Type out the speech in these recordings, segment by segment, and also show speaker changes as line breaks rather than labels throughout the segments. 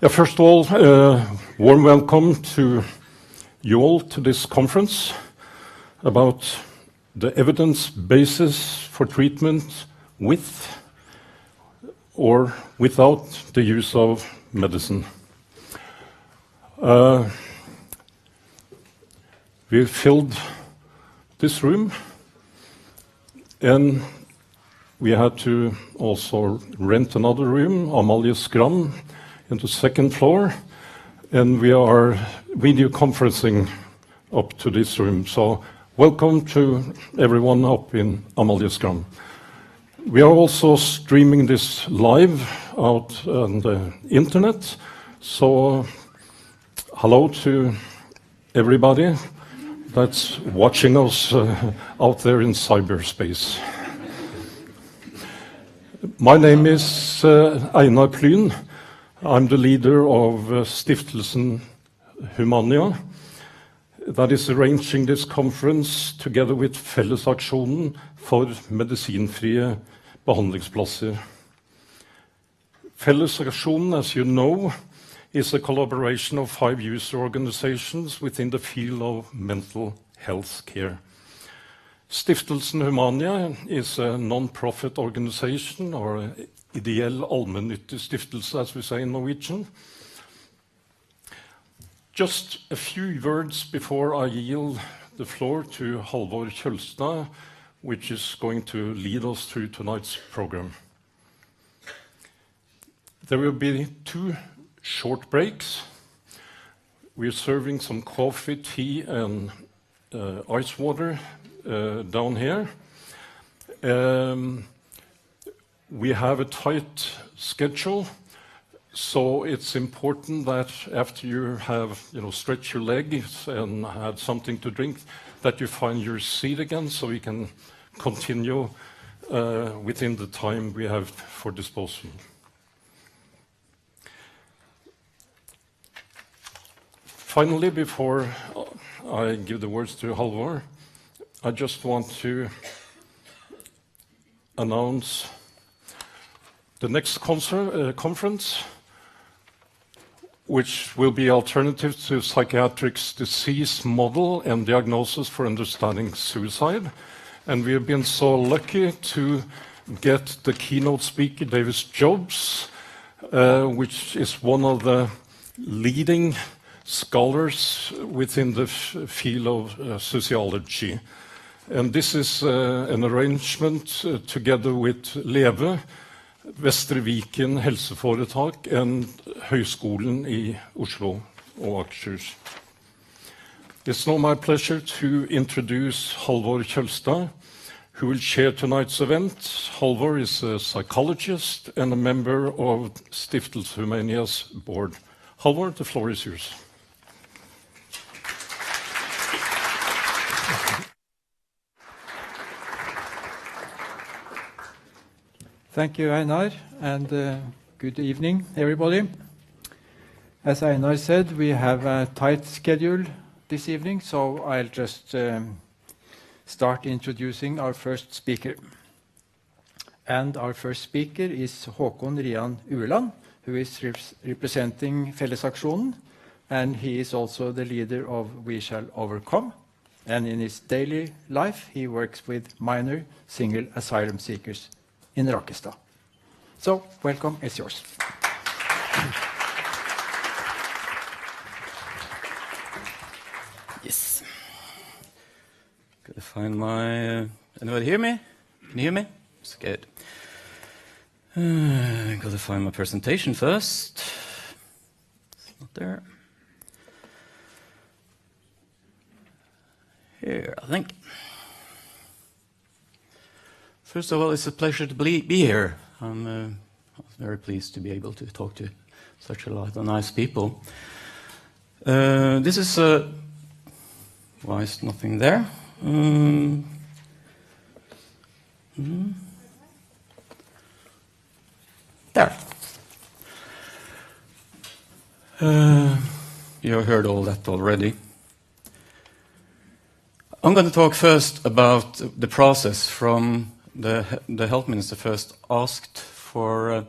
Yeah, first of all, warm welcome to you all to this conference about the evidence basis for treatment with or without the use of medicine. We filled this room, and we had to also rent another room, 𝗀𝗵𝗵𝗃𝗃, in the second floor, and we are video conferencing up to this room. So welcome to everyone up in 𝗀𝗵𝗃𝗃. We are also streaming this live out on the internet, so hello to everybody that's watching us out there in cyberspace. My name is Einar Plyhn. I'm the leader of Stiftelsen Humania that is arranging this conference together with Fellesaksjonen for medisinfrie behandlingsplasser. Fellesaksjonen, as you know, is a collaboration of 5 user organizations within the field of mental health care. Stiftelsen Humania is a non-profit organization, or ideell allmennyttig stiftelse, as we say in Norwegian. Just a few words before I yield the floor to Halvor Kjølstad, which is going to lead us through tonight's program. There will be 2 short breaks. We're serving some coffee, tea, and ice water down here. We have a tight schedule, so it's important that after you have, stretched your legs and had something to drink, that you find your seat again so we can continue within the time we have for disposal. Finally, before I give the words to Halvor, I just want to announce the next conference, which will be Alternatives to Psychiatric's Disease Model and Diagnosis for Understanding Suicide. And we have been so lucky to get the keynote speaker, Davis Jobs, which is one of the leading scholars within the field of sociology. And this is an arrangement together with 𝗀𝗵𝗵𝗃𝗃𝗃𝗃 and Høgskolen i Oslo og Akershus. It's now my pleasure to introduce Halvor Kjølstad, who will chair tonight's event. Halvor is a psychologist and a member of Stiftelsen Humania's board. Halvor, the floor is yours.
Thank you, Einar, and good evening, everybody. As Einar said, we have a tight schedule this evening, so I'll just start introducing our first speaker. And our first speaker is Håkon Rian Ueland, who is representing Fellesaksjonen, and he is also the leader of We Shall Overcome. And in his daily life, he works with minor single asylum seekers in Rakkestad. So, welcome, it's yours.
Yes. Gotta find my... anybody hear me? Can you hear me? It's good. Gotta find my presentation first. It's not there. Here, I think. First of all, it's a pleasure to be here. I'm very pleased to be able to talk to such a lot of nice people. This is why is nothing there? There. You heard all that already. I'm going to talk first about the process from the health minister first asked for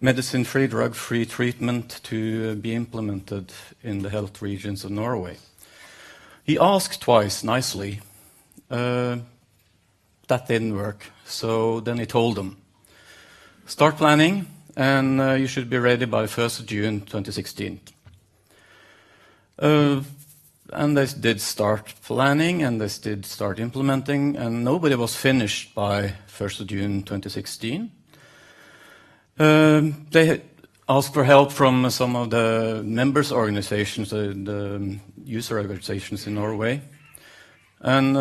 medicine-free, drug-free treatment to be implemented in the health regions of Norway. He asked twice, nicely. That didn't work. So then he told them, start planning, and you should be ready by 1st of June 2016. And they did start planning, and they did start implementing, and nobody was finished by 1st of June 2016. They asked for help from some of the members' organizations, the user organizations in Norway. And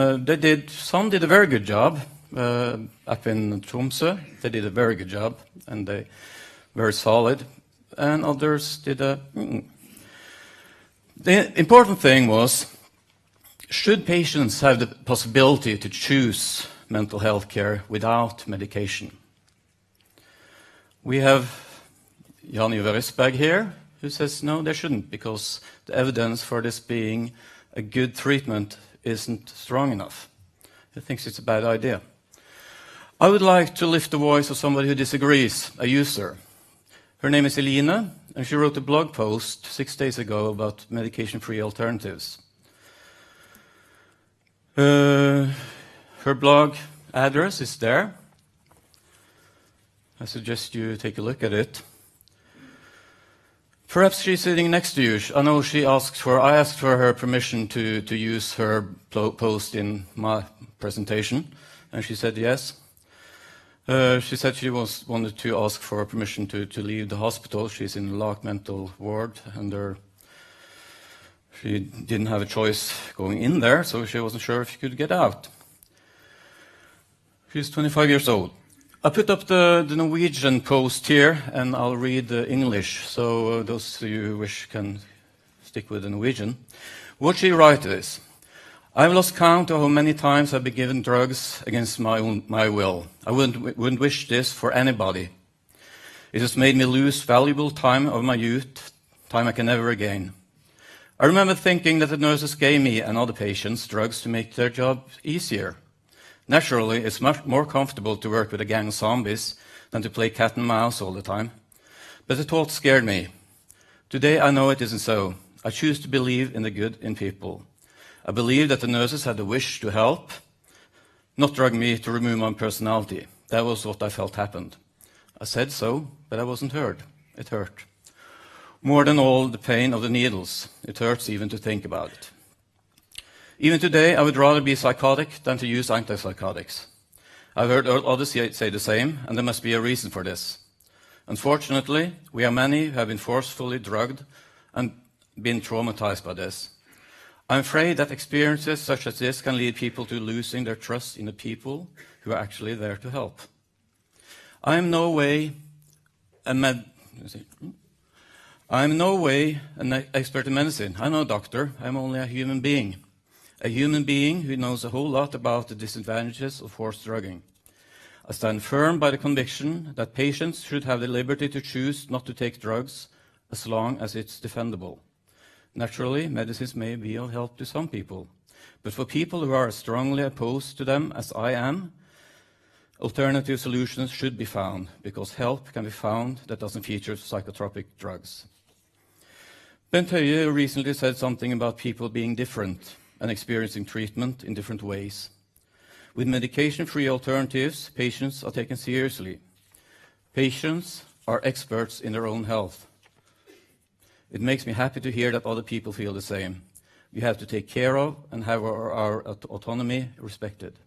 some did a very good job. Up in Tromsø, they did a very good job, and they very solid. And others did a... The important thing was, should patients have the possibility to choose mental health care without medication? We have Ivar Røssberg here, who says no, they shouldn't, because the evidence for this being a good treatment isn't strong enough. He thinks it's a bad idea. I would like to lift the voice of somebody who disagrees, a user. Her name is Eline, and she wrote a blog post 6 days ago about medication-free alternatives. Her blog address is there. I suggest you take a look at it. Perhaps she's sitting next to you. I know I asked for her permission to use her post in my presentation, and she said yes. She said she wanted to ask for permission to leave the hospital. She's in the locked mental ward, and she didn't have a choice going in there, so she wasn't sure if she could get out. She's 25 years old. I put up the Norwegian post here, and I'll read the English, so those of you who wish can stick with the Norwegian. What she writes is, I've lost count of how many times I've been given drugs against my will. I wouldn't wish this for anybody. It has made me lose valuable time of my youth, time I can never regain. I remember thinking that the nurses gave me and other patients drugs to make their job easier. Naturally, it's much more comfortable to work with a gang of zombies than to play cat and mouse all the time. But the thought scared me. Today I know it isn't so. I choose to believe in the good in people. I believe that the nurses had the wish to help, not drug me to remove my personality. That was what I felt happened. I said so, but I wasn't heard. It hurt. More than all the pain of the needles. It hurts even to think about it. Even today, I would rather be psychotic than to use antipsychotics. I've heard others say the same, and there must be a reason for this. Unfortunately, we are many who have been forcefully drugged and been traumatized by this. I'm afraid that experiences such as this can lead people to losing their trust in the people who are actually there to help. I am no way an expert in medicine. I'm no doctor. I'm only a human being. A human being who knows a whole lot about the disadvantages of forced drugging. I stand firm by the conviction that patients should have the liberty to choose not to take drugs as long as it's defendable. Naturally, medicines may be of help to some people, but for people who are as strongly opposed to them as I am, alternative solutions should be found, because help can be found that doesn't feature psychotropic drugs. Bent Høie recently said something about people being different and experiencing treatment in different ways. With medication-free alternatives, patients are taken seriously. Patients are experts in their own health. It makes me happy to hear that other people feel the same. We have to take care of and have our autonomy respected.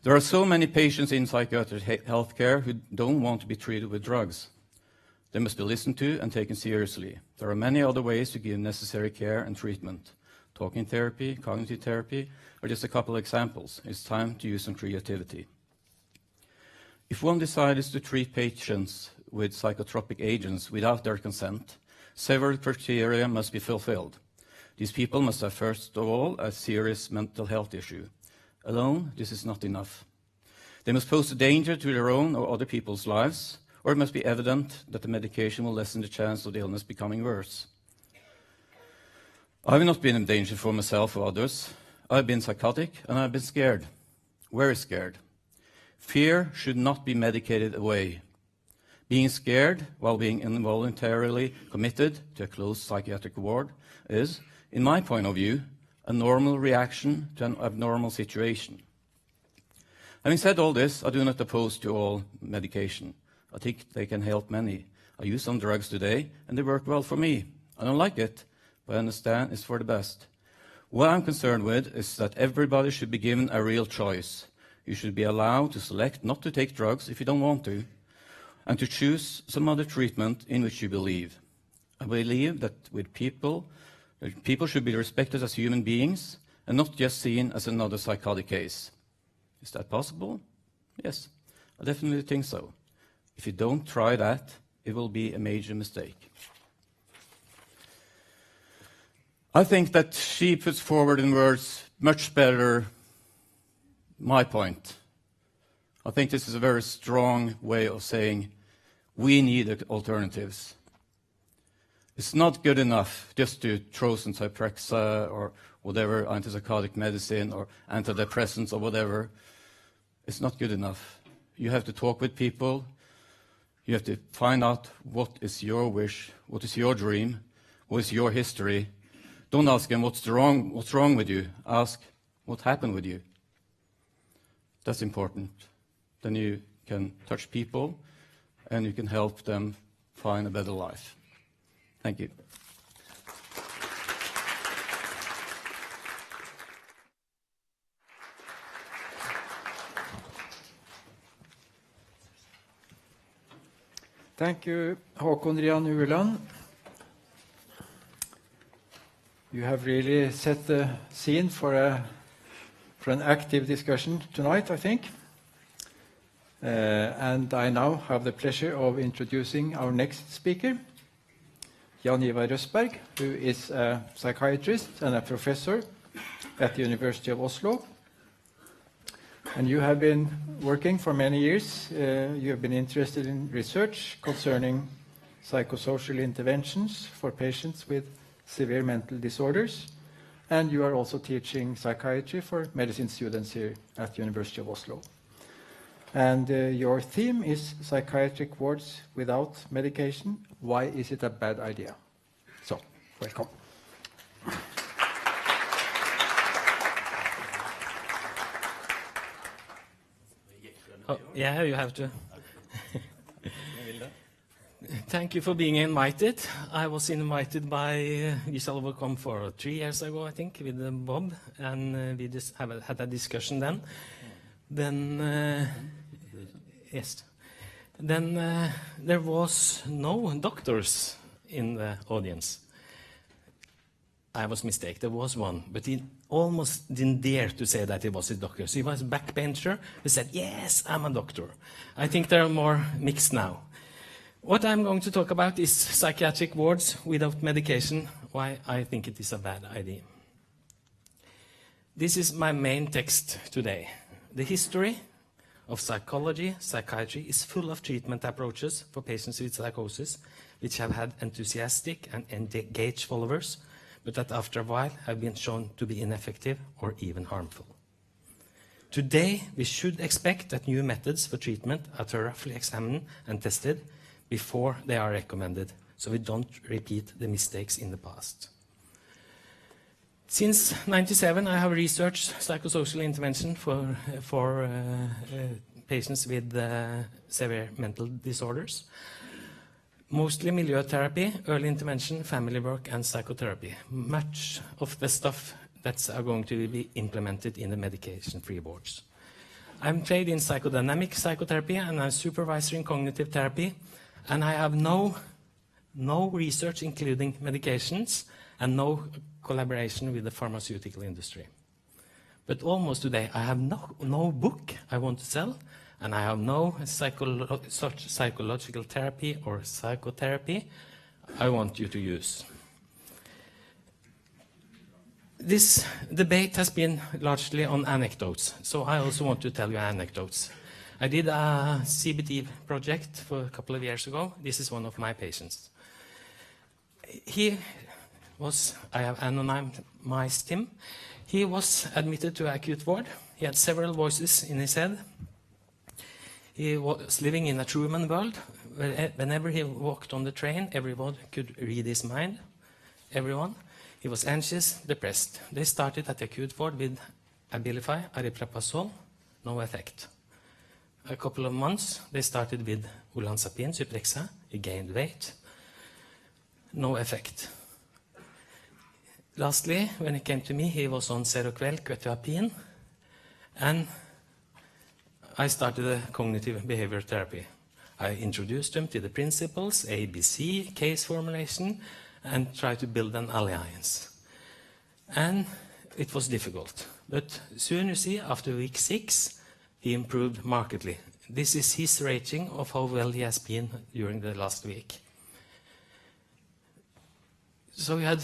There are so many patients in psychiatric healthcare who don't want to be treated with drugs. They must be listened to and taken seriously. There are many other ways to give necessary care and treatment. Talking therapy, cognitive therapy, are just a couple of examples. It's time to use some creativity. If one decides to treat patients with psychotropic agents without their consent, several criteria must be fulfilled. These people must have, first of all, a serious mental health issue. Alone, this is not enough. They must pose a danger to their own or other people's lives, or it must be evident that the medication will lessen the chance of the illness becoming worse. I've not been in danger for myself or others. I've been psychotic and I've been scared. Very scared. Fear should not be medicated away. Being scared while being involuntarily committed to a closed psychiatric ward is, in my point of view, a normal reaction to an abnormal situation. Having said all this, I do not oppose to all medication. I think they can help many. I use some drugs today, and they work well for me. I don't like it, but I understand it's for the best. What I'm concerned with is that everybody should be given a real choice. You should be allowed to select not to take drugs if you don't want to, and to choose some other treatment in which you believe. I believe that people should be respected as human beings and not just seen as another psychotic case. Is that possible? Yes, I definitely think so. If you don't try that, it will be a major mistake. I think that she puts forward in words much better my point. I think this is a very strong way of saying we need alternatives. It's not good enough just to throw some Zyprexa or whatever, antipsychotic medicine or antidepressants or whatever. It's not good enough. You have to talk with people. You have to find out what is your wish, what is your dream, what is your history. Don't ask them what's wrong with you. Ask what happened with you. That's important. Then you can touch people and you can help them find a better life. Thank you.
Thank you, Håkon, Rian, Ueland. You have really set the scene for an active discussion tonight, I think. And I now have the pleasure of introducing our next speaker, Ivar Røssberg, who is a psychiatrist and a professor at the University of Oslo. And you have been working for many years. You have been interested in research concerning psychosocial interventions for patients with severe mental disorders. And you are also teaching psychiatry for medicine students here at the University of Oslo. And your theme is psychiatric wards without medication. Why is it a bad idea? So, welcome.
Oh, yeah, you have to. Thank you for being invited. I was invited by 𝗙𝗶𝗶𝗀𝗶𝗆 3 years ago, I think, with Bob, and we just had a discussion then. Yes. Then there was no doctors in the audience. I was mistaken. There was one, but he almost didn't dare to say that he was a doctor. So he was a backbencher who said, yes, I'm a doctor. I think there are more mixed now. What I'm going to talk about is psychiatric wards without medication, why I think it is a bad idea. This is my main text today. The history of psychology, psychiatry is full of treatment approaches for patients with psychosis, which have had enthusiastic and engaged followers, but that after a while have been shown to be ineffective or even harmful. Today, we should expect that new methods for treatment are thoroughly examined and tested before they are recommended, so we don't repeat the mistakes in the past. Since 1997, I have researched psychosocial intervention for patients with severe mental disorders. Mostly milieu therapy, early intervention, family work, and psychotherapy. Much of the stuff that's going to be implemented in the medication-free wards. I'm trained in psychodynamic psychotherapy, and I'm supervisor in cognitive therapy, and I have no research including medications and no collaboration with the pharmaceutical industry. But almost today, I have no book I want to sell, and I have no psychological therapy or psychotherapy I want you to use. This debate has been largely on anecdotes, so I also want to tell you anecdotes. I did a CBT project for a couple of years ago. This is one of my patients. I have anonymized him. He was admitted to acute ward. He had several voices in his head. He was living in a Truman world whenever he walked on the train, everyone could read his mind. Everyone. He was anxious, depressed. They started at the acute ward with Abilify, aripiprazole, no effect. A couple of months, they started with olanzapine, 𝗀𝗵𝗃𝗃. He gained weight, no effect. Lastly, when he came to me, he was on 𝗀𝗵𝗃𝗀𝗃𝗃, and I started a cognitive behavior therapy. I introduced him to the principles, ABC, case formulation, and tried to build an alliance. And it was difficult. But soon, you see, after week 6, he improved markedly. This is his rating of how well he has been during the last week. So we had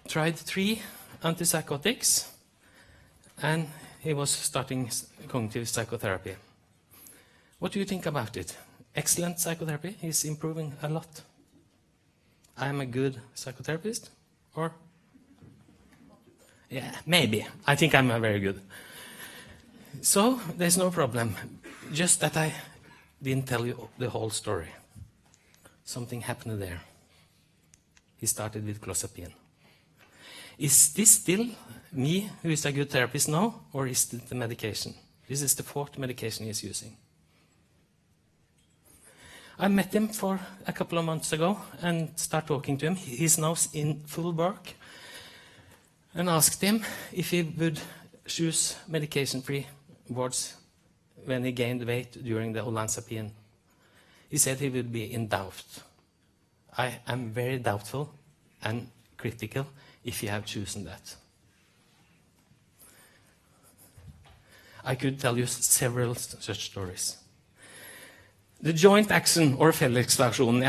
tried 3 antipsychotics, and he was starting cognitive psychotherapy. What do you think about it? Excellent psychotherapy. He's improving a lot. I am a good psychotherapist, or? Yeah, maybe. I think I'm a very good. So there's no problem. Just that I didn't tell you the whole story. Something happened there. He started with clozapine. Is this still me who is a good therapist now, or is it the medication? This is the 4th medication he's using. I met him for a couple of months ago and started talking to him. He's now in full work, and asked him if he would choose medication-free wards when he gained weight during the olanzapine. He said he would be in doubt. I am very doubtful and critical if you have chosen that. I could tell you several such stories. The joint action, or fellesaksjonen,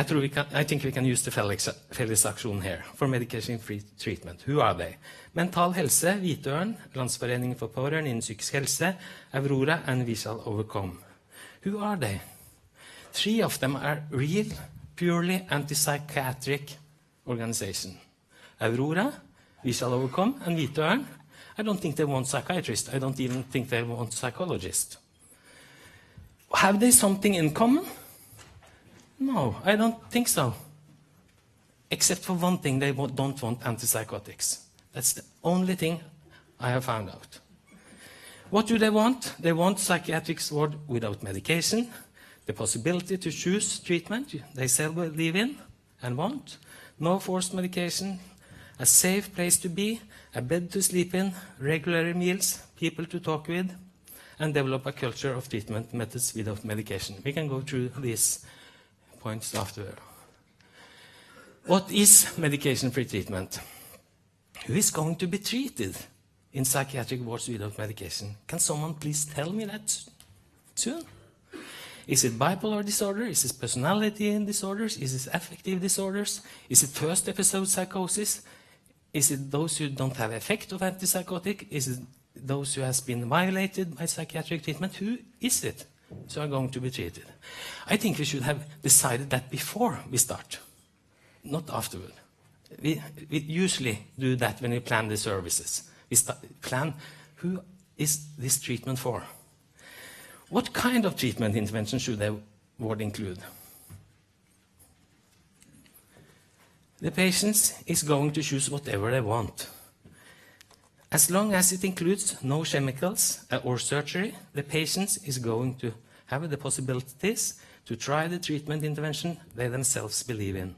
I think we can use the fellesaksjon here, for medication-free treatment. Who are they? Mental Helse, 𝗀𝗏𝗃𝗃𝗃, Landsforeningen for pårørende innen psykisk helse, Aurora, and we shall overcome. Who are they? 3 of them are real, purely anti-psychiatric organizations. Aurora, we shall overcome, and 𝗀𝗏𝗃𝗃, I don't think they want psychiatrists. I don't even think they want psychologists. Have they something in common? No, I don't think so. Except for one thing, they don't want antipsychotics. That's the only thing I have found out. What do they want? They want psychiatric ward without medication, the possibility to choose treatment they self believe in and want, no forced medication, a safe place to be, a bed to sleep in, regular meals, people to talk with, and develop a culture of treatment methods without medication. We can go through these points after. What is medication-free treatment? Who is going to be treated in psychiatric wards without medication? Can someone please tell me that soon? Is it bipolar disorder? Is it personality disorders? Is it affective disorders? Is it first episode psychosis? Is it those who don't have effect of antipsychotic? Is it those who has been violated by psychiatric treatment? Who is it? So are going to be treated. I think we should have decided that before we start, not afterward. We usually do that when we plan the services. We plan who is this treatment for. What kind of treatment intervention should the ward include? The patient is going to choose whatever they want. As long as it includes no chemicals or surgery, the patient is going to have the possibilities to try the treatment intervention they themselves believe in.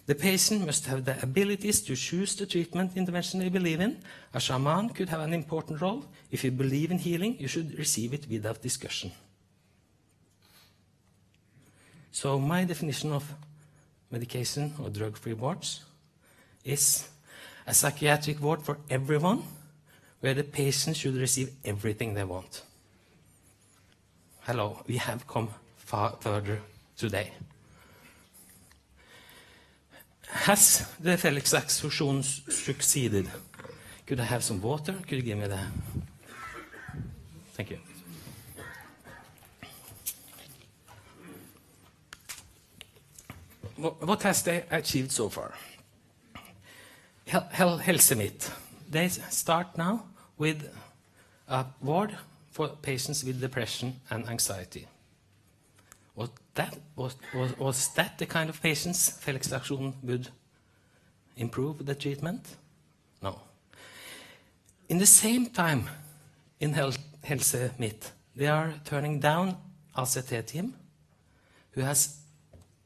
The patient must have the abilities to choose the treatment intervention they believe in. A shaman could have an important role. If you believe in healing, you should receive it without discussion. So my definition of medication or drug-free wards is a psychiatric ward for everyone, where the patient should receive everything they want. Hello, we have come far further today. Has the fellesaksjon succeeded? Could I have some water? Could you give me that? Thank you. What has they achieved so far? Helse-Midt. They start now with a ward for patients with depression and anxiety. What was that the kind of patients Felix-aksjonen would improve the treatment? No. In the same time, in 𝗀𝗵𝗻𝗁, they are turning down 𝗂𝗂𝗃-team, who has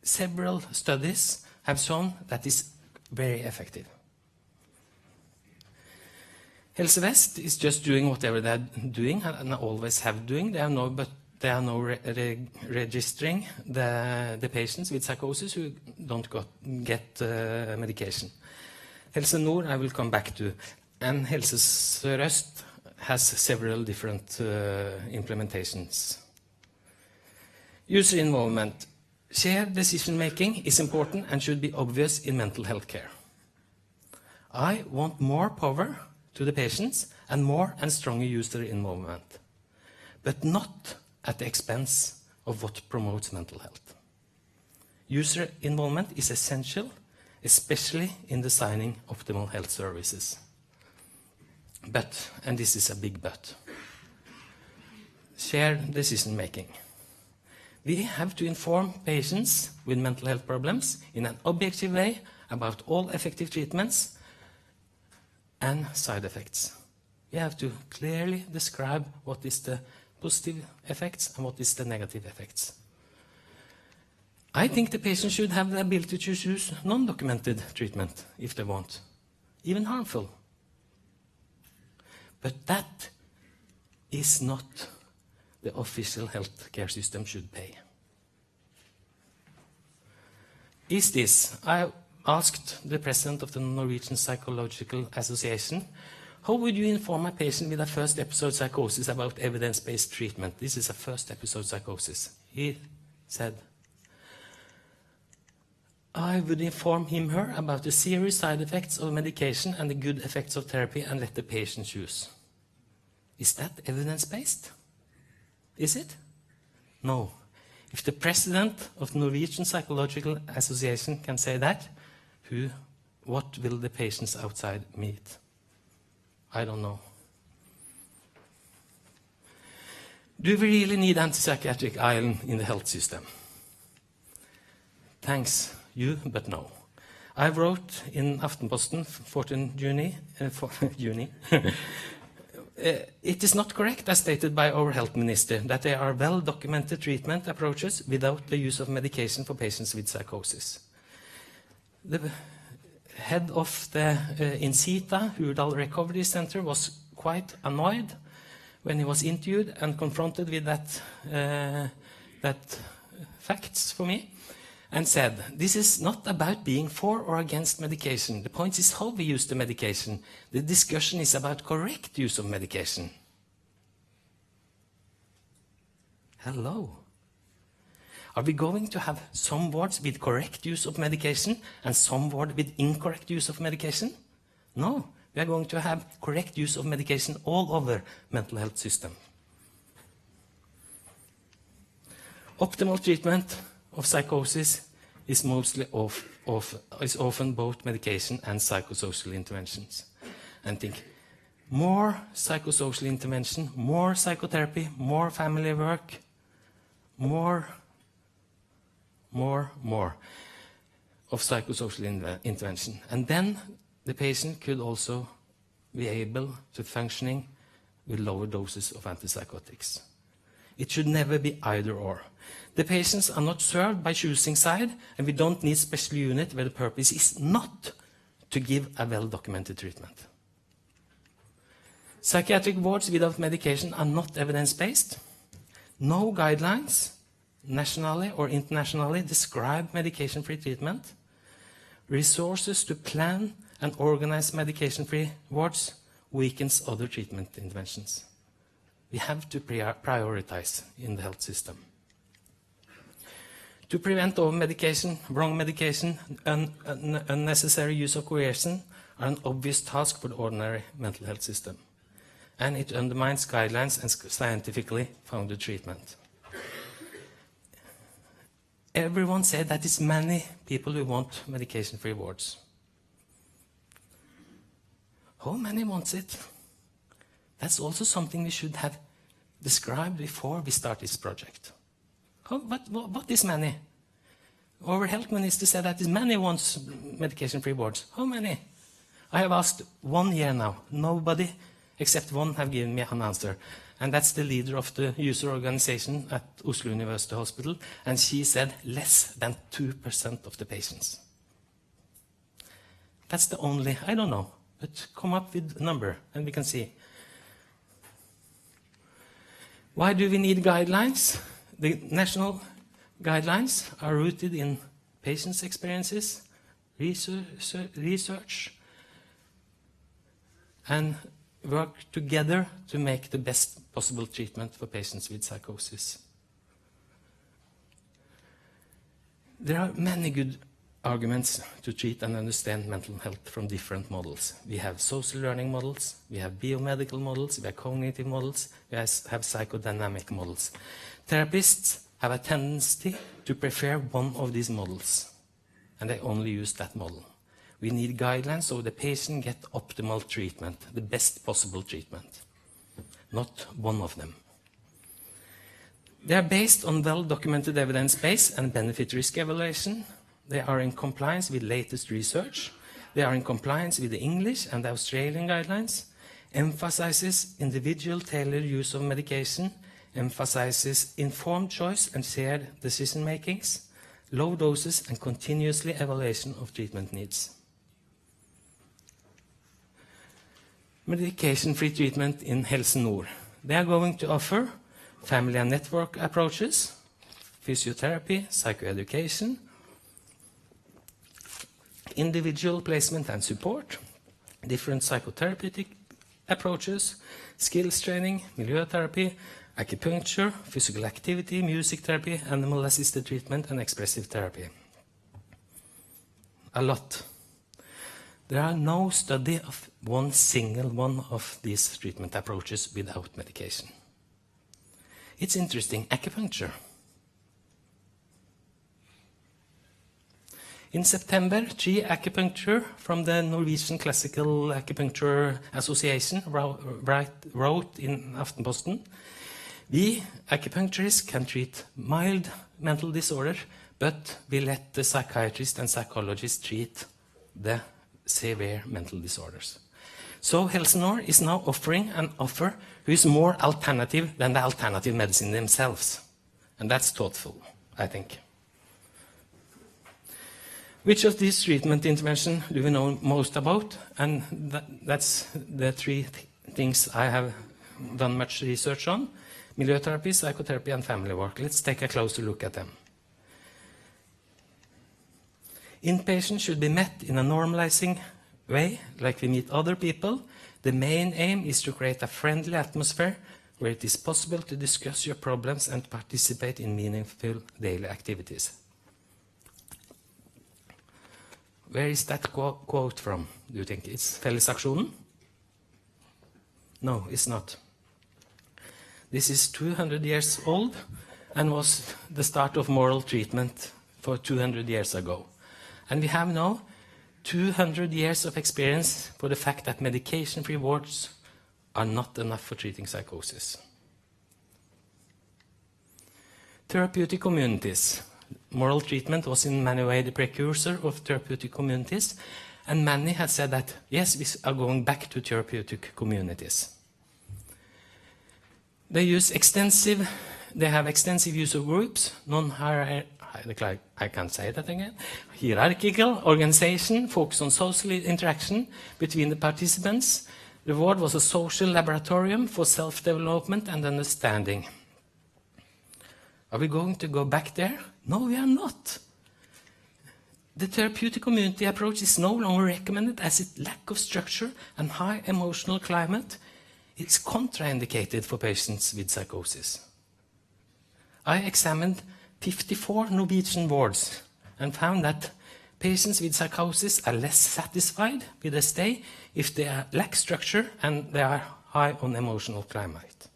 several studies have shown that is very effective. Helse Vest is just doing whatever they're doing and always have doing. They are now registering the patients with psychosis who don't get medication. Helse Nord I will come back to, and Helse Sør-Øst has several different implementations. User involvement. Shared decision-making is important and should be obvious in mental health care. I want more power to the patients and more and stronger user involvement, but not at the expense of what promotes mental health. User involvement is essential, especially in designing optimal health services. But, and this is a big but, shared decision-making. We have to inform patients with mental health problems in an objective way about all effective treatments and side effects. We have to clearly describe what is the positive effects and what is the negative effects. I think the patient should have the ability to choose non-documented treatment if they want, even harmful. But that is not the official health care system should pay. Is this? I asked the president of the Norwegian Psychological Association, how would you inform a patient with a first episode psychosis about evidence-based treatment? This is a first episode psychosis. He said, I would inform him, her about the serious side effects of medication and the good effects of therapy and let the patient choose. Is that evidence-based? Is it? No. If the president of the Norwegian Psychological Association can say that, what will the patients outside meet? I don't know. Do we really need antipsychiatric iron in the health system? Thanks, you, but no. I wrote in Aftenposten 14 Juni, it is not correct, as stated by our health minister, that there are well-documented treatment approaches without the use of medication for patients with psychosis. The head of the 𝗀𝗵𝗻𝗃 Center was quite annoyed when he was interviewed and confronted with that facts for me, and said, this is not about being for or against medication. The point is how we use the medication. The discussion is about correct use of medication. Hello. Are we going to have some wards with correct use of medication and some wards with incorrect use of medication? No, we are going to have correct use of medication all over mental health system. Optimal treatment of psychosis is often both medication and psychosocial interventions. And think, more psychosocial intervention, more psychotherapy, more family work, more of psychosocial intervention. And then the patient could also be able to functioning with lower doses of antipsychotics. It should never be either or. The patients are not served by choosing side, and we don't need special unit where the purpose is not to give a well-documented treatment. Psychiatric wards without medication are not evidence-based. No guidelines, nationally or internationally, describe medication-free treatment. Resources to plan and organize medication-free wards weakens other treatment interventions. We have to prioritize in the health system. To prevent over-medication, wrong medication, and unnecessary use of coercion are an obvious task for the ordinary mental health system. And it undermines guidelines and scientifically founded treatment. Everyone said that it's many people who want medication-free wards. How many wants it? That's also something we should have described before we start this project. What is many? Our health minister said that many wants medication-free wards. How many? I have asked 1 year now. Nobody except one have given me an answer. And that's the leader of the user organization at Oslo University Hospital. And she said less than 2% of the patients. That's the only, I don't know, but come up with a number and we can see. Why do we need guidelines? The national guidelines are rooted in patients' experiences, research, and work together to make the best possible treatment for patients with psychosis. There are many good arguments to treat and understand mental health from different models. We have social learning models, we have biomedical models, we have cognitive models, we have psychodynamic models. Therapists have a tendency to prefer one of these models, and they only use that model. We need guidelines so the patient gets optimal treatment, the best possible treatment, not one of them. They are based on well-documented evidence base and benefit-risk evaluation. They are in compliance with latest research. They are in compliance with the English and the Australian guidelines, emphasizes individual tailored use of medication, emphasizes informed choice and shared decision-makings, low doses and continuously evaluation of treatment needs. Medication-free treatment in Helse Nord. They are going to offer family and network approaches, physiotherapy, psychoeducation, individual placement and support, different psychotherapeutic approaches, skills training, milieu-therapy, acupuncture, physical activity, music therapy, animal-assisted treatment, and expressive therapy. A lot. There are no study of one single one of these treatment approaches without medication. It's interesting, acupuncture. In September, 3 acupuncture from the Norwegian Classical Acupuncture Association wrote in Aftenposten, we acupuncturists can treat mild mental disorder, but we let the psychiatrist and psychologist treat the severe mental disorders. So Helse Nord is now offering an offer who is more alternative than the alternative medicine themselves. And that's thoughtful, I think. Which of these treatment interventions do we know most about? And that's the 3 things I have done much research on. Milieu-therapy, psychotherapy, and family work. Let's take a closer look at them. Inpatients should be met in a normalizing way, like we meet other people. The main aim is to create a friendly atmosphere where it is possible to discuss your problems and participate in meaningful daily activities. Where is that quote from, do you think? It's Fellesaksjonen? No, it's not. This is 200 years old and was the start of moral treatment for 200 years ago. And we have now 200 years of experience for the fact that medication-free wards are not enough for treating psychosis. Therapeutic communities. Moral treatment was in many ways the precursor of therapeutic communities, and many have said that, yes, we are going back to therapeutic communities. They have extensive use of groups, I can't say that again, hierarchical organization, focus on social interaction between the participants. The ward was a social laboratorium for self-development and understanding. Are we going to go back there? No, we are not. The therapeutic community approach is no longer recommended as its lack of structure and high emotional climate. It's contraindicated for patients with psychosis. I examined 54 Norwegian wards and found that patients with psychosis are less satisfied with their stay if they lack structure and they are high on emotional climate.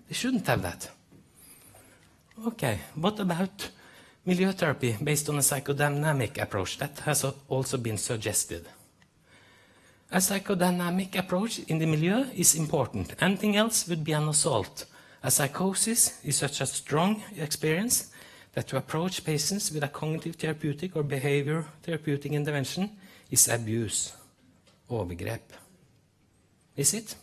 They shouldn't have that. Okay, what about milieu therapy based on a psychodynamic approach? That has also been suggested. A psychodynamic approach in the milieu is important. Anything else would be an assault. A psychosis is such a strong experience that to approach patients with a cognitive therapeutic or behavior therapeutic intervention is abuse, overgrep. Is it?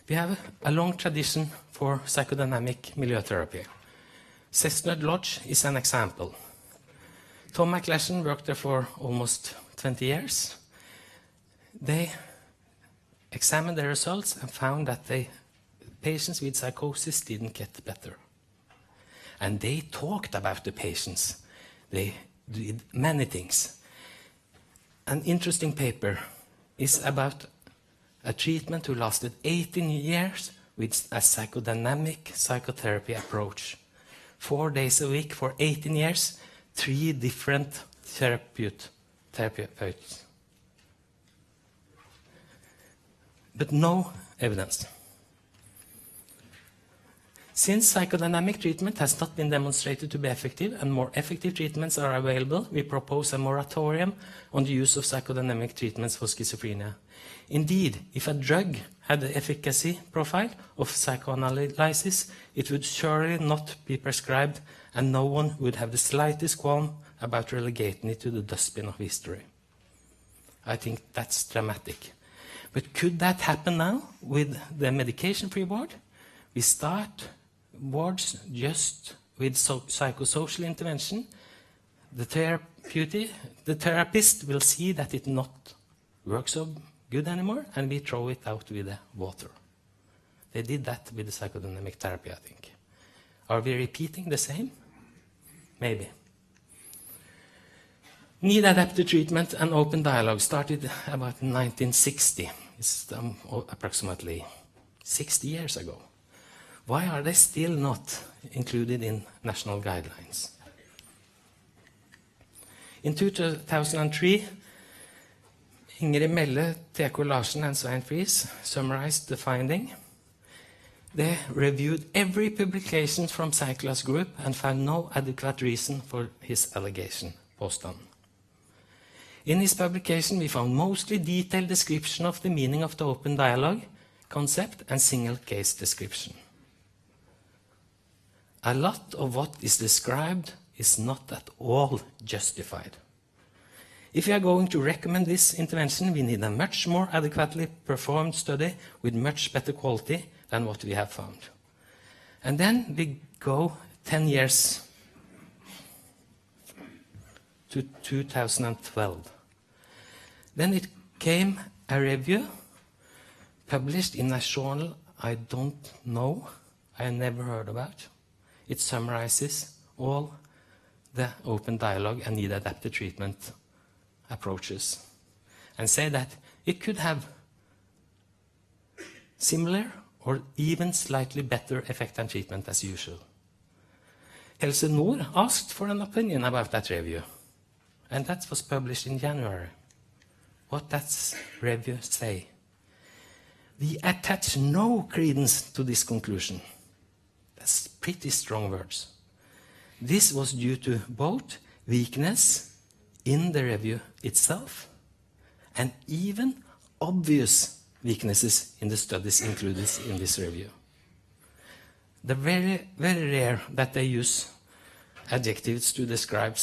We have a long tradition for psychodynamic milieu-therapy. Sestnerd Lodge is an example. Tom McLachlan worked there for almost 20 years. They examined the results and found that patients with psychosis didn't get better. And they talked about the patients. They did many things. An interesting paper is about a treatment who lasted 18 years with a psychodynamic psychotherapy approach. 4 days a week for 18 years, 3 different therapeutes. But no evidence. Since psychodynamic treatment has not been demonstrated to be effective and more effective treatments are available, we propose a moratorium on the use of psychodynamic treatments for schizophrenia. Indeed, if a drug had the efficacy profile of psychoanalysis, it would surely not be prescribed and no one would have the slightest qualm about relegating it to the dustbin of history. I think that's dramatic. But could that happen now with the medication-free ward? We start wards just with psychosocial intervention. The therapist will see that it not works so good anymore, and we throw it out with the water. They did that with the psychodynamic therapy, I think. Are we repeating the same? Maybe. Need-adapted treatment and open dialogue started about 1960. It's approximately 60 years ago. Why are they still not included in national guidelines? In 2003, 𝗀𝗿𝗶𝗀𝗃𝗀𝗄𝗏 and Svein Friis summarized the finding. They reviewed every publication from Psyklas group and found no adequate reason for his allegation, påstand. In his publication, we found mostly detailed description of the meaning of the open dialogue concept and single case description. A lot of what is described is not at all justified. If we are going to recommend this intervention, we need a much more adequately performed study with much better quality than what we have found. And then we go 10 years to 2012. Then it came a review published in a journal I don't know, I never heard about. It summarizes all the open dialogue and need-adapted treatment approaches and say that it could have similar or even slightly better effect than treatment as usual. Helse Nord asked for an opinion about that review, and that was published in January. What does review say? We attach no credence to this conclusion. That's pretty strong words. This was due to both weakness in the review itself and even obvious weaknesses in the studies included in this review. They're very, very rare that they use adjectives to describe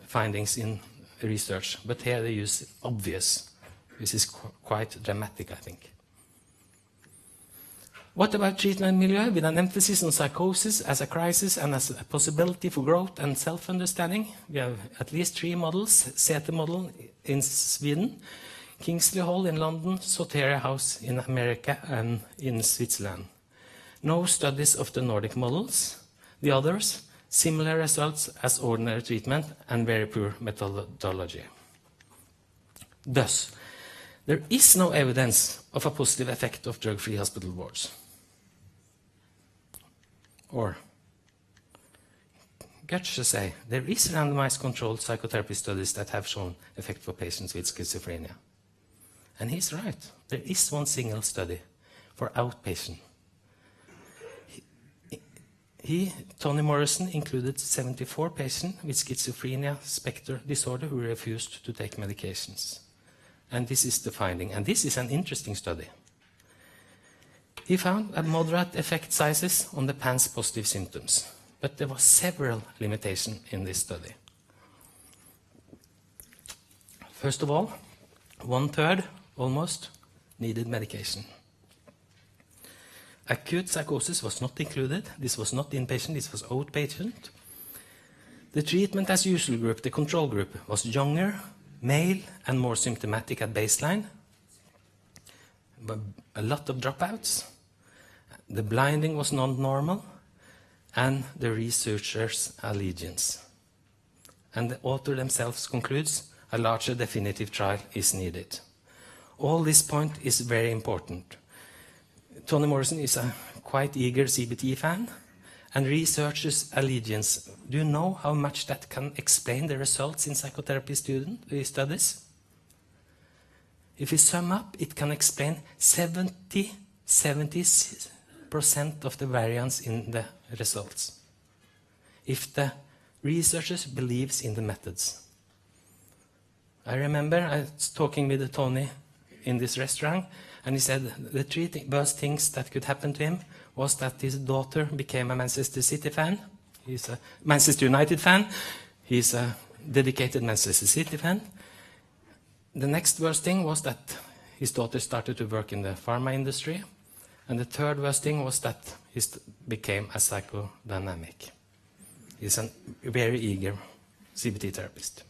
findings in research, but here they use obvious. This is quite dramatic, I think. What about treatment milieu with an emphasis on psychosis as a crisis and as a possibility for growth and self-understanding? We have at least 3 models: Säter model in Sweden, Kingsley Hall in London, Soteria House in America and in Switzerland. No studies of the Nordic models. The others, similar results as ordinary treatment and very poor methodology. Thus, there is no evidence of a positive effect of drug-free hospital wards. Or, 𝗀𝗿𝗶𝗄𝗏 say, there is randomized controlled psychotherapy studies that have shown effect for patients with schizophrenia. And he's right. There is one single study for outpatient. Tony Morrison, included 74 patients with schizophrenia spectrum disorder who refused to take medications. And this is the finding. And this is an interesting study. He found a moderate effect sizes on the PANS positive symptoms, but there were several limitations in this study. First of all, 1/3 almost needed medication. Acute psychosis was not included. This was not inpatient, this was outpatient. The treatment as usual group, the control group, was younger, male, and more symptomatic at baseline. But a lot of dropouts. The blinding was non-normal, and the researchers' allegiance. And the author themselves concludes a larger definitive trial is needed. All this point is very important. Toni Morrison is a quite eager CBT fan, and researchers' allegiance. Do you know how much that can explain the results in psychotherapy studies? If we sum up, it can explain 70% of the variance in the results, if the researchers believes in the methods. I remember I was talking with Tony in this restaurant, and he said the three worst things that could happen to him was that his daughter became a Manchester City fan. He's a Manchester United fan. He's a dedicated Manchester City fan. The next worst thing was that his daughter started to work in the pharma industry. And the third worst thing was that he became a psychodynamic. He's a very eager CBT therapist.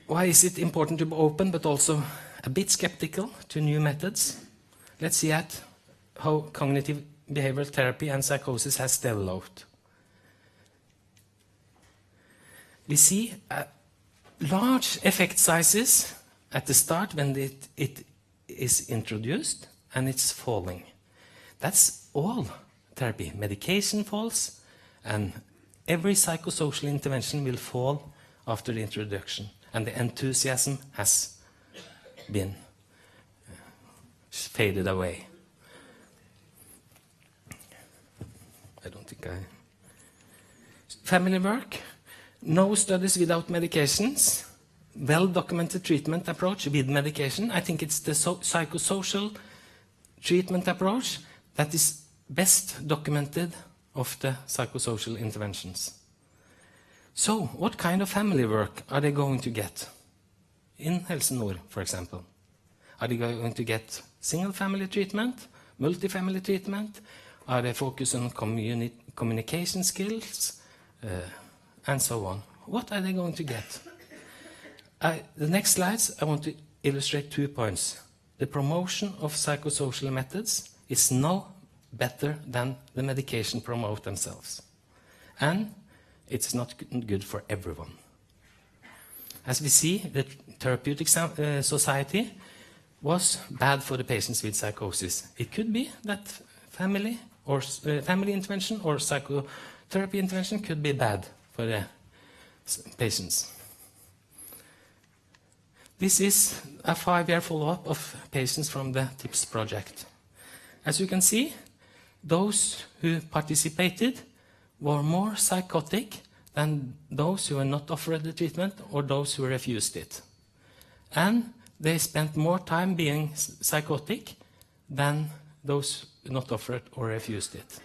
Why is it important to be open but also a bit skeptical to new methods? Let's see at how cognitive behavioral therapy and psychosis has developed. We see large effect sizes at the start when it is introduced, and it's falling. That's all therapy. Medication falls, and every psychosocial intervention will fall after the introduction, and the enthusiasm has been faded away. I don't think I... Family work, no studies without medications, well-documented treatment approach with medication. I think it's the psychosocial treatment approach that is best documented of the psychosocial interventions. So, what kind of family work are they going to get? In Helse Nord, for example. Are they going to get single family treatment, multi-family treatment? Are they focused on communication skills, and so on? What are they going to get? The next slides, I want to illustrate 2 points. The promotion of psychosocial methods is no better than the medication promote themselves. And it's not good for everyone. As we see, the therapeutic society was bad for the patients with psychosis. It could be that family intervention or psychotherapy intervention could be bad for the patients. This is a 5-year follow-up of patients from the TIPS project. As you can see, those who participated were more psychotic than those who were not offered the treatment or those who refused it. And they spent more time being psychotic than those not offered or refused it.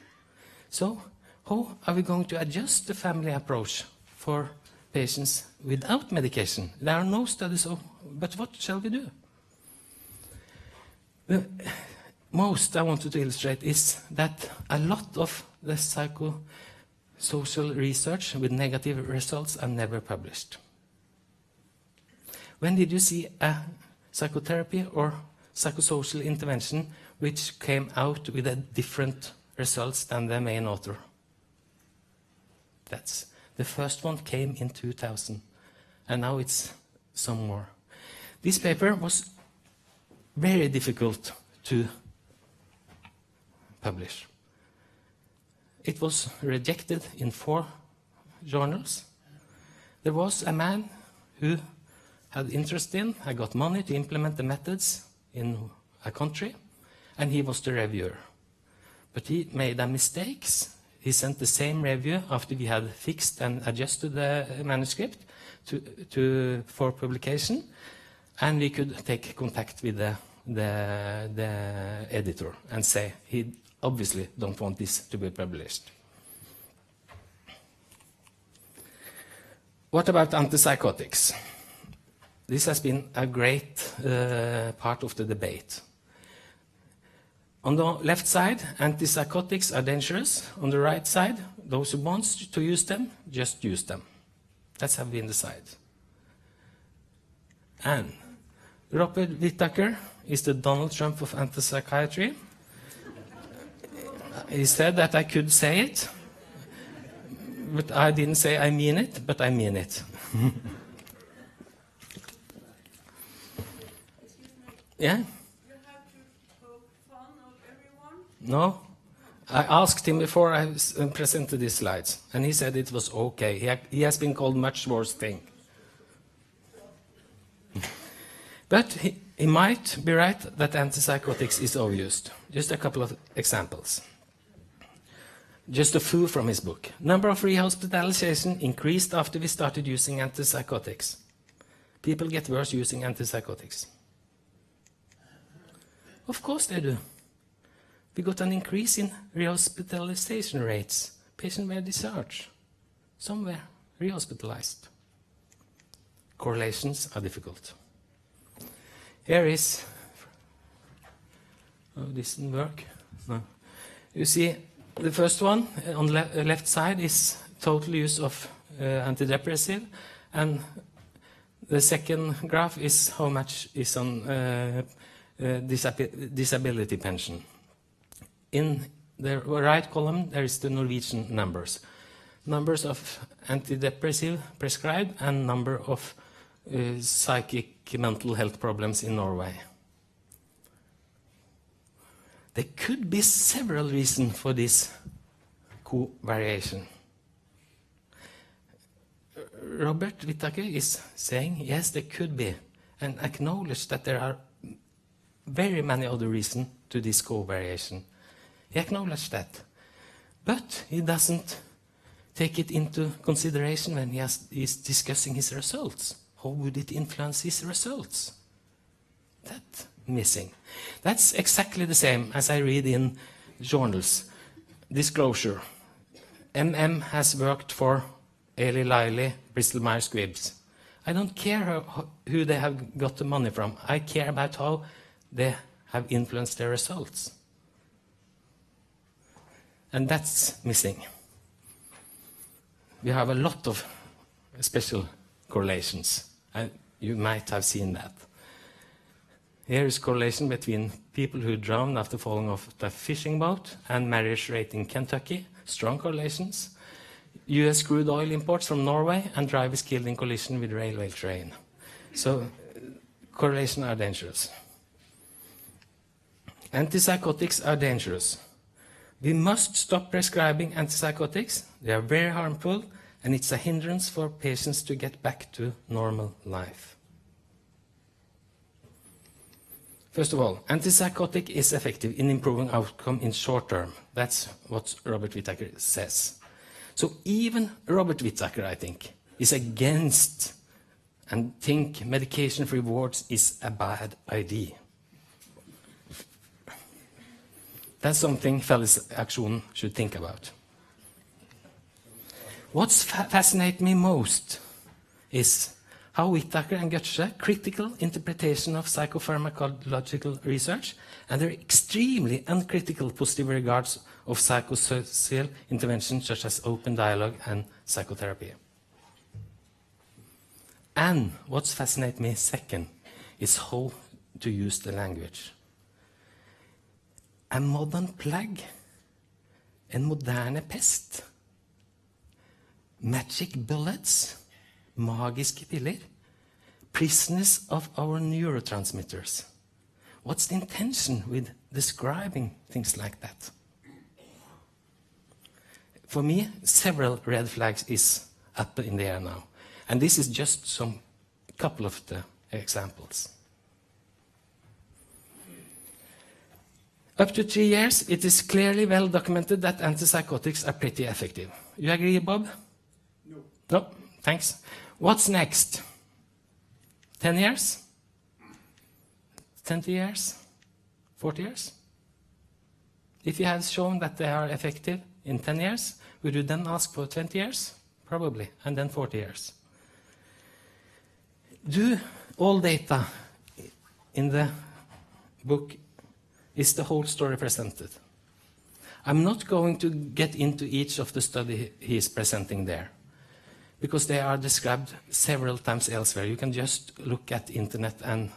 So, how are we going to adjust the family approach for patients without medication? There are no studies, but what shall we do? The most I wanted to illustrate is that a lot of the psychosocial research with negative results are never published. When did you see a psychotherapy or psychosocial intervention which came out with a different results than the main author? That's the first one came in 2000, and now it's some more. This paper was very difficult to publish. It was rejected in 4 journals. There was a man who had interest in, I got money to implement the methods in a country, and he was the reviewer. But he made a mistake. He sent the same review after we had fixed and adjusted the manuscript for publication, and we could take contact with the the editor and say he obviously don't want this to be published. What about antipsychotics? This has been a great part of the debate. On the left side, antipsychotics are dangerous. On the right side, those who want to use them, just use them. That's how we decide. And Robert Whitaker is the Donald Trump of antipsychiatry. He said that I could say it, but I didn't say I mean it, but I mean it. Yeah?
You have to poke fun of everyone?
No? I asked him before I presented these slides, and he said it was okay. He has been called much worse thing. But he might be right that antipsychotics is overused. Just a couple of examples. Just a few from his book. Number of rehospitalization increased after we started using antipsychotics. People get worse using antipsychotics. Of course they do. We got an increase in rehospitalization rates. Patients were discharged. Some were rehospitalized. Correlations are difficult. Here is... Oh, this didn't work. No. You see, the first one on the left side is total use of antidepressive, and the second graph is how much is on disability pension. In the right column, there is the Norwegian numbers. Numbers of antidepressive prescribed and number of psychic mental health problems in Norway. There could be several reasons for this co-variation. Robert Whitaker is saying, yes, there could be, and acknowledge that there are very many other reasons to this co-variation. He acknowledged that. But he doesn't take it into consideration when he's discussing his results. How would it influence his results? That's missing. That's exactly the same as I read in journals. Disclosure. MM has worked for 𝗀𝗏𝗍𝗍𝗀𝗍𝗍𝗍𝗍𝗍𝗍𝗍𝗍𝗍𝗍𝗍𝗍𝗍𝗍 I don't care who they have got the money from. I care about how they have influenced their results. And that's missing. We have a lot of special correlations. You might have seen that. Here is correlation between people who drowned after falling off the fishing boat and marriage rate in Kentucky. Strong correlations. US crude oil imports from Norway and drivers killed in collision with railway train. So correlations are dangerous. Antipsychotics are dangerous. We must stop prescribing antipsychotics. They are very harmful, and it's a hindrance for patients to get back to normal life. First of all, antipsychotic is effective in improving outcome in short term. That's what Robert Whitaker says. So even Robert Whitaker, I think, is against and think medication-free wards is a bad idea. That's something Fellesaksjonen should think about. What fascinates me most is how Whitaker and 𝗀𝗏𝗋𝗃 critical interpretation of psychopharmacological research and their extremely uncritical positive regards of psychosocial interventions such as open dialogue and psychotherapy. And what fascinates me second is how to use the language. A modern plague, en moderne pest, magic bullets, magiske piller, prisoners of our neurotransmitters. What's the intention with describing things like that? For me, several red flags is up in the air now. And this is just some couple of the examples. Up to 3 years, it is clearly well documented that antipsychotics are pretty effective. You agree, Bob?
No.
No, thanks. What's next? 10 years? 20 years? 40 years? If you had shown that they are effective in 10 years, would you then ask for 20 years? Probably, and then 40 years. Do all data in the book, is the whole story presented? I'm not going to get into each of the study he is presenting there, because they are described several times elsewhere. You can just look at the internet and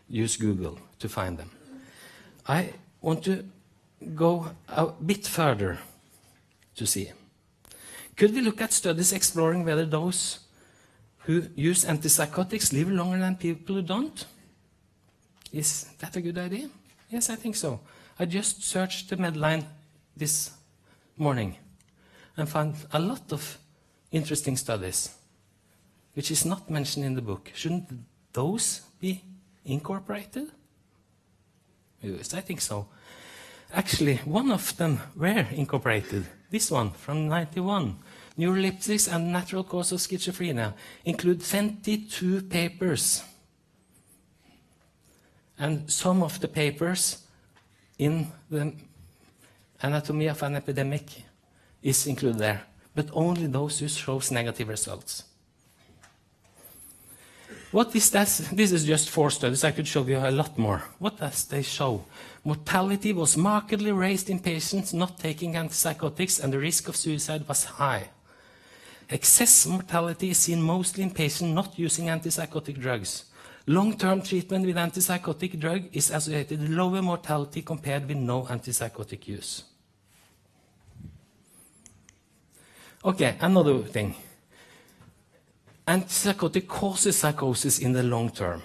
use Google to find them. I want to go a bit further to see. Could we look at studies exploring whether those who use antipsychotics live longer than people who don't? Is that a good idea? Yes, I think so. I just searched the Medline this morning and found a lot of interesting studies, which is not mentioned in the book. Shouldn't those be incorporated? Yes, I think so. Actually, one of them were incorporated. This one, from 91. Neuroleptics and natural cause of schizophrenia include 22 papers. And some of the papers in the anatomy of an epidemic is included there, but only those who shows negative results. What is that? This is just 4 studies. I could show you a lot more. What does they show? Mortality was markedly raised in patients not taking antipsychotics, and the risk of suicide was high. Excess mortality is seen mostly in patients not using antipsychotic drugs. Long-term treatment with antipsychotic drug is associated with lower mortality compared with no antipsychotic use. Okay, another thing. Antipsychotic causes psychosis in the long term.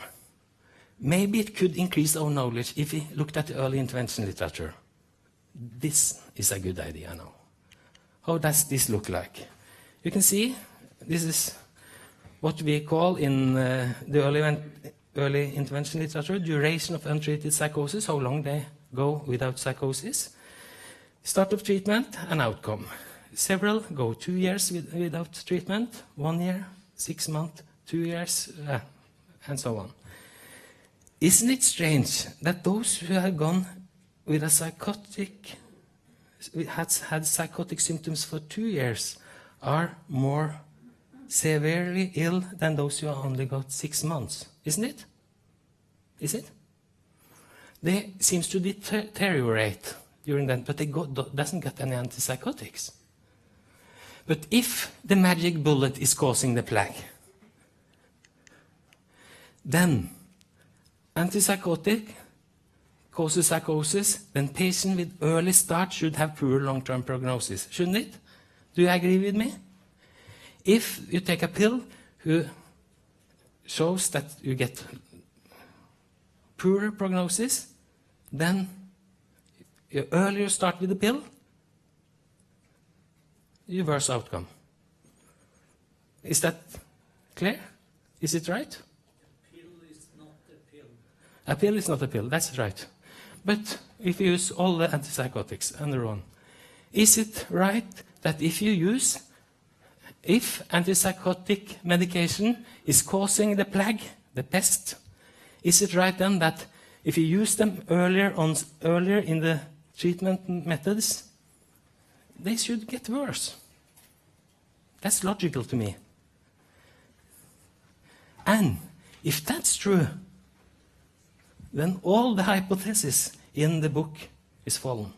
Maybe it could increase our knowledge if we looked at the early intervention literature. This is a good idea now. How does this look like? You can see this is what we call in the early intervention literature, duration of untreated psychosis, how long they go without psychosis, start of treatment, and outcome. Several go 2 years without treatment, 1 year, 6 months, 2 years, and so on. Isn't it strange that those who have gone with a psychotic, had psychotic symptoms for 2 years are more severely ill than those who only got 6 months? Isn't it? Is it? They seems to deteriorate during that, but they doesn't get any antipsychotics. But if the magic bullet is causing the plague, then antipsychotic causes psychosis, then patient with early start should have poor long-term prognosis, shouldn't it? Do you agree with me? If you take a pill who shows that you get poor prognosis, then you earlier start with the pill, you worse outcome. Is that clear? Is it right?
A pill is not a pill.
A pill is not a pill, that's right. But if you use all the antipsychotics and on, is it right that if antipsychotic medication is causing the plague, the pest, is it right then that if you use them earlier in the treatment methods, they should get worse? That's logical to me. And if that's true, then all the hypotheses in the book is fallen.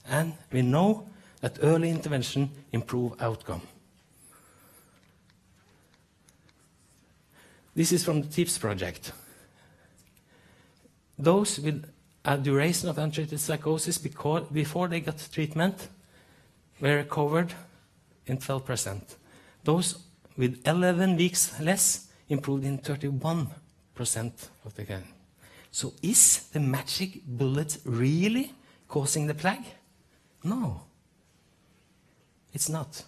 And we know that early intervention improves outcome. This is from the TIPS project. Those with a duration of untreated psychosis before they got treatment were recovered in 12%. Those with 11 weeks less improved in 31% of the case. So is the magic bullet really causing the plague? No, it's not.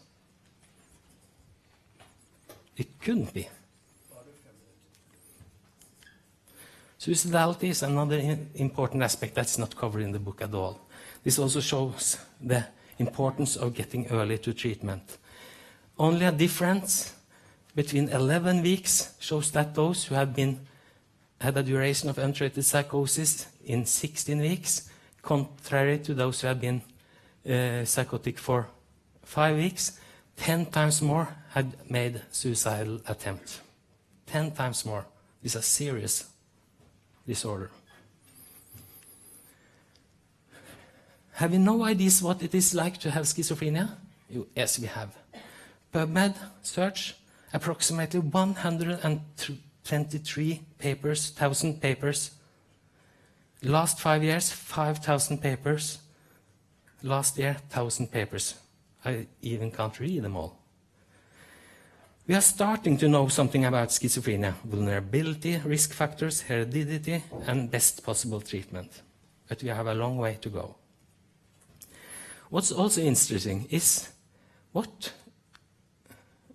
It couldn't be. Suicidality is another important aspect that's not covered in the book at all. This also shows the importance of getting early to treatment. Only a difference between 11 weeks shows that those who have been had a duration of untreated psychosis in 16 weeks, contrary to those who had been psychotic for 5 weeks. 10 times more had made suicidal attempt. 10 times more. This is a serious disorder. Have you no ideas what it is like to have schizophrenia? Yes, we have. PubMed search, approximately 123,000 papers. Last 5 years, 5,000 papers. Last year, 1,000 papers. I even can't read them all. We are starting to know something about schizophrenia, vulnerability, risk factors, heredity, and best possible treatment. But we have a long way to go. What's also interesting is what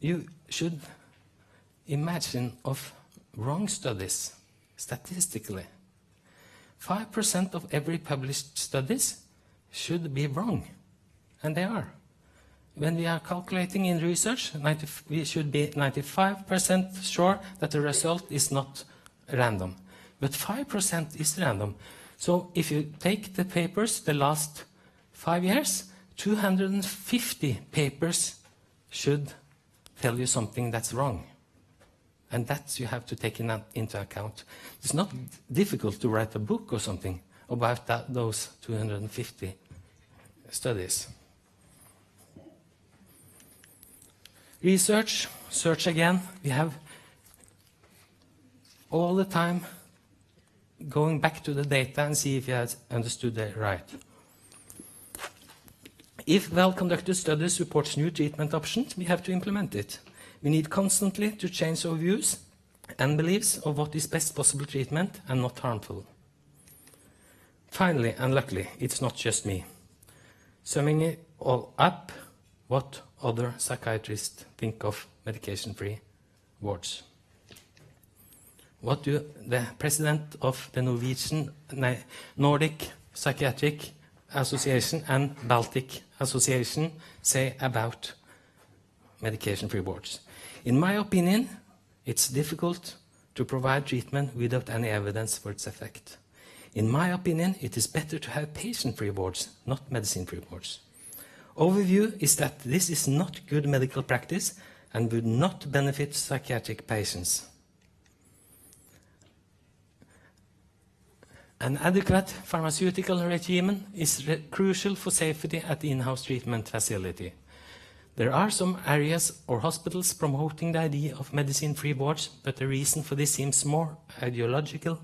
you should imagine of wrong studies statistically. 5% of every published studies should be wrong, and they are. When we are calculating in research, we should be 95% sure that the result is not random. But 5% is random. So if you take the papers the last 5 years, 250 papers should tell you something that's wrong. And that you have to take into account. It's not difficult to write a book or something about those 250 studies. Research, search again. We have all the time going back to the data and see if you have understood it right. If well-conducted studies support new treatment options, we have to implement it. We need constantly to change our views and beliefs of what is best possible treatment and not harmful. Finally, and luckily, it's not just me. Summing it all up, what other psychiatrists think of medication-free wards. What do the president of the Nordic Psychiatric Association and Baltic Association say about medication-free wards? In my opinion, it's difficult to provide treatment without any evidence for its effect. In my opinion, it is better to have patient-free wards, not medicine-free wards. Overview is that this is not good medical practice and would not benefit psychiatric patients. An adequate pharmaceutical regimen is crucial for safety at the in-house treatment facility. There are some areas or hospitals promoting the idea of medicine-free wards, but the reason for this seems more ideological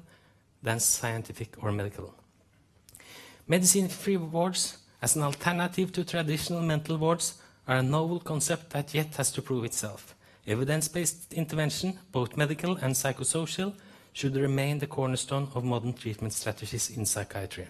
than scientific or medical. Medicine-free wards, as an alternative to traditional mental wards, are a novel concept that yet has to prove itself. Evidence-based intervention, both medical and psychosocial, should remain the cornerstone of modern treatment strategies in psychiatry.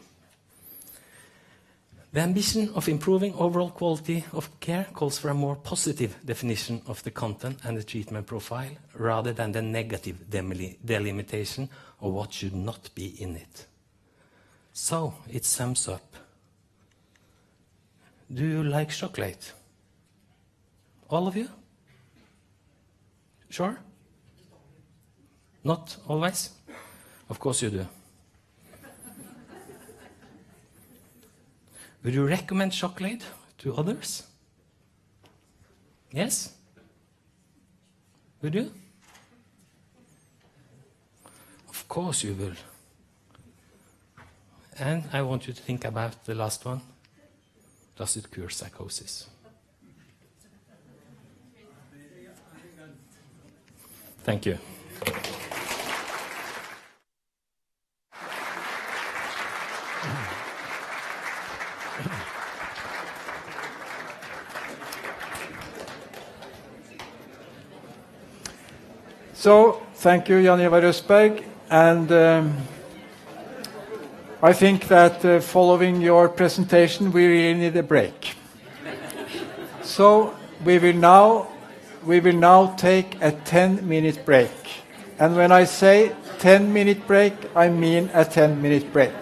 The ambition of improving overall quality of care calls for a more positive definition of the content and the treatment profile, rather than the negative delimitation of what should not be in it. So, it sums up. Do you like chocolate? All of you? Sure? Not always? Of course you do. Would you recommend chocolate to others? Yes? Would you? Of course you will. And I want you to think about the last one. Does it cure psychosis? Thank you.
So, thank you, Ivar Røssberg, and I think that following your presentation, we really need a break. So, we will now take a 10-minute break. And when I say 10-minute break, I mean a 10-minute break.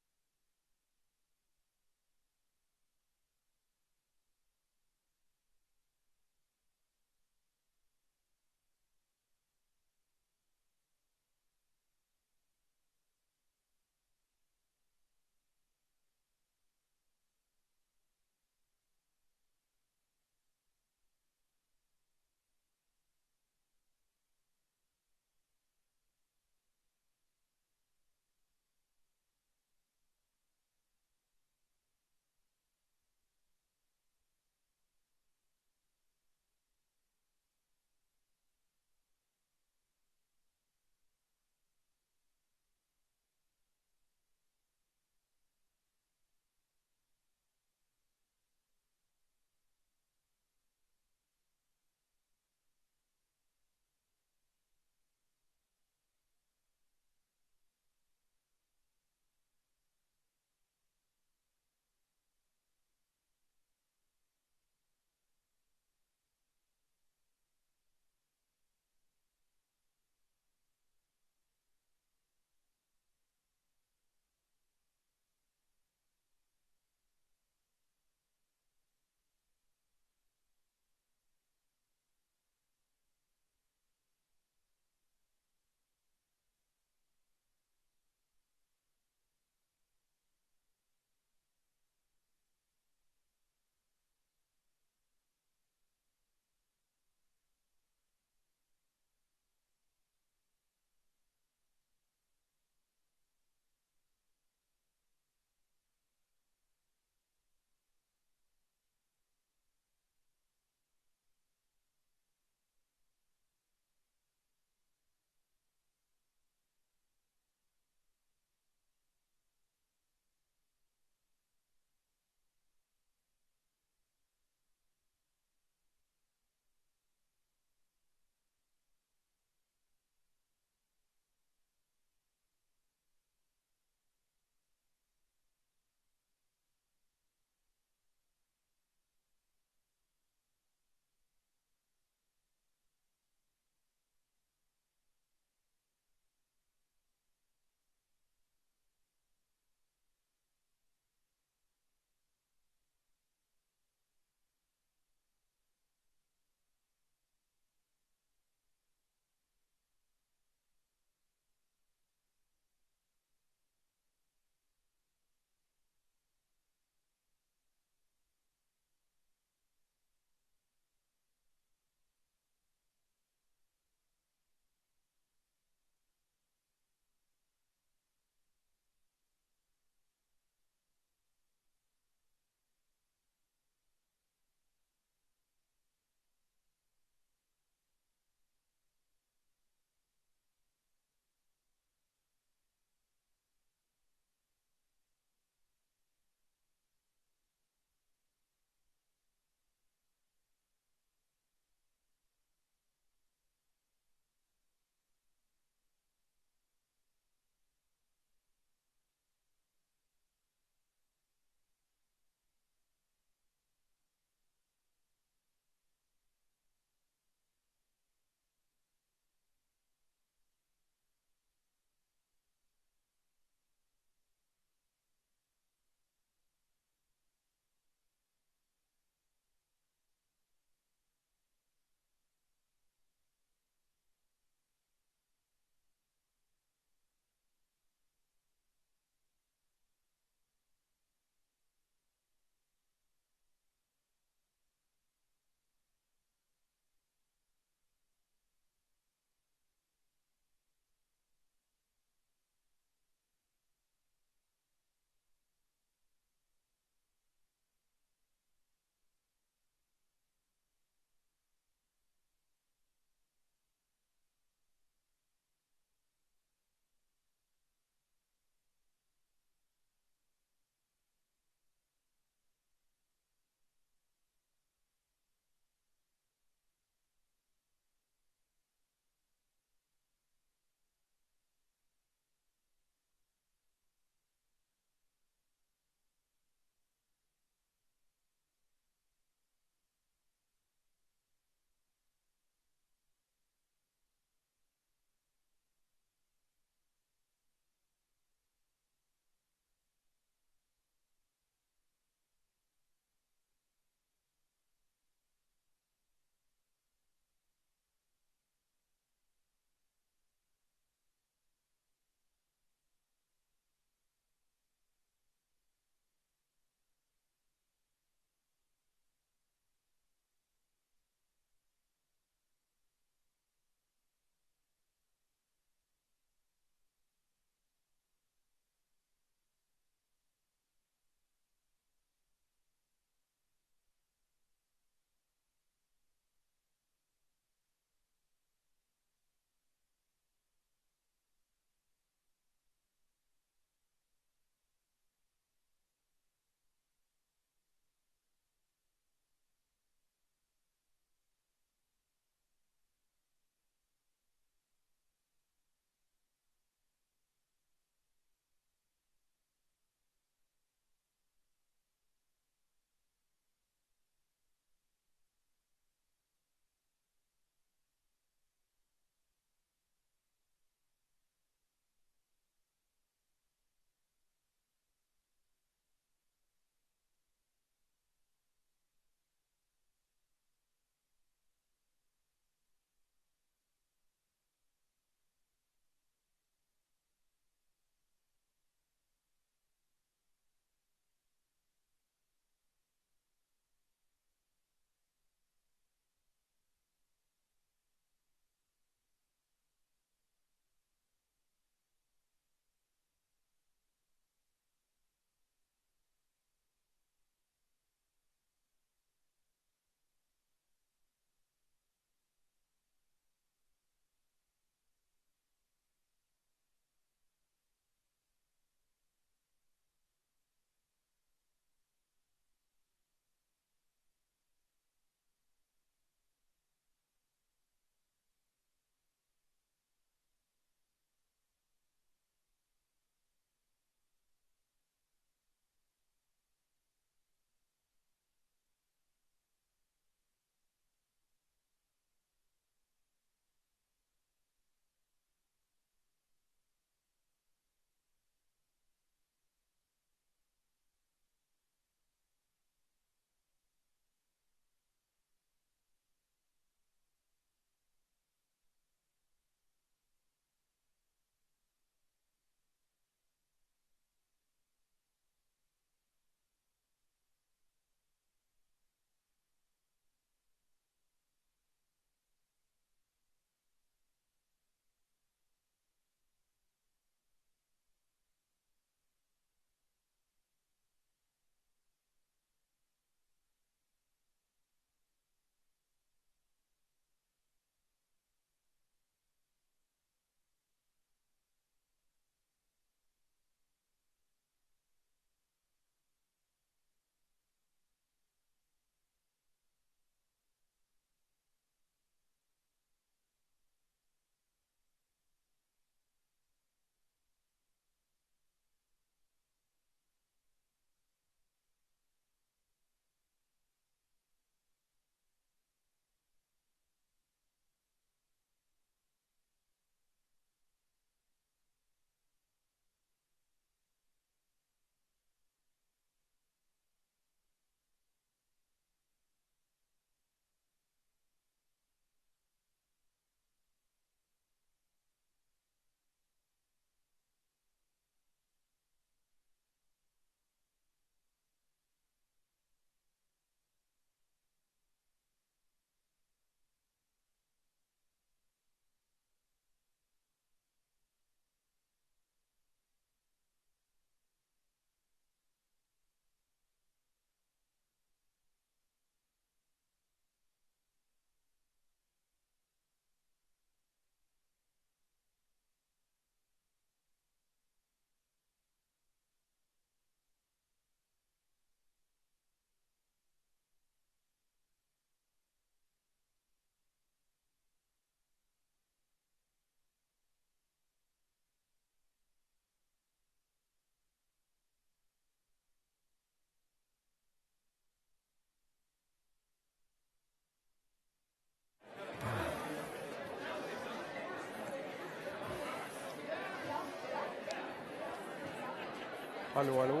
Hallo, hallo.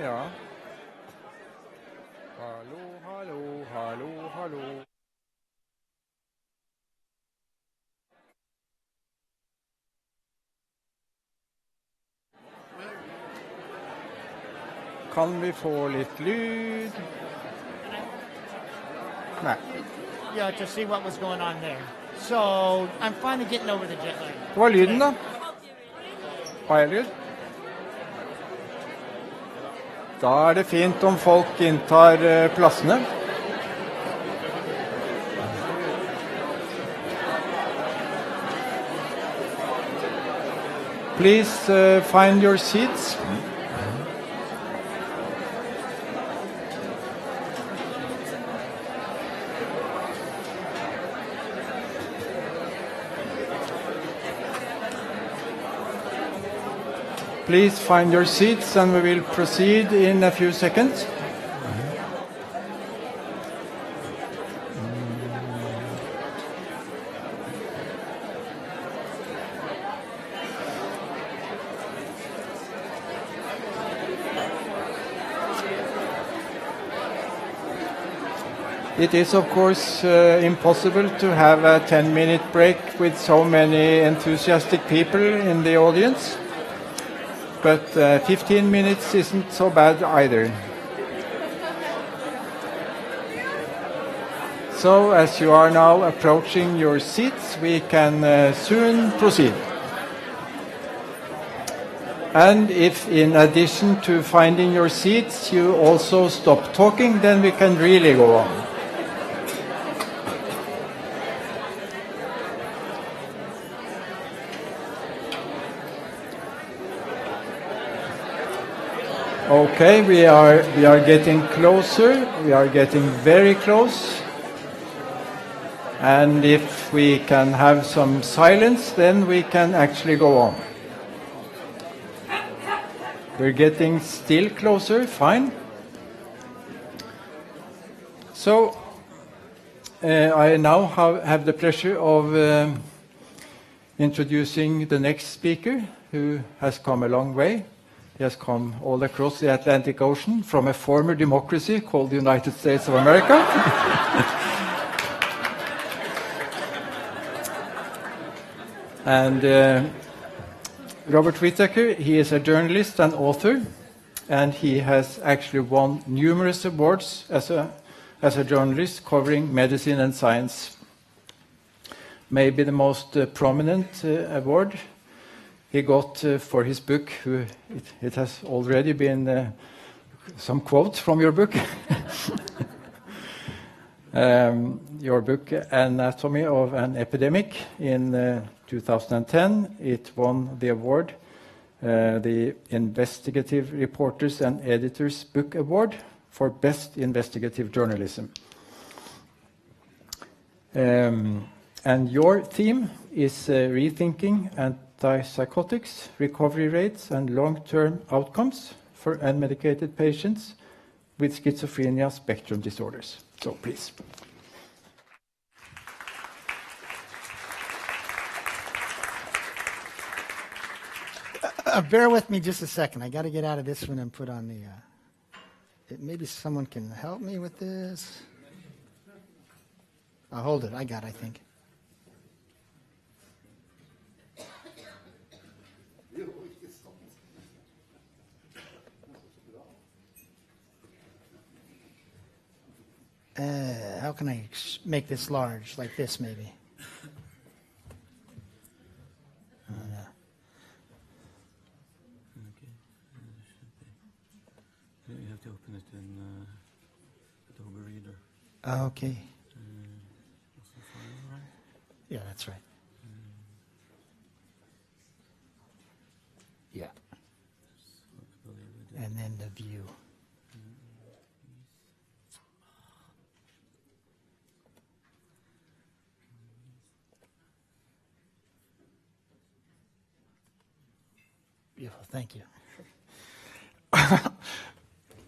Ja. Hallo, hallo, hallo, hallo. Kan vi få litt lyd? Nei.
Yeah, to see what was going on there. So I'm finally getting over the jet lag.
Hva er lyden, da? Har jeg lyd? Da er det fint om folk inntar plassene. Please find your seats. Please find your seats and we will proceed in a few seconds. It is, of course, impossible to have a 10-minute break with so many enthusiastic people in the audience. But 15 minutes isn't so bad either. So, as you are now approaching your seats, we can soon proceed. And if in addition to finding your seats, you also stop talking, then we can really go on. Okay, we are getting closer. We are getting very close. And if we can have some silence, then we can actually go on. We're getting still closer. Fine. So, I now have the pleasure of introducing the next speaker, who has come a long way. He has come all across the Atlantic Ocean from a former democracy called the United States of America. And Robert Whitaker, he is a journalist and author, and he has actually won numerous awards as a journalist covering medicine and science. Maybe the most prominent award he got for his book. It has already been some quotes from your book. Your book, Anatomy of an Epidemic, in 2010. It won the award, the Investigative Reporters and Editors Book Award for Best Investigative Journalism. And your theme is rethinking antipsychotics, recovery rates, and long-term outcomes for unmedicated patients with schizophrenia spectrum disorders. So, please.
Bear with me just a second. I got to get out of this one and put on the... maybe someone can help me with this. I'll hold it. I got it, I think. How can I make this large? Like this, maybe.
You have to open it in Adobe Reader.
Okay. Yeah, that's right. Yeah. And then the view. Beautiful, thank you.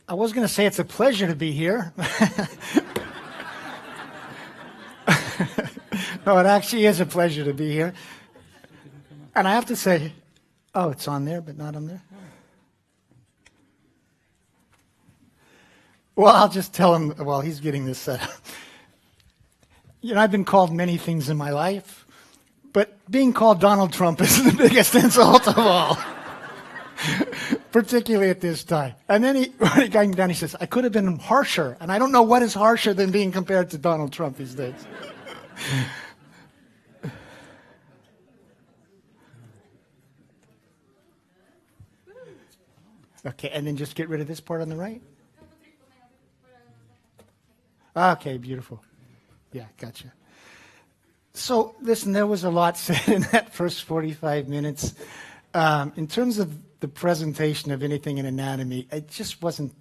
I was going to say it's a pleasure to be here. No, it actually is a pleasure to be here. And I have to say, oh, it's on there, but not on there? Well, I'll just tell him while he's getting this set up. You know, I've been called many things in my life, but being called Donald Trump is the biggest insult of all, particularly at this time. And then when he came down, he says, I could have been harsher, and I don't know what is harsher than being compared to Donald Trump these days. Okay, and then just get rid of this part on the right? Okay, beautiful. Yeah, gotcha. So, listen, there was a lot said in that first 45 minutes. In terms of the presentation of anything in anatomy, it just wasn't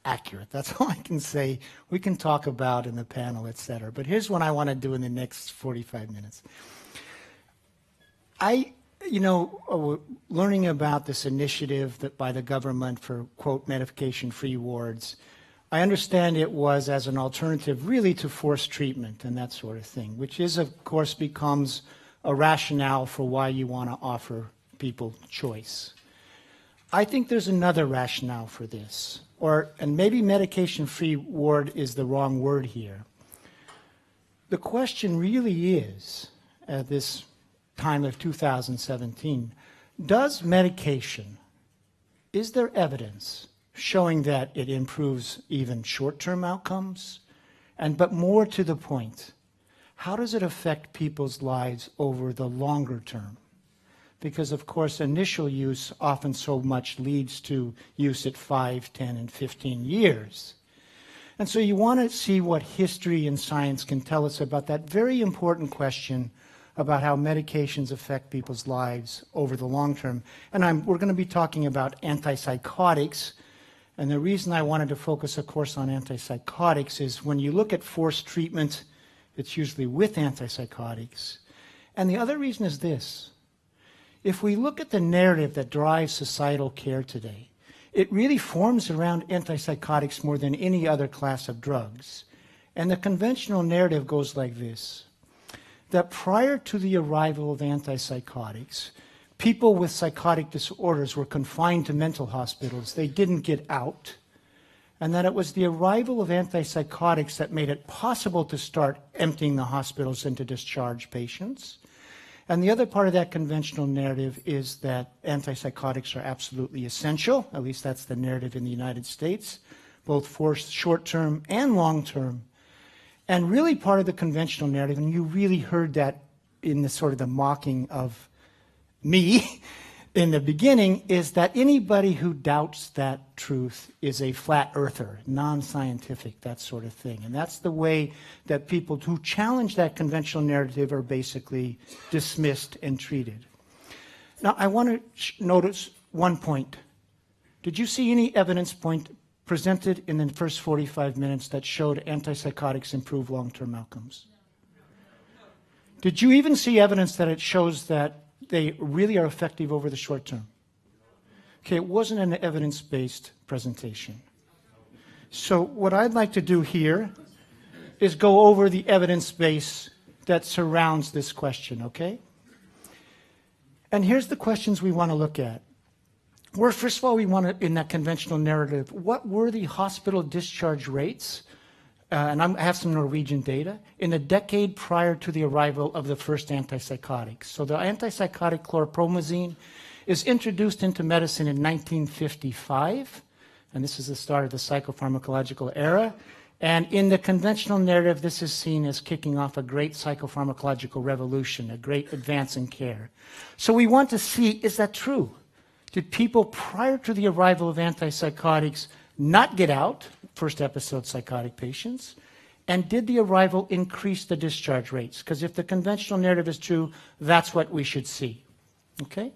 accurate. That's all I can say. We can talk about in the panel, et cetera. But here's what I want to do in the next 45 minutes. Learning about this initiative that by the government for, quote, medication-free wards, I understand it was as an alternative really to forced treatment and that sort of thing, which is, of course, becomes a rationale for why you want to offer people choice. I think there's another rationale for this, and maybe medication-free ward is the wrong word here. The question really is, at this time of 2017, does medication, is there evidence showing that it improves even short-term outcomes? But more to the point, how does it affect people's lives over the longer term? Because, of course, initial use often so much leads to use at 5, 10, and 15 years. And so you want to see what history and science can tell us about that very important question about how medications affect people's lives over the long term. And we're going to be talking about antipsychotics. And the reason I wanted to focus, of course, on antipsychotics is when you look at forced treatment, it's usually with antipsychotics. And the other reason is this. If we look at the narrative that drives societal care today, it really forms around antipsychotics more than any other class of drugs. And the conventional narrative goes like this, that prior to the arrival of antipsychotics, people with psychotic disorders were confined to mental hospitals. They didn't get out. And that it was the arrival of antipsychotics that made it possible to start emptying the hospitals and to discharge patients. And the other part of that conventional narrative is that antipsychotics are absolutely essential. At least that's the narrative in the United States, both for short-term and long-term. And really part of the conventional narrative, and you really heard that in the sort of the mocking of me in the beginning, is that anybody who doubts that truth is a flat earther, non-scientific, that sort of thing. And that's the way that people who challenge that conventional narrative are basically dismissed and treated. Now, I want to notice one point. Did you see any evidence point presented in the first 45 minutes that showed antipsychotics improve long-term outcomes? Did you even see evidence that it shows that they really are effective over the short term? Okay, it wasn't an evidence-based presentation. So what I'd like to do here is go over the evidence base that surrounds this question, okay? And here's the questions we want to look at. First of all, we want to, in that conventional narrative, what were the hospital discharge rates? And I have some Norwegian data, in the decade prior to the arrival of the first antipsychotics. So the antipsychotic chlorpromazine is introduced into medicine in 1955, and this is the start of the psychopharmacological era. And in the conventional narrative, this is seen as kicking off a great psychopharmacological revolution, a great advance in care. So we want to see, is that true? Did people prior to the arrival of antipsychotics not get out, first episode psychotic patients, and did the arrival increase the discharge rates? Because if the conventional narrative is true, that's what we should see, okay?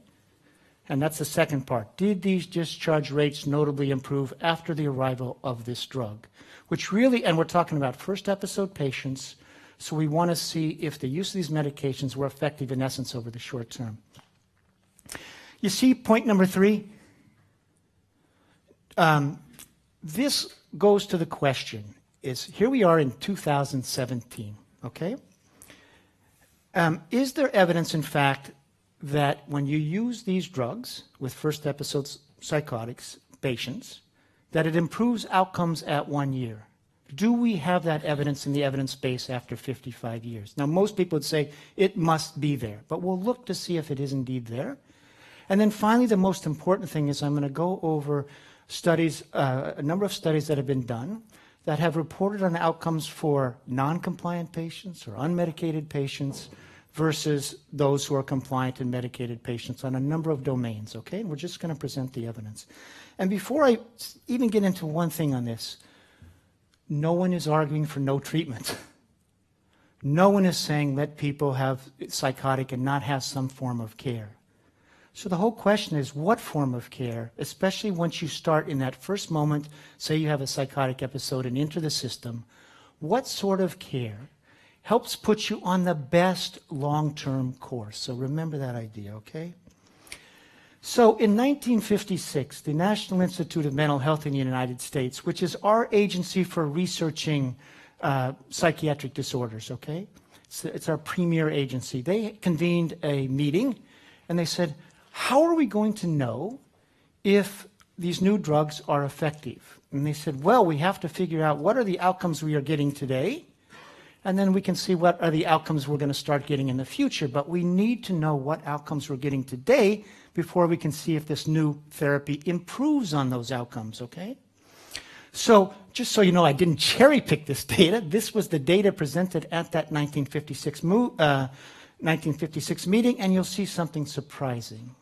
And that's the second part. Did these discharge rates notably improve after the arrival of this drug? Which really, and we're talking about first episode patients, so we want to see if the use of these medications were effective in essence over the short term. You see point number 3? This goes to the question, is here we are in 2017, okay? Is there evidence, in fact, that when you use these drugs with first episode psychotics patients, that it improves outcomes at 1 year? Do we have that evidence in the evidence base after 55 years? Now, most people would say it must be there, but we'll look to see if it is indeed there. And then finally, the most important thing is I'm going to go over studies, a number of studies that have been done that have reported on outcomes for non-compliant patients or unmedicated patients versus those who are compliant and medicated patients on a number of domains, okay? And we're just going to present the evidence. And before I even get into one thing on this, no one is arguing for no treatment. No one is saying let people have psychotic and not have some form of care. So the whole question is what form of care, especially once you start in that first moment, say you have a psychotic episode and enter the system, what sort of care helps put you on the best long-term course? So remember that idea, okay? So in 1956, the National Institute of Mental Health in the United States, which is our agency for researching psychiatric disorders, okay? It's our premier agency. They convened a meeting and they said, how are we going to know if these new drugs are effective? And they said, well, we have to figure out what are the outcomes we are getting today, and then we can see what are the outcomes we're going to start getting in the future. But we need to know what outcomes we're getting today before we can see if this new therapy improves on those outcomes, okay? So just so you know, I didn't cherry pick this data. This was the data presented at that 1956 meeting, and you'll see something surprising.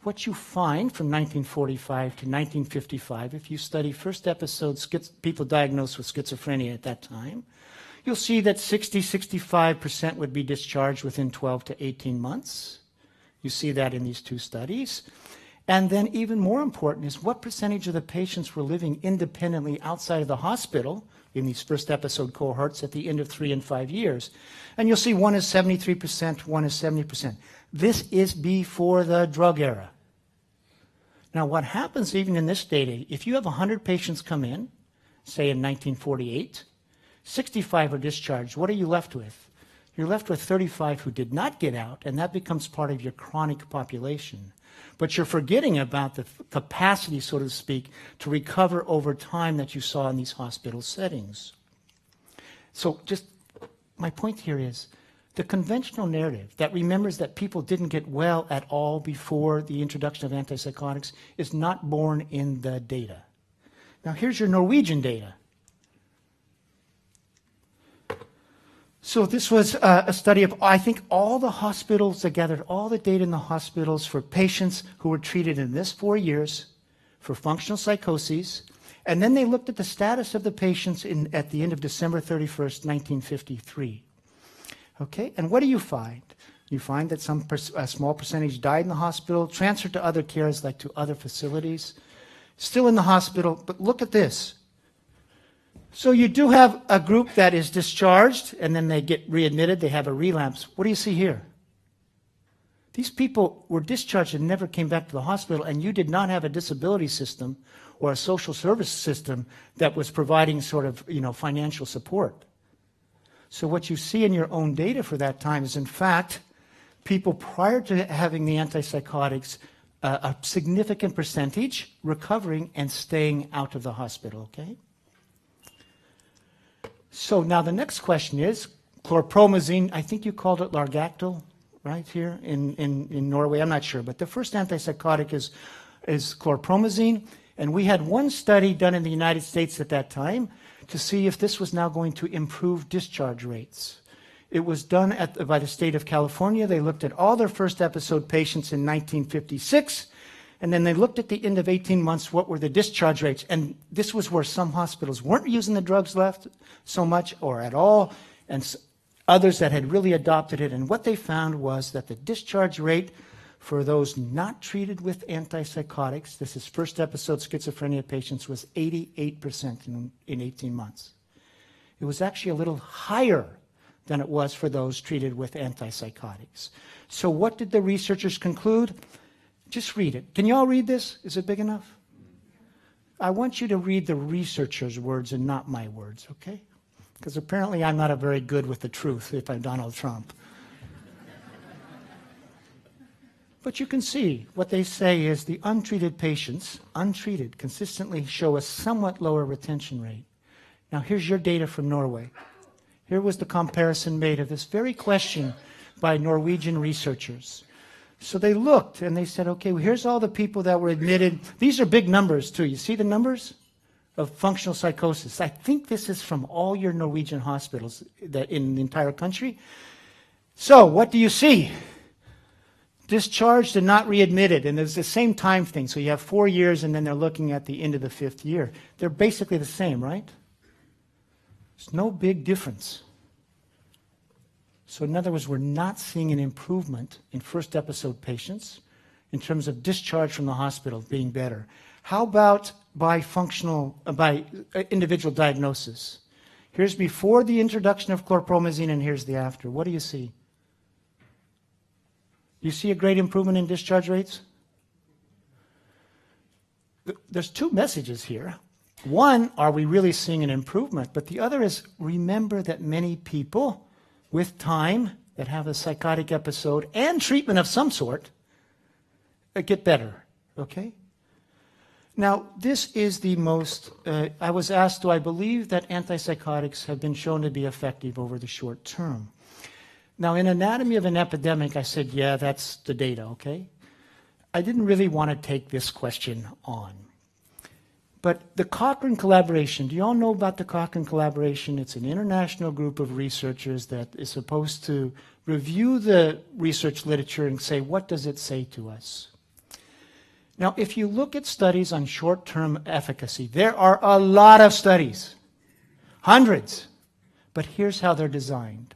What you find from 1945 to 1955, if you study first episode people diagnosed with schizophrenia at that time, you'll see that 65% would be discharged within 12 to 18 months. You see that in these two studies. And then even more important is what percentage of the patients were living independently outside of the hospital in these first episode cohorts at the end of 3 and 5 years. And you'll see one is 73%, one is 70%. This is before the drug era. Now what happens even in this data, if you have 100 patients come in, say in 1948, 65 are discharged, what are you left with? You're left with 35 who did not get out, and that becomes part of your chronic population. But you're forgetting about the capacity, so to speak, to recover over time that you saw in these hospital settings. So just my point here is the conventional narrative that remembers that people didn't get well at all before the introduction of antipsychotics is not borne in the data. Now here's your Norwegian data. So this was a study of, I think, all the hospitals. They gathered all the data in the hospitals for patients who were treated in this 4 years for functional psychoses. And then they looked at the status of the patients at the end of December 31st, 1953. Okay, and what do you find? You find that a small percentage died in the hospital, transferred to other cares like to other facilities, still in the hospital, but look at this. So you do have a group that is discharged, and then they get readmitted, they have a relapse. What do you see here? These people were discharged and never came back to the hospital, and you did not have a disability system or a social service system that was providing sort of, financial support. So what you see in your own data for that time is, in fact, people prior to having the antipsychotics, a significant percentage recovering and staying out of the hospital, okay? So now the next question is, chlorpromazine, I think you called it Largactil, right, here in Norway, I'm not sure, but the first antipsychotic is chlorpromazine, and we had one study done in the United States at that time to see if this was now going to improve discharge rates. It was done by the state of California. They looked at all their first episode patients in 1956, and then they looked at the end of 18 months, what were the discharge rates, and this was where some hospitals weren't using the drugs left so much or at all, and others that had really adopted it, and what they found was that the discharge rate for those not treated with antipsychotics, this is first episode schizophrenia patients, was 88% in 18 months. It was actually a little higher than it was for those treated with antipsychotics. So what did the researchers conclude? Just read it. Can you all read this? Is it big enough? I want you to read the researchers' words and not my words, okay? because apparently I'm not a very good with the truth if I'm Donald Trump. But you can see what they say is the untreated patients, untreated, consistently show a somewhat lower retention rate. Now here's your data from Norway. Here was the comparison made of this very question by Norwegian researchers. So they looked and they said, okay, well, here's all the people that were admitted. These are big numbers too. You see the numbers of functional psychosis? I think this is from all your Norwegian hospitals that in the entire country. So what do you see? Discharged and not readmitted, and it's the same time thing. So you have 4 years, and then they're looking at the end of the 5th year. They're basically the same, right? There's no big difference. So in other words, we're not seeing an improvement in first episode patients in terms of discharge from the hospital being better. How about by individual diagnosis? Here's before the introduction of chlorpromazine, and here's the after. What do you see? You see a great improvement in discharge rates? There's two messages here. One, are we really seeing an improvement? But the other is, remember that many people with time that have a psychotic episode and treatment of some sort get better, okay? Now, this is the most, I was asked, do I believe that antipsychotics have been shown to be effective over the short term? Now, in Anatomy of an Epidemic, I said, yeah, that's the data, okay? I didn't really want to take this question on. But the Cochrane collaboration, do you all know about the Cochrane collaboration? It's an international group of researchers that is supposed to review the research literature and say, what does it say to us? Now, if you look at studies on short-term efficacy, there are a lot of studies, hundreds, but here's how they're designed.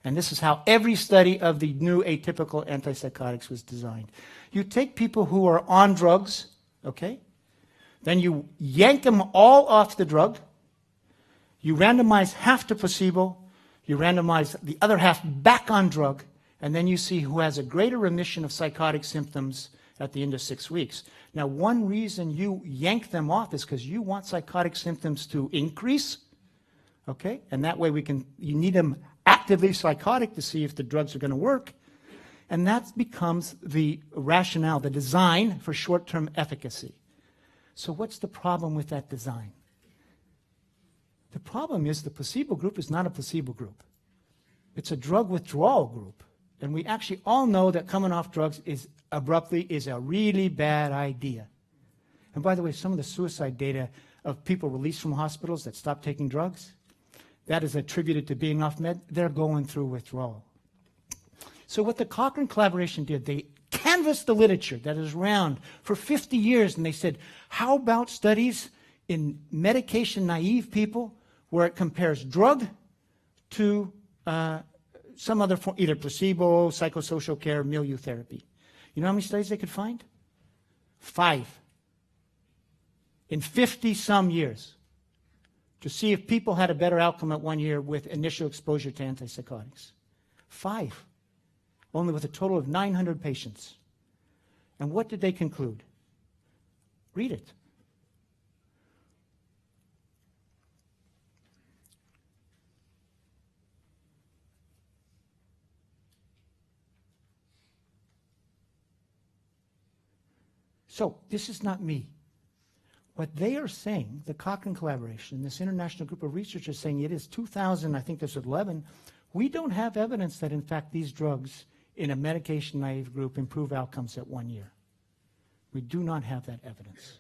And this is how every study of the new atypical antipsychotics was designed. You take people who are on drugs, okay? Then you yank them all off the drug. You randomize half to placebo. You randomize the other half back on drug. And then you see who has a greater remission of psychotic symptoms at the end of 6 weeks. Now, one reason you yank them off is because you want psychotic symptoms to increase, okay? And that way you need them actively psychotic to see if the drugs are going to work. And that becomes the rationale, the design for short-term efficacy. So what's the problem with that design? The problem is the placebo group is not a placebo group. It's a drug withdrawal group. And we actually all know that coming off drugs abruptly is a really bad idea. And by the way, some of the suicide data of people released from hospitals that stopped taking drugs, that is attributed to being off med, they're going through withdrawal. So what the Cochrane collaboration did, they canvassed the literature that is around for 50 years, and they said, how about studies in medication-naive people where it compares drug to some other form, either placebo, psychosocial care, milieu therapy. You know how many studies they could find? 5. In 50-some years, to see if people had a better outcome at 1 year with initial exposure to antipsychotics. 5. Only with a total of 900 patients. And what did they conclude? Read it. So, this is not me. What they are saying, the Cochrane collaboration, this international group of researchers saying it is 2000, I think this was 11, we don't have evidence that in fact these drugs in a medication-naive group improve outcomes at 1 year. We do not have that evidence.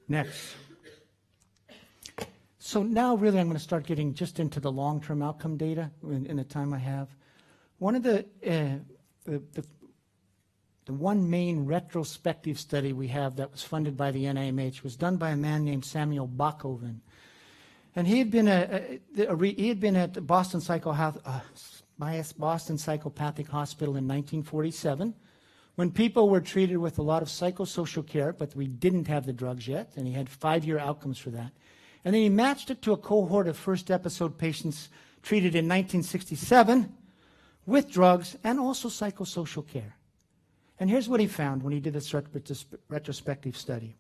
Next. So now really I'm going to start getting just into the long-term outcome data in the time I have. One of the one main retrospective study we have that was funded by the NIMH was done by a man named Samuel Bachoven. And he had been at Boston Psychopathic Hospital in 1947 when people were treated with a lot of psychosocial care, but we didn't have the drugs yet, and he had 5-year outcomes for that. And then he matched it to a cohort of first episode patients treated in 1967 with drugs and also psychosocial care. And here's what he found when he did this retrospective study.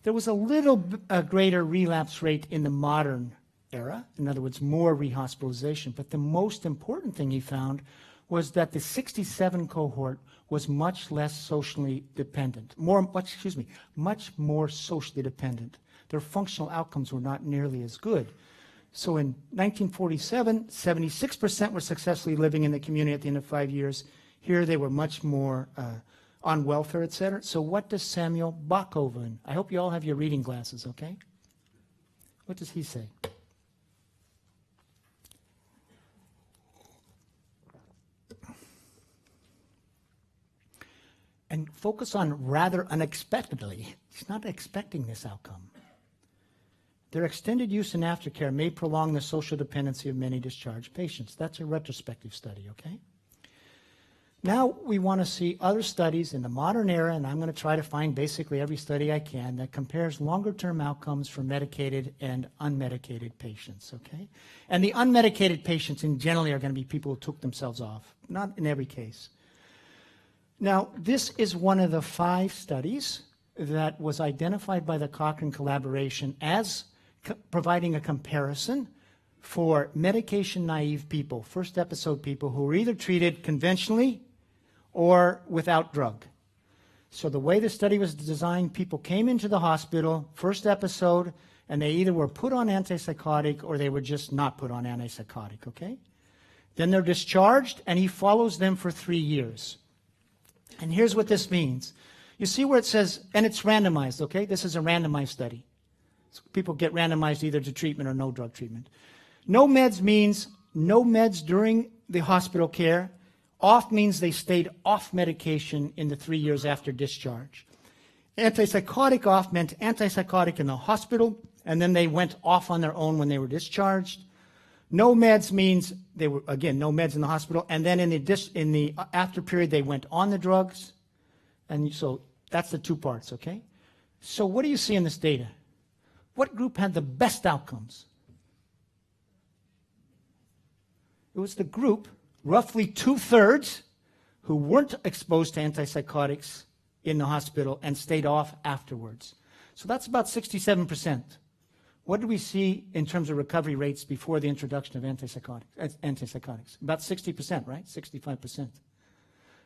There was a little greater relapse rate in the modern era. In other words, more rehospitalization. But the most important thing he found was that the 67 cohort was much less socially dependent, much more socially dependent. Their functional outcomes were not nearly as good. So in 1947, 76% were successfully living in the community at the end of 5 years. Here they were much more on welfare, etc. So what does 𝗀𝗵𝗂𝗶𝗱, I hope you all have your reading glasses, okay? What does he say? And focus on rather unexpectedly. He's not expecting this outcome. Their extended use in aftercare may prolong the social dependency of many discharged patients. That's a retrospective study, okay? Now we want to see other studies in the modern era, and I'm going to try to find basically every study I can that compares longer-term outcomes for medicated and unmedicated patients, okay? And the unmedicated patients in generally are going to be people who took themselves off, not in every case. Now, this is one of the 5 studies that was identified by the Cochrane collaboration as providing a comparison for medication-naive people, first episode people who were either treated conventionally or without drug. So the way the study was designed, people came into the hospital, first episode, and they either were put on antipsychotic or they were just not put on antipsychotic, okay? Then they're discharged, and he follows them for 3 years. And here's what this means. You see where it says, and it's randomized, okay? This is a randomized study. So people get randomized either to treatment or no drug treatment. No meds means no meds during the hospital care. Off means they stayed off medication in the 3 years after discharge. Antipsychotic off meant antipsychotic in the hospital, and then they went off on their own when they were discharged. No meds means they were, again, no meds in the hospital, and then in the after period they went on the drugs. And so that's the 2 parts, okay? So what do you see in this data? What group had the best outcomes? It was the group, roughly 2/3, who weren't exposed to antipsychotics in the hospital and stayed off afterwards. So that's about 67%. What do we see in terms of recovery rates before the introduction of antipsychotics? About 60%, right? 65%.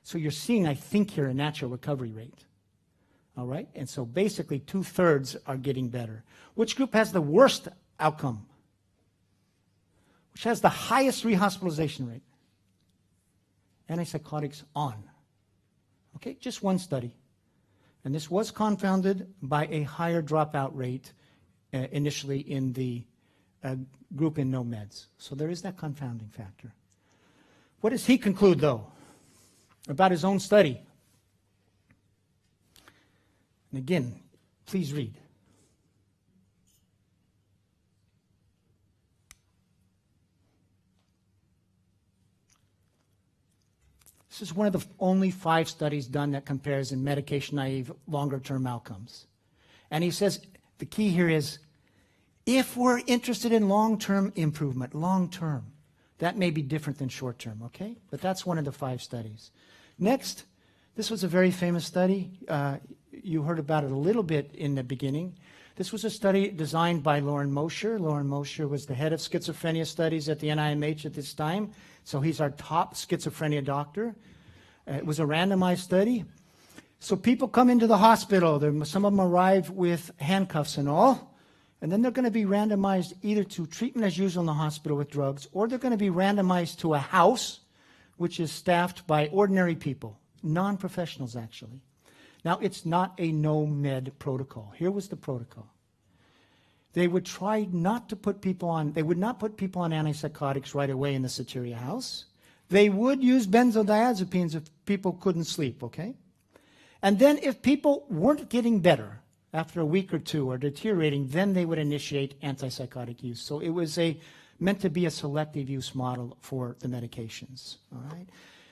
So you're seeing, I think, here a natural recovery rate. All right? And so basically 2/3 are getting better. Which group has the worst outcome? Which has the highest rehospitalization rate? Antipsychotics on. Okay, just one study. And this was confounded by a higher dropout rate initially in the group in no meds. So there is that confounding factor. What does he conclude, though, about his own study? And again, please read. This is one of the only 5 studies done that compares in medication-naive longer-term outcomes. And he says the key here is, if we're interested in long-term improvement, long-term, that may be different than short-term, okay? But that's one of the 5 studies. Next, this was a very famous study. You heard about it a little bit in the beginning. This was a study designed by Loren Mosher. Loren Mosher was the head of schizophrenia studies at the NIMH at this time, so he's our top schizophrenia doctor. It was a randomized study. So people come into the hospital. Some of them arrive with handcuffs and all, and then they're going to be randomized either to treatment as usual in the hospital with drugs, or they're going to be randomized to a house, which is staffed by ordinary people, non-professionals actually. Now, it's not a no-med protocol. Here was the protocol. They would try not to put people on, they would not put people on antipsychotics right away in the Soteria house. They would use benzodiazepines if people couldn't sleep, okay? And then if people weren't getting better after a week or 2 or deteriorating, then they would initiate antipsychotic use. So it was meant to be a selective use model for the medications, all right?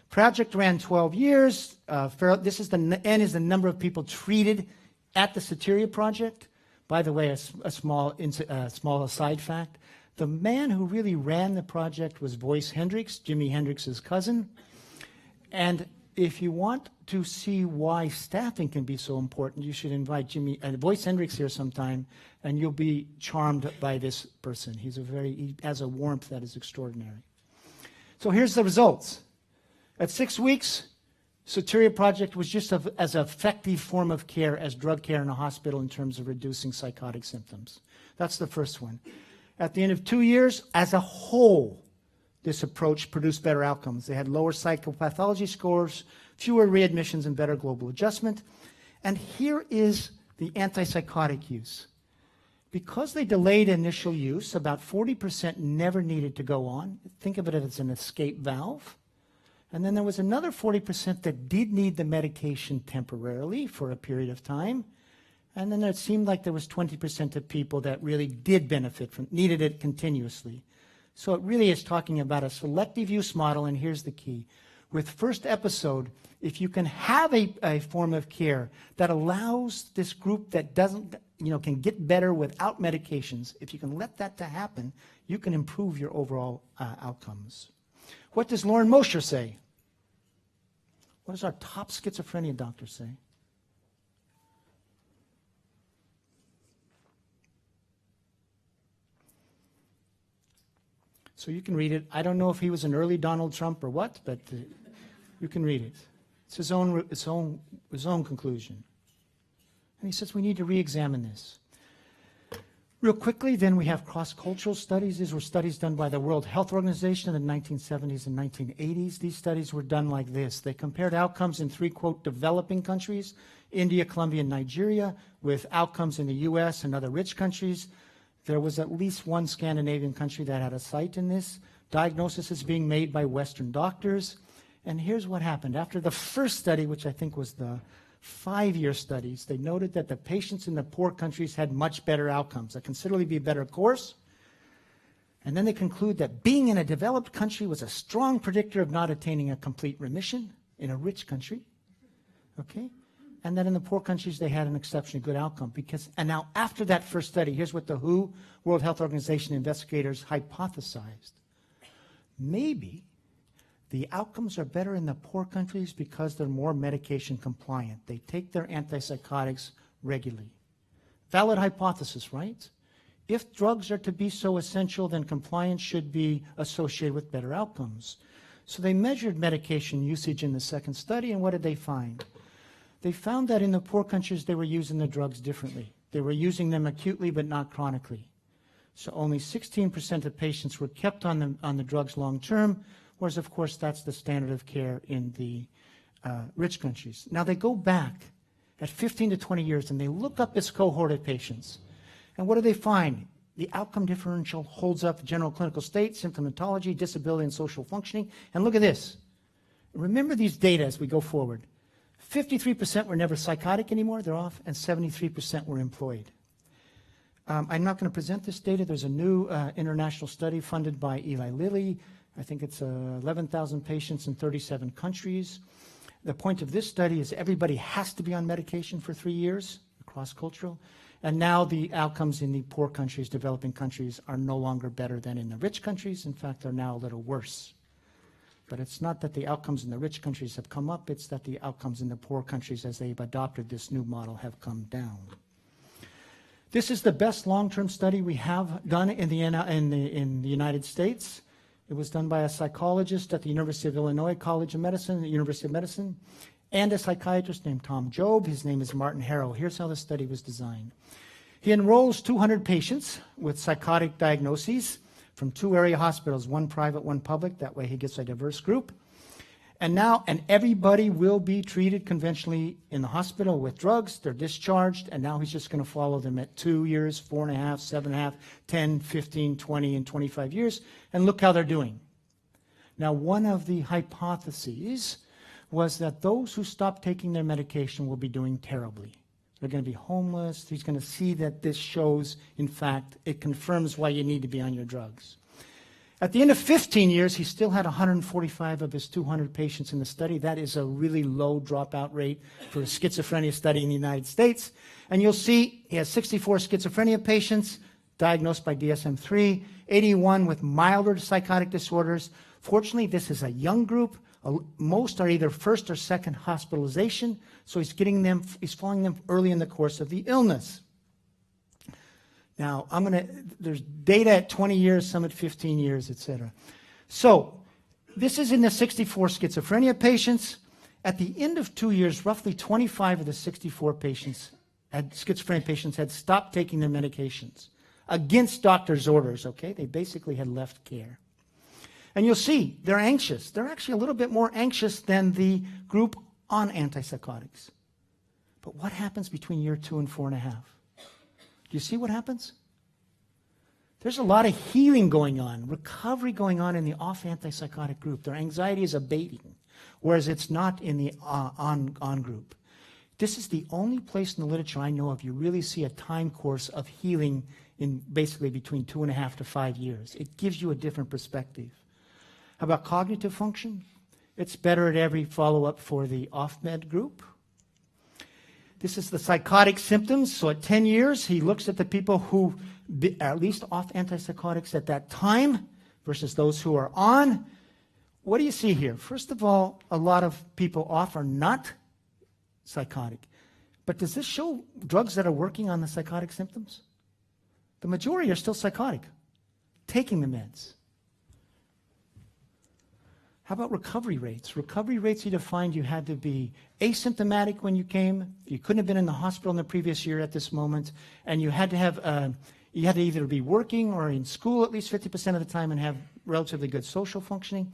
Project ran 12 years. This is N is the number of people treated at the Soteria project. By the way, a small aside fact. The man who really ran the project was Voice Hendricks, Jimi Hendrix's cousin. And if you want to see why staffing can be so important, you should invite Jimmy and Boyce Hendricks here sometime, and you'll be charmed by this person. He has a warmth that is extraordinary. So here's the results. At 6 weeks, Soteria Project was just as effective form of care as drug care in a hospital in terms of reducing psychotic symptoms. That's the first one. At the end of 2 years, as a whole, this approach produced better outcomes. They had lower psychopathology scores, fewer readmissions, and better global adjustment. And here is the antipsychotic use. Because they delayed initial use, about 40% never needed to go on. Think of it as an escape valve. And then there was another 40% that did need the medication temporarily for a period of time. And then it seemed like there was 20% of people that really did benefit from, needed it continuously. So it really is talking about a selective use model, and here's the key. With first episode, if you can have a form of care that allows this group that doesn't, can get better without medications, if you can let that to happen, you can improve your overall outcomes. What does Lauren Mosher say? What does our top schizophrenia doctor say? So you can read it. I don't know if he was an early Donald Trump or what, but you can read it. It's his own conclusion. And he says we need to re-examine this. Real quickly, then we have cross-cultural studies. These were studies done by the World Health Organization in the 1970s and 1980s. These studies were done like this. They compared outcomes in 3, quote, developing countries, India, Colombia, and Nigeria, with outcomes in the US and other rich countries. There was at least one Scandinavian country that had a site in this. Diagnosis is being made by Western doctors. And here's what happened. After the first study, which I think was the 5-year studies, they noted that the patients in the poor countries had much better outcomes, a considerably better course. And then they conclude that being in a developed country was a strong predictor of not attaining a complete remission in a rich country. Okay? And then in the poor countries, they had an exceptionally good outcome. And now after that first study, here's what the WHO, World Health Organization investigators hypothesized. Maybe the outcomes are better in the poor countries because they're more medication compliant. They take their antipsychotics regularly. Valid hypothesis, right? If drugs are to be so essential, then compliance should be associated with better outcomes. So they measured medication usage in the second study, and what did they find? They found that in the poor countries, they were using the drugs differently. They were using them acutely, but not chronically. So only 16% of patients were kept on the drugs long term, whereas, of course, that's the standard of care in the rich countries. Now, they go back at 15 to 20 years, and they look up this cohort of patients. And what do they find? The outcome differential holds up general clinical state, symptomatology, disability, and social functioning. And look at this. Remember these data as we go forward. 53% were never psychotic anymore, they're off, and 73% were employed. I'm not going to present this data. There's a new international study funded by Eli Lilly. I think it's 11,000 patients in 37 countries. The point of this study is everybody has to be on medication for 3 years, cross-cultural, and now the outcomes in the poor countries, developing countries, are no longer better than in the rich countries. In fact, they're now a little worse. But it's not that the outcomes in the rich countries have come up, it's that the outcomes in the poor countries, as they've adopted this new model, have come down. This is the best long-term study we have done in the United States. It was done by a psychologist at the University of Illinois College of Medicine, the University of Medicine, and a psychiatrist named Tom Job. His name is Martin Harrow. Here's how the study was designed. He enrolls 200 patients with psychotic diagnoses from 2 area hospitals, one private, one public. That way he gets a diverse group. And everybody will be treated conventionally in the hospital with drugs. They're discharged, and now he's just going to follow them at 2 years, 4.5, 7.5, 10, 15, 20, and 25 years, and look how they're doing. Now, one of the hypotheses was that those who stop taking their medication will be doing terribly. They're going to be homeless. He's going to see that this shows, in fact, it confirms why you need to be on your drugs. At the end of 15 years, he still had 145 of his 200 patients in the study. That is a really low dropout rate for a schizophrenia study in the United States. And you'll see he has 64 schizophrenia patients diagnosed by DSM-3, 81 with milder psychotic disorders. Fortunately, this is a young group. Most are either first or second hospitalization, so he's following them early in the course of the illness. Now, there's data at 20 years, some at 15 years, etc. So, this is in the 64 schizophrenia patients. At the end of 2 years, roughly 25 of the 64 schizophrenia patients had stopped taking their medications against doctor's orders, okay? They basically had left care. And you'll see, they're anxious. They're actually a little bit more anxious than the group on antipsychotics. But what happens between year 2 and 4.5? Do you see what happens? There's a lot of healing going on, recovery going on in the off antipsychotic group. Their anxiety is abating, whereas it's not in the on group. This is the only place in the literature I know of you really see a time course of healing in basically between 2.5 to 5 years. It gives you a different perspective. How about cognitive function? It's better at every follow-up for the off-med group. This is the psychotic symptoms. So at 10 years, he looks at the people who are at least off antipsychotics at that time versus those who are on. What do you see here? First of all, a lot of people off are not psychotic. But does this show drugs that are working on the psychotic symptoms? The majority are still psychotic, taking the meds. How about recovery rates? Recovery rates, he defined you had to be asymptomatic when you came, you couldn't have been in the hospital in the previous year at this moment, and you had to have, you had to either be working or in school at least 50% of the time and have relatively good social functioning.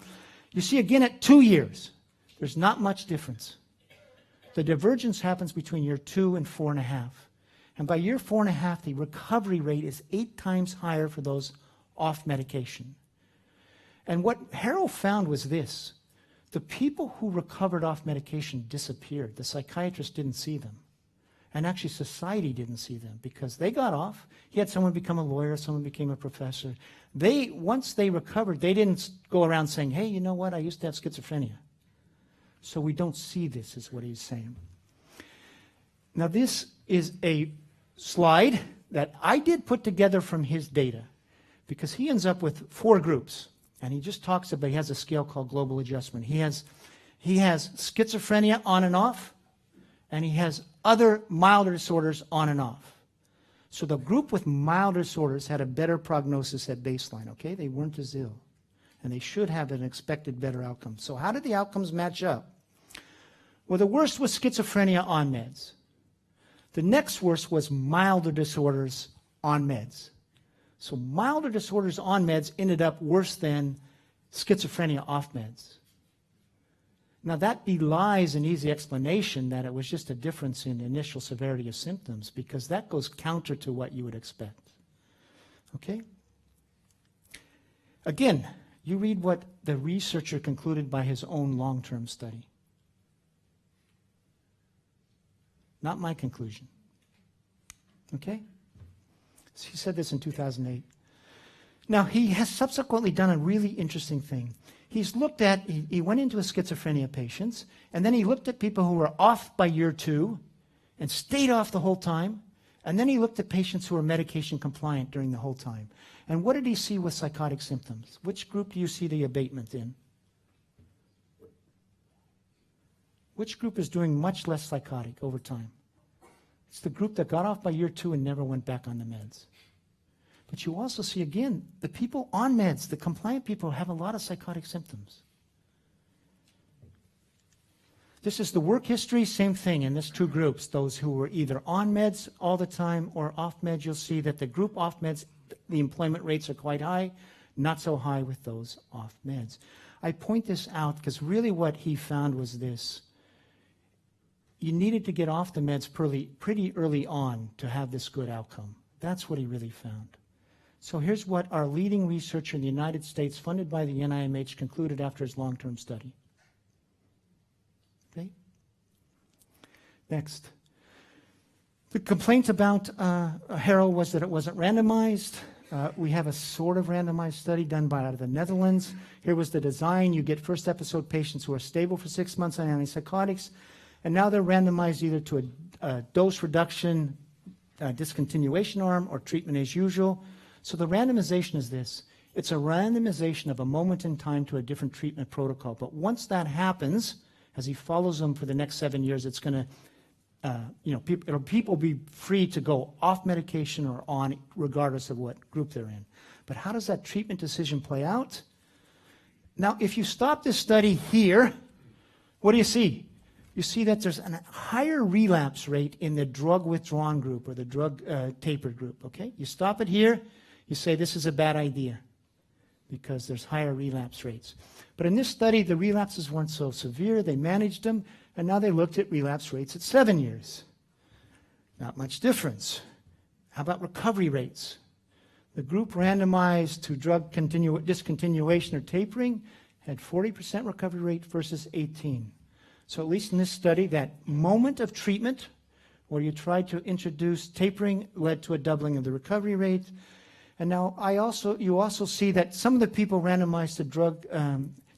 You see again at 2 years, there's not much difference. The divergence happens between year 2 and 4.5. And by year 4.5, the recovery rate is 8 times higher for those off medication. And what Harrow found was this. The people who recovered off medication disappeared. The psychiatrist didn't see them. And actually society didn't see them because they got off. He had someone become a lawyer, someone became a professor. Once they recovered, they didn't go around saying, hey, you know what, I used to have schizophrenia. So we don't see this, is what he's saying. Now this is a slide that I did put together from his data because he ends up with 4 groups. And he just talks about, he has a scale called global adjustment. He has schizophrenia on and off, and he has other milder disorders on and off. So the group with milder disorders had a better prognosis at baseline, okay? They weren't as ill, and they should have an expected better outcome. So how did the outcomes match up? Well, the worst was schizophrenia on meds. The next worst was milder disorders on meds. So milder disorders on meds ended up worse than schizophrenia off meds. Now that belies an easy explanation that it was just a difference in initial severity of symptoms because that goes counter to what you would expect. Okay? Again, you read what the researcher concluded by his own long-term study. Not my conclusion. Okay? He said this in 2008. Now, he has subsequently done a really interesting thing. He's looked at, he went into his schizophrenia patients, and then he looked at people who were off by year 2 and stayed off the whole time, and then he looked at patients who were medication compliant during the whole time. And what did he see with psychotic symptoms? Which group do you see the abatement in? Which group is doing much less psychotic over time? It's the group that got off by year 2 and never went back on the meds. But you also see, again, the people on meds, the compliant people, have a lot of psychotic symptoms. This is the work history, same thing in these 2 groups. Those who were either on meds all the time or off meds, you'll see that the group off meds, the employment rates are quite high, not so high with those off meds. I point this out because really what he found was this. You needed to get off the meds pretty early on to have this good outcome. That's what he really found. So here's what our leading researcher in the United States, funded by the NIMH, concluded after his long-term study. Okay? Next. The complaint about Harrow was that it wasn't randomized. We have a sort of randomized study done by out of the Netherlands. Here was the design. You get first episode patients who are stable for 6 months on antipsychotics, and now they're randomized either to a dose reduction discontinuation arm or treatment as usual. So the randomization is this. It's a randomization of a moment in time to a different treatment protocol. But once that happens, as he follows them for the next 7 years, it's going to, people be free to go off medication or on, regardless of what group they're in. But how does that treatment decision play out? Now, if you stop this study here, what do you see? You see that there's a higher relapse rate in the drug withdrawn group or the drug tapered group, okay? You stop it here, you say this is a bad idea because there's higher relapse rates. But in this study, the relapses weren't so severe. They managed them, and now they looked at relapse rates at 7 years. Not much difference. How about recovery rates? The group randomized to drug discontinuation or tapering had 40% recovery rate versus 18. So at least in this study, that moment of treatment where you tried to introduce tapering led to a doubling of the recovery rate. And now you also see that some of the people randomized to drug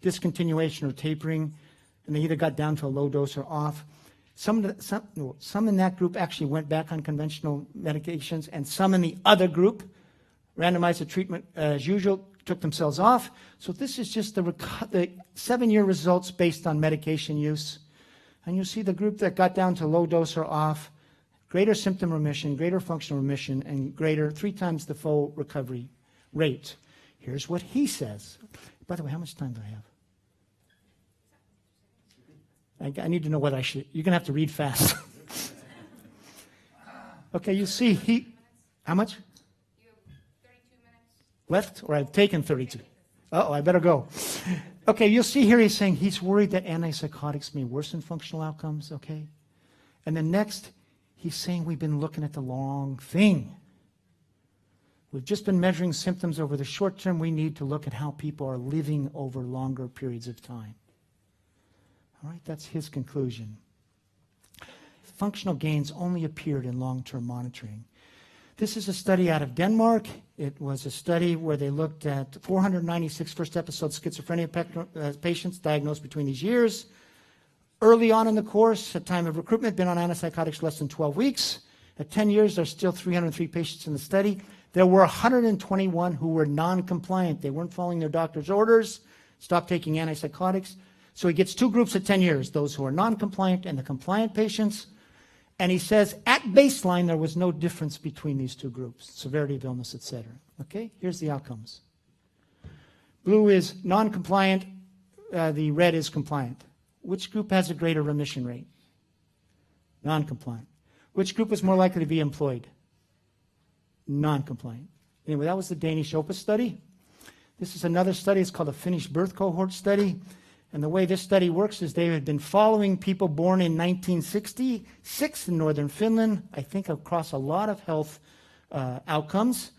discontinuation or tapering, and they either got down to a low dose or off. Some in that group actually went back on conventional medications, and some in the other group randomized to treatment as usual, took themselves off. So this is just the 7-year results based on medication use. And you see the group that got down to low dose or off, greater symptom remission, greater functional remission, and greater 3 times the full recovery rate. Here's what he says. By the way, how much time do I have? I need to know what I should. You're going to have to read fast. Okay, you see, how much?
You have 32 minutes.
Left, or I've taken 32. Uh-oh, I better go. Okay, you'll see here he's saying he's worried that antipsychotics may worsen functional outcomes, okay? And then next, he's saying we've been looking at the wrong thing. We've just been measuring symptoms over the short term. We need to look at how people are living over longer periods of time. All right, that's his conclusion. Functional gains only appeared in long-term monitoring. This is a study out of Denmark. It was a study where they looked at 496 first-episode schizophrenia patients diagnosed between these years. Early on in the course, at time of recruitment, been on antipsychotics less than 12 weeks. At 10 years, there's still 303 patients in the study. There were 121 who were non-compliant. They weren't following their doctor's orders, stopped taking antipsychotics. So he gets 2 groups at 10 years, those who are non-compliant and the compliant patients. And he says, at baseline, there was no difference between these 2 groups, severity of illness, etc. Okay, here's the outcomes. Blue is non-compliant, the red is compliant. Which group has a greater remission rate? Non-compliant. Which group is more likely to be employed? Non-compliant. Anyway, that was the Danish OPUS study. This is another study. It's called a Finnish birth cohort study. And the way this study works is they had been following people born in 1966 in northern Finland, I think across a lot of health outcomes.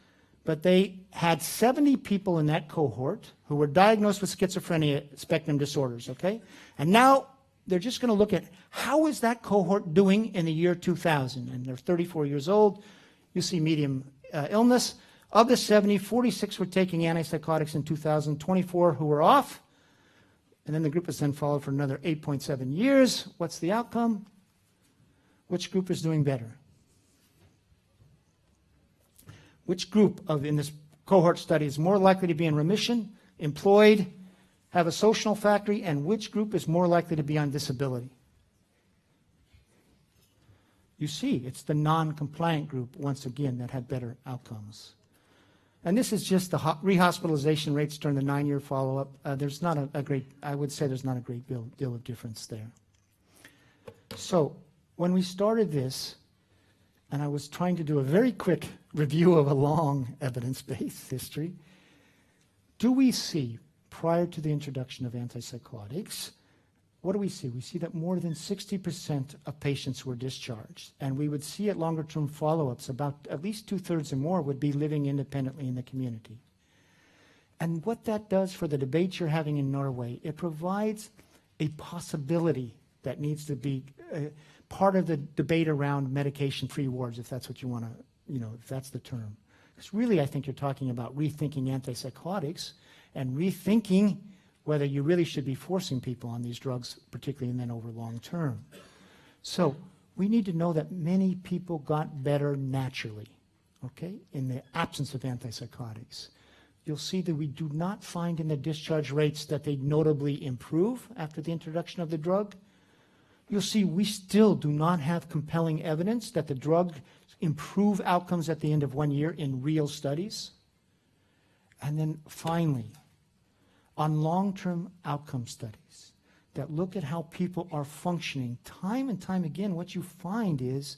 But they had 70 people in that cohort who were diagnosed with schizophrenia spectrum disorders, okay? And now they're just going to look at how is that cohort doing in the year 2000. And they're 34 years old. You see medium illness. Of the 70, 46 were taking antipsychotics in 2000, 24 who were off. And then the group is then followed for another 8.7 years. What's the outcome? Which group is doing better? Which group in this cohort study is more likely to be in remission, employed, have a social factory, and which group is more likely to be on disability? You see, it's the non-compliant group, once again, that had better outcomes. And this is just the rehospitalization rates during the 9-year follow-up. There's not I would say there's not a great deal of difference there. So when we started this, and I was trying to do a very quick review of a long evidence-based history, do we see, prior to the introduction of antipsychotics, what do we see? We see that more than 60% of patients were discharged. And we would see at longer-term follow-ups about at least 2/3 or more would be living independently in the community. And what that does for the debate you're having in Norway, it provides a possibility that needs to be part of the debate around medication-free wards, if that's what you want to, if that's the term. Because really, I think you're talking about rethinking antipsychotics and rethinking whether you really should be forcing people on these drugs, particularly and then over long term. So we need to know that many people got better naturally, okay, in the absence of antipsychotics. you'll see that we do not find in the discharge rates that they notably improve after the introduction of the drug. You'll see we still do not have compelling evidence that the drug improve outcomes at the end of 1 year in real studies. And then finally, on long-term outcome studies that look at how people are functioning, time and time again, what you find is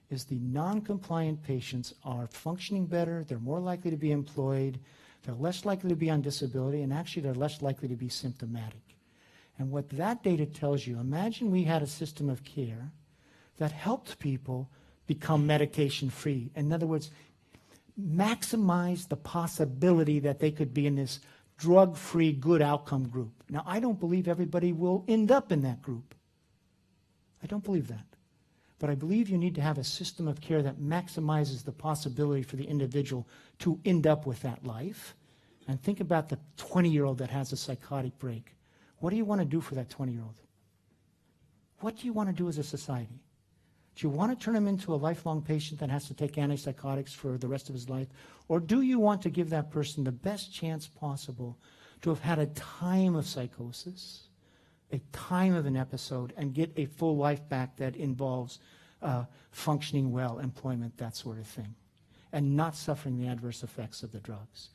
the non-compliant patients are functioning better, they're more likely to be employed, they're less likely to be on disability, and actually they're less likely to be symptomatic. And what that data tells you, imagine we had a system of care that helped people become medication-free. In other words, maximize the possibility that they could be in this drug-free, good outcome group. Now, I don't believe everybody will end up in that group. I don't believe that. But I believe you need to have a system of care that maximizes the possibility for the individual to end up with that life. And think about the 20-year-old that has a psychotic break. What do you want to do for that 20-year-old? What do you want to do as a society? Do you want to turn him into a lifelong patient that has to take antipsychotics for the rest of his life? Or do you want to give that person the best chance possible to have had a time of psychosis, a time of an episode, and get a full life back that involves functioning well, employment, that sort of thing, and not suffering the adverse effects of the drugs?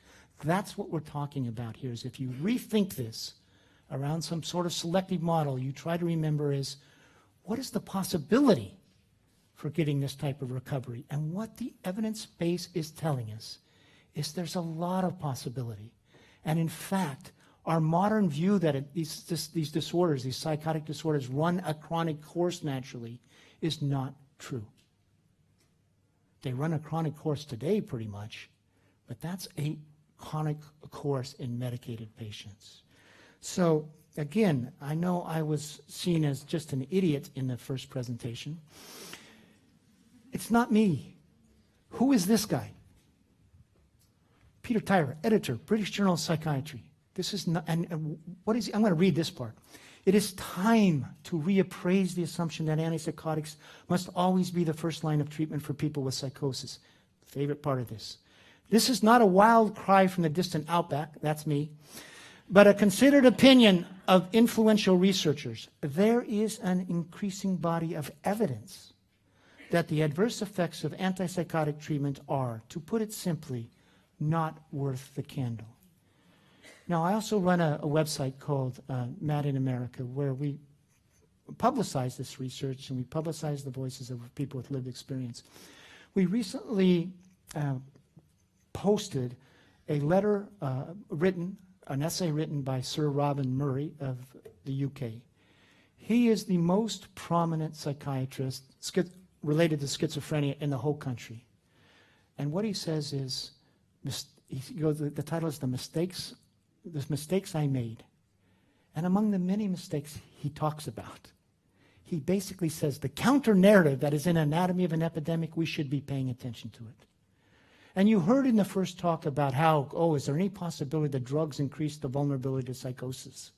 That's what we're talking about here, is if you rethink this around some sort of selective model, you try to remember is, what is the possibility for getting this type of recovery? And what the evidence base is telling us is there's a lot of possibility. And in fact, our modern view that these disorders, these psychotic disorders, run a chronic course naturally is not true. They run a chronic course today pretty much, but that's a chronic course in medicated patients. So again, I know I was seen as just an idiot in the first presentation. It's not me. Who is this guy? Peter Tyrer, editor, British Journal of Psychiatry. This is not, and what is, I'm going to read this part. It is time to reappraise the assumption that antipsychotics must always be the first line of treatment for people with psychosis. Favorite part of this. This is not a wild cry from the distant outback, that's me, but a considered opinion of influential researchers. There is an increasing body of evidence that the adverse effects of antipsychotic treatment are, to put it simply, not worth the candle. Now, I also run a website called Mad in America, where we publicize this research and we publicize the voices of people with lived experience. We recently posted a letter an essay written by Sir Robin Murray of the UK. He is the most prominent psychiatrist related to schizophrenia in the whole country. And what he says is, the title is The Mistakes I Made. And among the many mistakes he talks about, he basically says the counter-narrative that is in Anatomy of an Epidemic, we should be paying attention to it. And you heard in the first talk about how, is there any possibility that drugs increase the vulnerability to psychosis?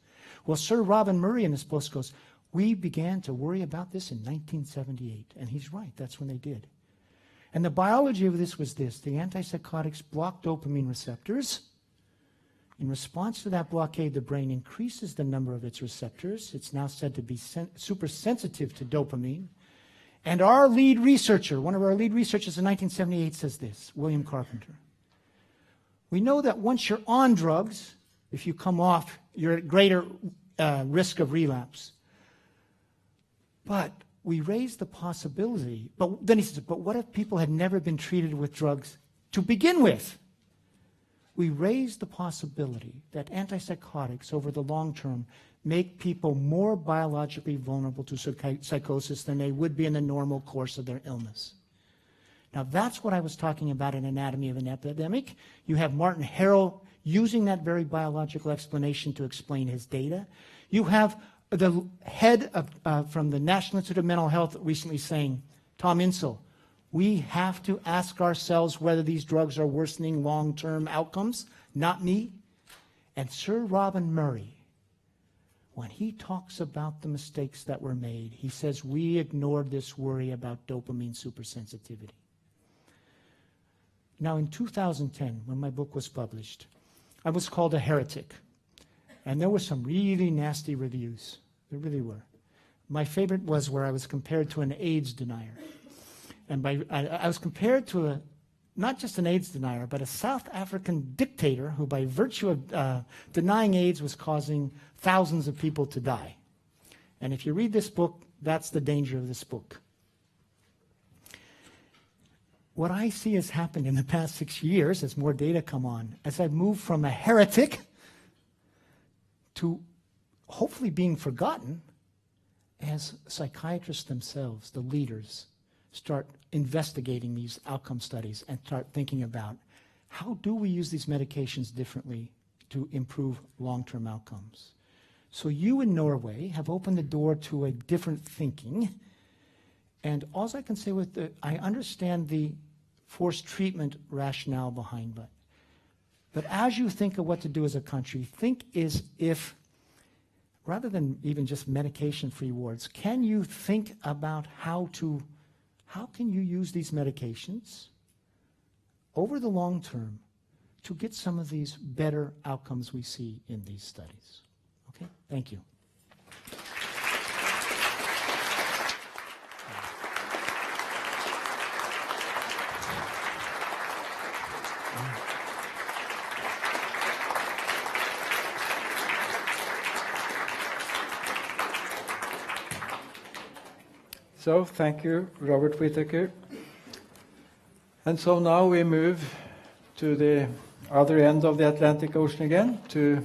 Well, Sir Robin Murray in his post goes, we began to worry about this in 1978. And he's right, that's when they did. And the biology of this was this. The antipsychotics block dopamine receptors. In response to that blockade, the brain increases the number of its receptors. It's now said to be super sensitive to dopamine. And our lead researcher, one of our lead researchers in 1978 says this, William Carpenter. We know that once you're on drugs, if you come off, you're at greater risk of relapse. But we raised the possibility, but then he says, but what if people had never been treated with drugs to begin with? We raised the possibility that antipsychotics over the long term make people more biologically vulnerable to psychosis than they would be in the normal course of their illness. Now that's what I was talking about in Anatomy of an Epidemic. You have Martin Harrell using that very biological explanation to explain his data. You have the head from the National Institute of Mental Health recently saying, Tom Insel, we have to ask ourselves whether these drugs are worsening long-term outcomes, not me. And Sir Robin Murray, when he talks about the mistakes that were made, he says we ignored this worry about dopamine supersensitivity. Now in 2010, when my book was published, I was called a heretic. And there were some really nasty reviews. There really were. My favorite was where I was compared to an AIDS denier. And I was compared to not just an AIDS denier, but a South African dictator who, by virtue of denying AIDS, was causing thousands of people to die. And if you read this book, that's the danger of this book. What I see has happened in the past 6 years, as more data come on, as I've moved from a heretic to hopefully being forgotten, as psychiatrists themselves, the leaders, start investigating these outcome studies and start thinking about how do we use these medications differently to improve long-term outcomes. So you in Norway have opened the door to a different thinking, and all I can say with I understand the forced treatment rationale behind it. But as you think of what to do as a country, think as if, rather than even just medication-free wards, can you think about how can you use these medications over the long term to get some of these better outcomes we see in these studies? Okay, thank you.
So, thank you, Robert Whitaker. And so now we move to the other end of the Atlantic Ocean again, to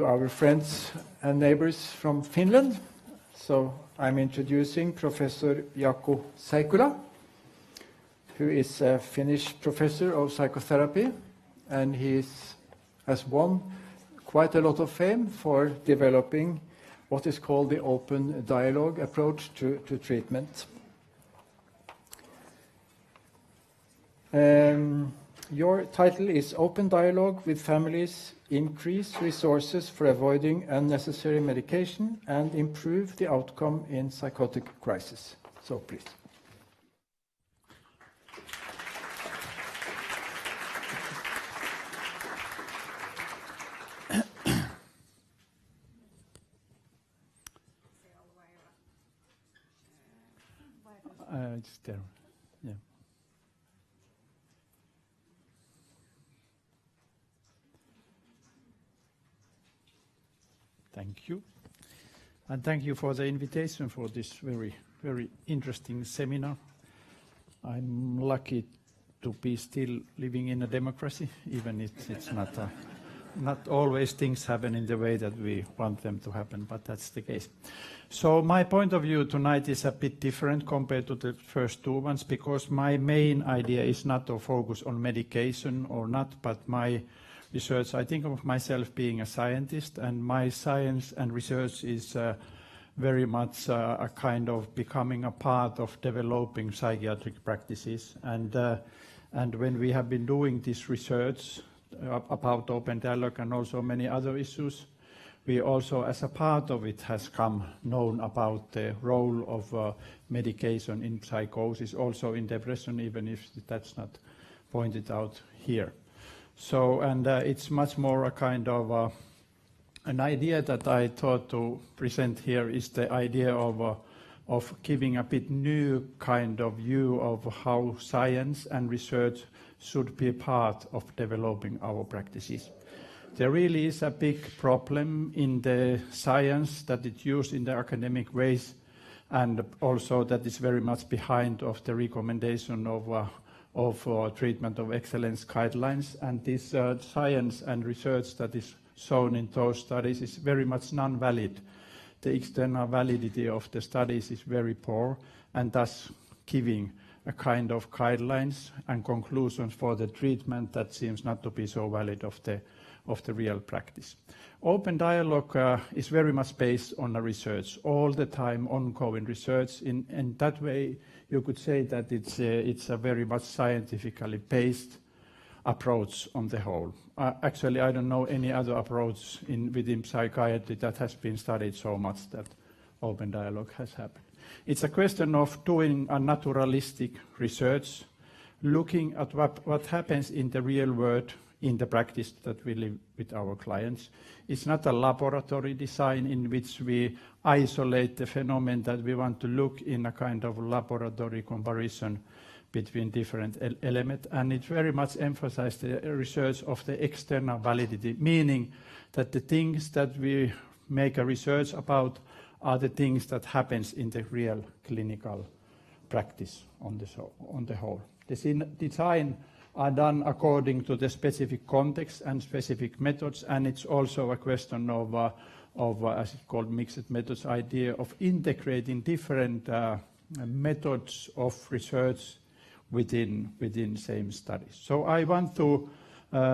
our friends and neighbors from Finland. So I'm introducing Professor 𝗀𝗏𝗄𝗆 Seikkula, who is a Finnish professor of psychotherapy, and he has won quite a lot of fame for developing what is called the open dialogue approach to treatment. Your title is Open Dialogue with Families, Increase Resources for Avoiding Unnecessary Medication and Improve the Outcome in Psychotic Crisis. So please. It's there. Yeah.
Thank you. And thank you for the invitation for this very, very interesting seminar. I'm lucky to be still living in a democracy, even if it's not always things happen in the way that we want them to happen, but that's the case. So my point of view tonight is a bit different compared to the first two ones, because my main idea is not to focus on medication or not, but my research, I think of myself being a scientist, and my science and research is very much a kind of becoming a part of developing psychiatric practices. And when we have been doing this research about open dialogue and also many other issues, we also, as a part of it, has come known about the role of medication in psychosis, also in depression, even if that's not pointed out here. So, and it's much more a kind of an idea that I thought to present here is the idea of giving a bit new kind of view of how science and research should be a part of developing our practices. There really is a big problem in the science that is used in the academic ways, and also that is very much behind of the recommendation of treatment of excellence guidelines. And this science and research that is shown in those studies is very much non-valid. The external validity of the studies is very poor, and thus giving a kind of guidelines and conclusions for the treatment that seems not to be so valid of the real practice. Open dialogue is very much based on a research, all the time ongoing research. In that way, you could say that it's a very much scientifically based approach on the whole. Actually, I don't know any other approach within psychiatry that has been studied so much that open dialogue has happened. It's a question of doing a naturalistic research, looking at what happens in the real world in the practice that we live with our clients. It's not a laboratory design in which we isolate the phenomenon that we want to look in a kind of laboratory comparison between different elements, and it very much emphasizes the research of the external validity, meaning that the things that we make a research about are the things that happens in the real clinical practice on the whole. The design are done according to the specific context and specific methods, and it's also a question of as it's called mixed methods idea of integrating different methods of research within same studies. So I want to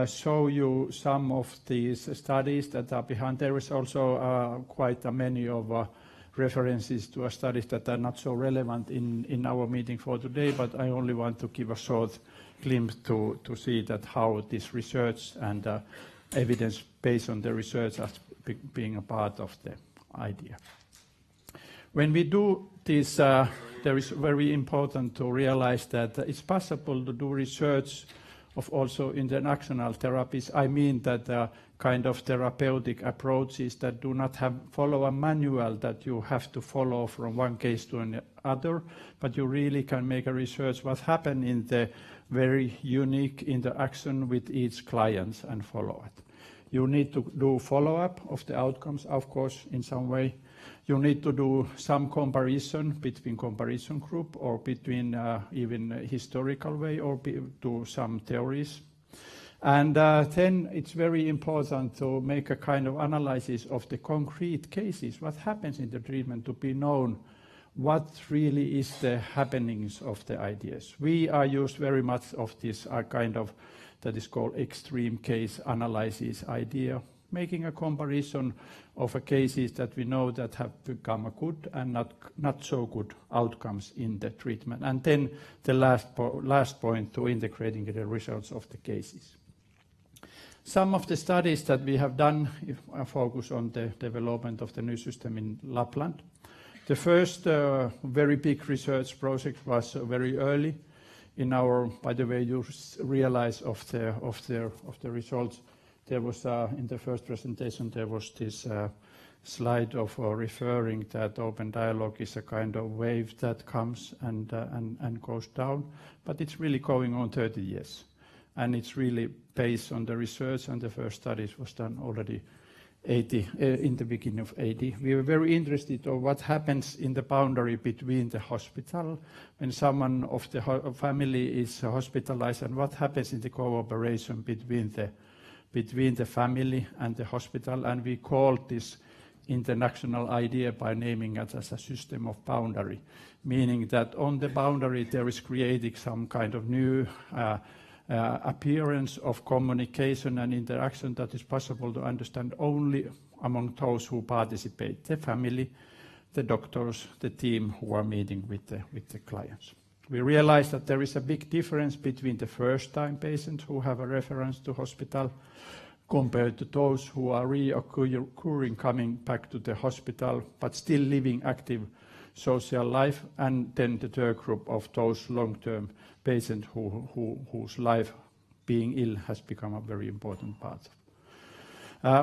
show you some of these studies that are behind. There is also quite many of references to studies that are not so relevant in our meeting for today, but I only want to give a short glimpse to see that how this research and evidence based on the research as being a part of the idea. When we do this, there is very important to realize that it's possible to do research of also international therapies. I mean that kind of therapeutic approaches that do not follow a manual that you have to follow from one case to another, but you really can make a research what happened in the very unique interaction with each client and follow it. You need to do follow-up of the outcomes, of course, in some way. You need to do some comparison between comparison group or between even historical way or do some theories. And then it's very important to make a kind of analysis of the concrete cases, what happens in the treatment to be known, what really is the happenings of the ideas. We are used very much of this kind of, that is called extreme case analysis idea, making a comparison of cases that we know that have become a good and not so good outcomes in the treatment. And then the last point to integrating the results of the cases. Some of the studies that we have done focus on the development of the new system in Lapland. The first very big research project was very early in our, by the way, you realize of the results. There was in the first presentation there was this slide of referring that open dialogue is a kind of wave that comes and goes down, but it's really going on 30 years, and it's really based on the research, and the first studies was done already in the beginning of 80. We were very interested in what happens in the boundary between the hospital when someone of the family is hospitalized, and what happens in the cooperation between the family and the hospital. And we called this international idea by naming it as a system of boundary, meaning that on the boundary there is creating some kind of new appearance of communication and interaction that is possible to understand only among those who participate, the family, the doctors, the team who are meeting with the clients. We realize that there is a big difference between the first-time patients who have a reference to hospital compared to those who are reoccurring coming back to the hospital but still living active social life, and then the third group of those long-term patients whose life being ill has become a very important part.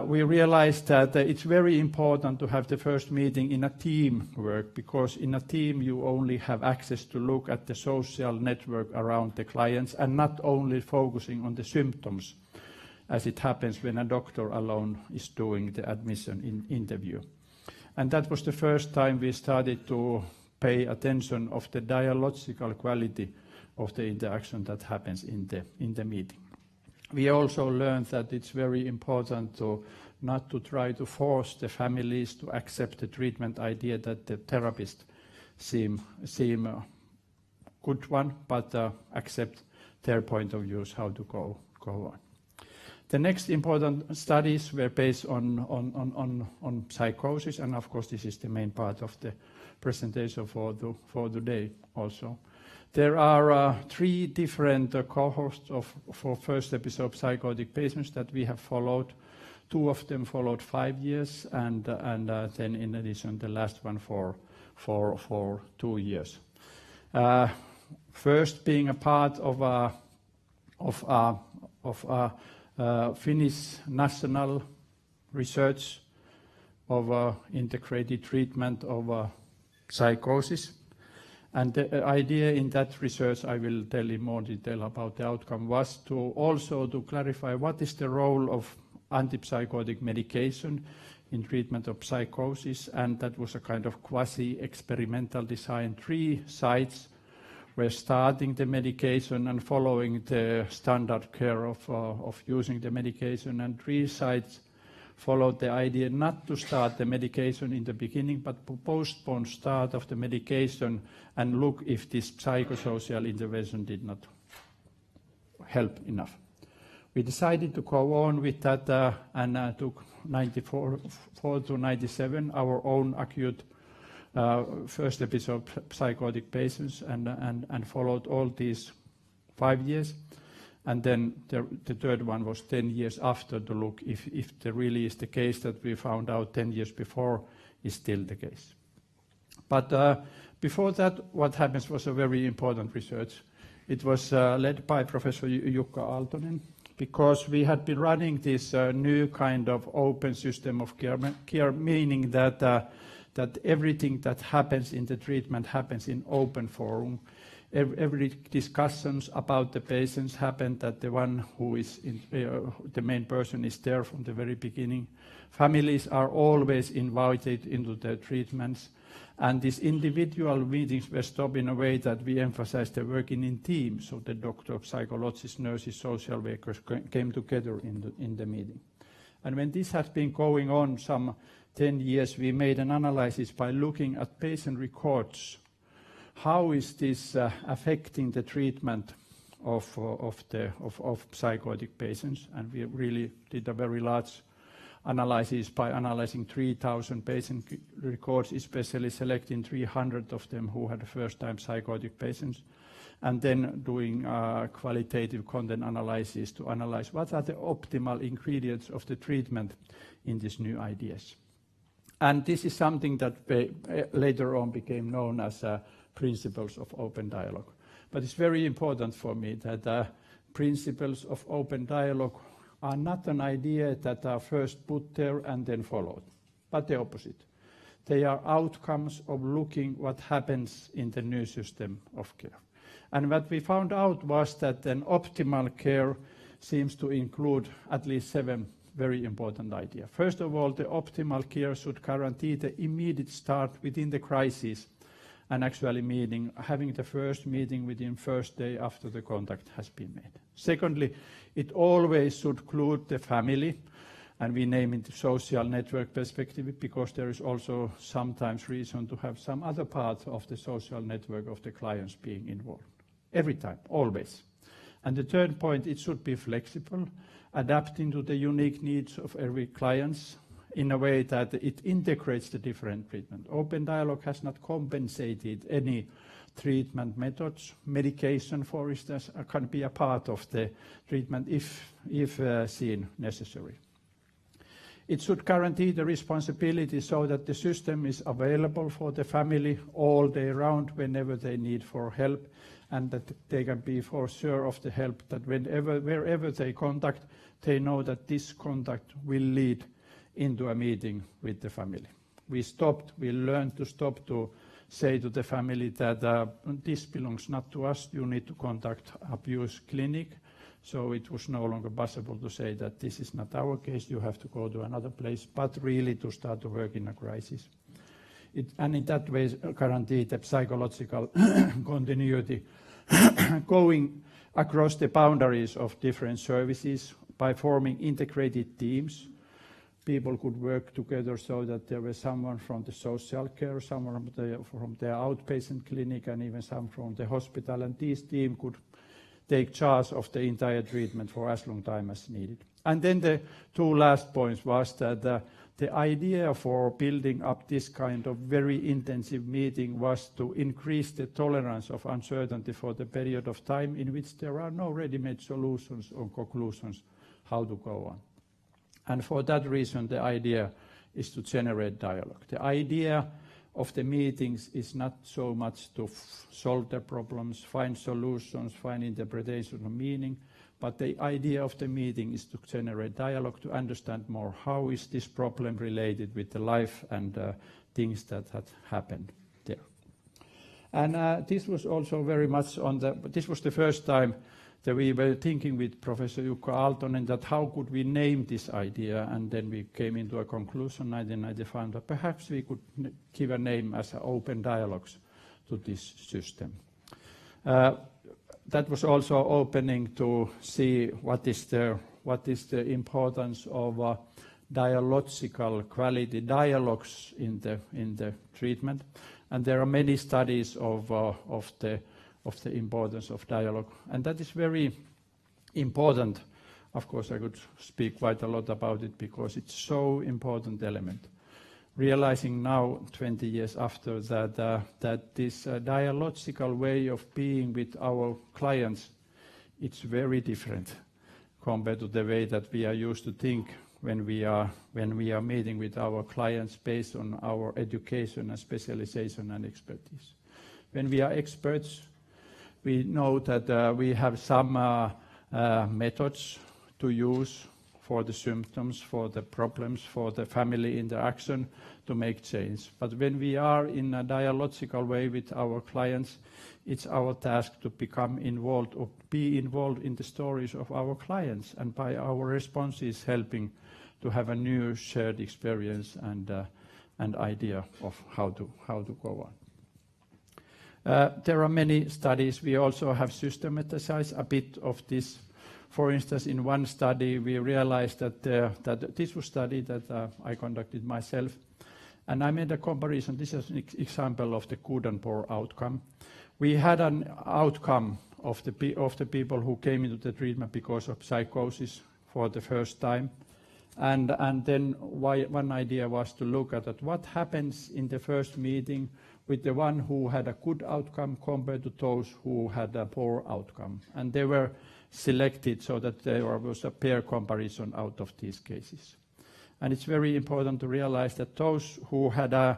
We realized that it's very important to have the first meeting in a team work, because in a team you only have access to look at the social network around the clients and not only focusing on the symptoms as it happens when a doctor alone is doing the admission interview. And that was the first time we started to pay attention of the dialogical quality of the interaction that happens in the meeting. We also learned that it's very important to not to try to force the families to accept the treatment idea that the therapist seem a good one, but accept their point of views how to go on. The next important studies were based on psychosis, and of course this is the main part of the presentation for today also. There are 3 different cohorts for first episode psychotic patients that we have followed. 2 of them followed 5 years, and then in addition the last one for 2 years. First being a part of a Finnish national research of integrated treatment of psychosis. And the idea in that research, I will tell in more detail about the outcome, was to also to clarify what is the role of antipsychotic medication in treatment of psychosis, and that was a kind of quasi-experimental design. 3 sites were starting the medication and following the standard care of using the medication, and 3 sites followed the idea not to start the medication in the beginning, but to postpone start of the medication and look if this psychosocial intervention did not help enough. We decided to go on with that and took 94 to 97 our own acute first episode psychotic patients and followed all these 5 years. And then the third one was 10 years after to look if there really is the case that we found out 10 years before is still the case. But before that, what happens was a very important research. It was led by Professor Jukka Aaltonen, because we had been running this new kind of open system of care, meaning that that everything that happens in the treatment happens in open forum. Every discussions about the patients happen that the one who is the main person is there from the very beginning. Families are always invited into the treatments, and these individual meetings were stopped in a way that we emphasized the working in teams. So the doctor, psychologists, nurses, social workers came together in the meeting. And when this has been going on some 10 years, we made an analysis by looking at patient records. How is this affecting the treatment of psychotic patients? And we really did a very large analysis by analyzing 3,000 patient records, especially selecting 300 of them who had first-time psychotic patients, and then doing qualitative content analysis to analyze what are the optimal ingredients of the treatment in these new ideas. And this is something that later on became known as principles of open dialogue. But it's very important for me that principles of open dialogue are not an idea that are first put there and then followed, but the opposite. They are outcomes of looking what happens in the new system of care. And what we found out was that an optimal care seems to include at least 7 very important ideas. First of all, the optimal care should guarantee the immediate start within the crisis and actually having the first meeting within first day after the contact has been made. Secondly, it always should include the family, and we name it the social network perspective because there is also sometimes reason to have some other part of the social network of the clients being involved. Every time, always. And the third point, it should be flexible, adapting to the unique needs of every client in a way that it integrates the different treatment. Open dialogue has not compensated any treatment methods. Medication, for instance, can be a part of the treatment if seen necessary. It should guarantee the responsibility so that the system is available for the family all day round whenever they need for help, and that they can be for sure of the help, that wherever they contact, they know that this contact will lead into a meeting with the family. We learned to stop to say to the family that this belongs not to us, you need to contact abuse clinic. So it was no longer possible to say that this is not our case, you have to go to another place, but really to start to work in a crisis. And in that way guarantee the psychological continuity going across the boundaries of different services by forming integrated teams. People could work together so that there was someone from the social care, someone from the outpatient clinic, and even some from the hospital, and this team could take charge of the entire treatment for as long time as needed. And then the 2 last points was that the idea for building up this kind of very intensive meeting was to increase the tolerance of uncertainty for the period of time in which there are no ready-made solutions or conclusions how to go on. And for that reason, the idea is to generate dialogue. The idea of the meetings is not so much to solve the problems, find solutions, find interpretation of meaning, but the idea of the meeting is to generate dialogue, to understand more how is this problem related with the life and things that had happened there. And this was also very much this was the first time that we were thinking with Professor 𝗀𝗺𝗿𝗶𝗀𝗺𝗏 that how could we name this idea, and then we came into a conclusion in 1995 that perhaps we could give a name as open dialogues to this system. That was also opening to see what is the importance of dialogical quality dialogues in the treatment, and there are many studies of the importance of dialogue, and that is very important. Of course, I could speak quite a lot about it because it's so important element. Realizing now, 20 years after, that this dialogical way of being with our clients, it's very different compared to the way that we are used to think when we are meeting with our clients based on our education and specialization and expertise. When we are experts, we know that we have some methods to use for the symptoms, for the problems, for the family interaction to make change. But when we are in a dialogical way with our clients, it's our task to become involved or be involved in the stories of our clients, and by our responses helping to have a new shared experience and idea of how to go on. There are many studies. We also have systematized a bit of this. For instance, in one study, we realized that this was a study that I conducted myself, and I made a comparison. This is an example of the 𝗀𝗺𝗵𝗆 outcome. We had an outcome of the people who came into the treatment because of psychosis for the first time, and then one idea was to look at what happens in the first meeting with the one who had a good outcome compared to those who had a poor outcome, and they were selected so that there was a pair comparison out of these cases. And it's very important to realize that those who had a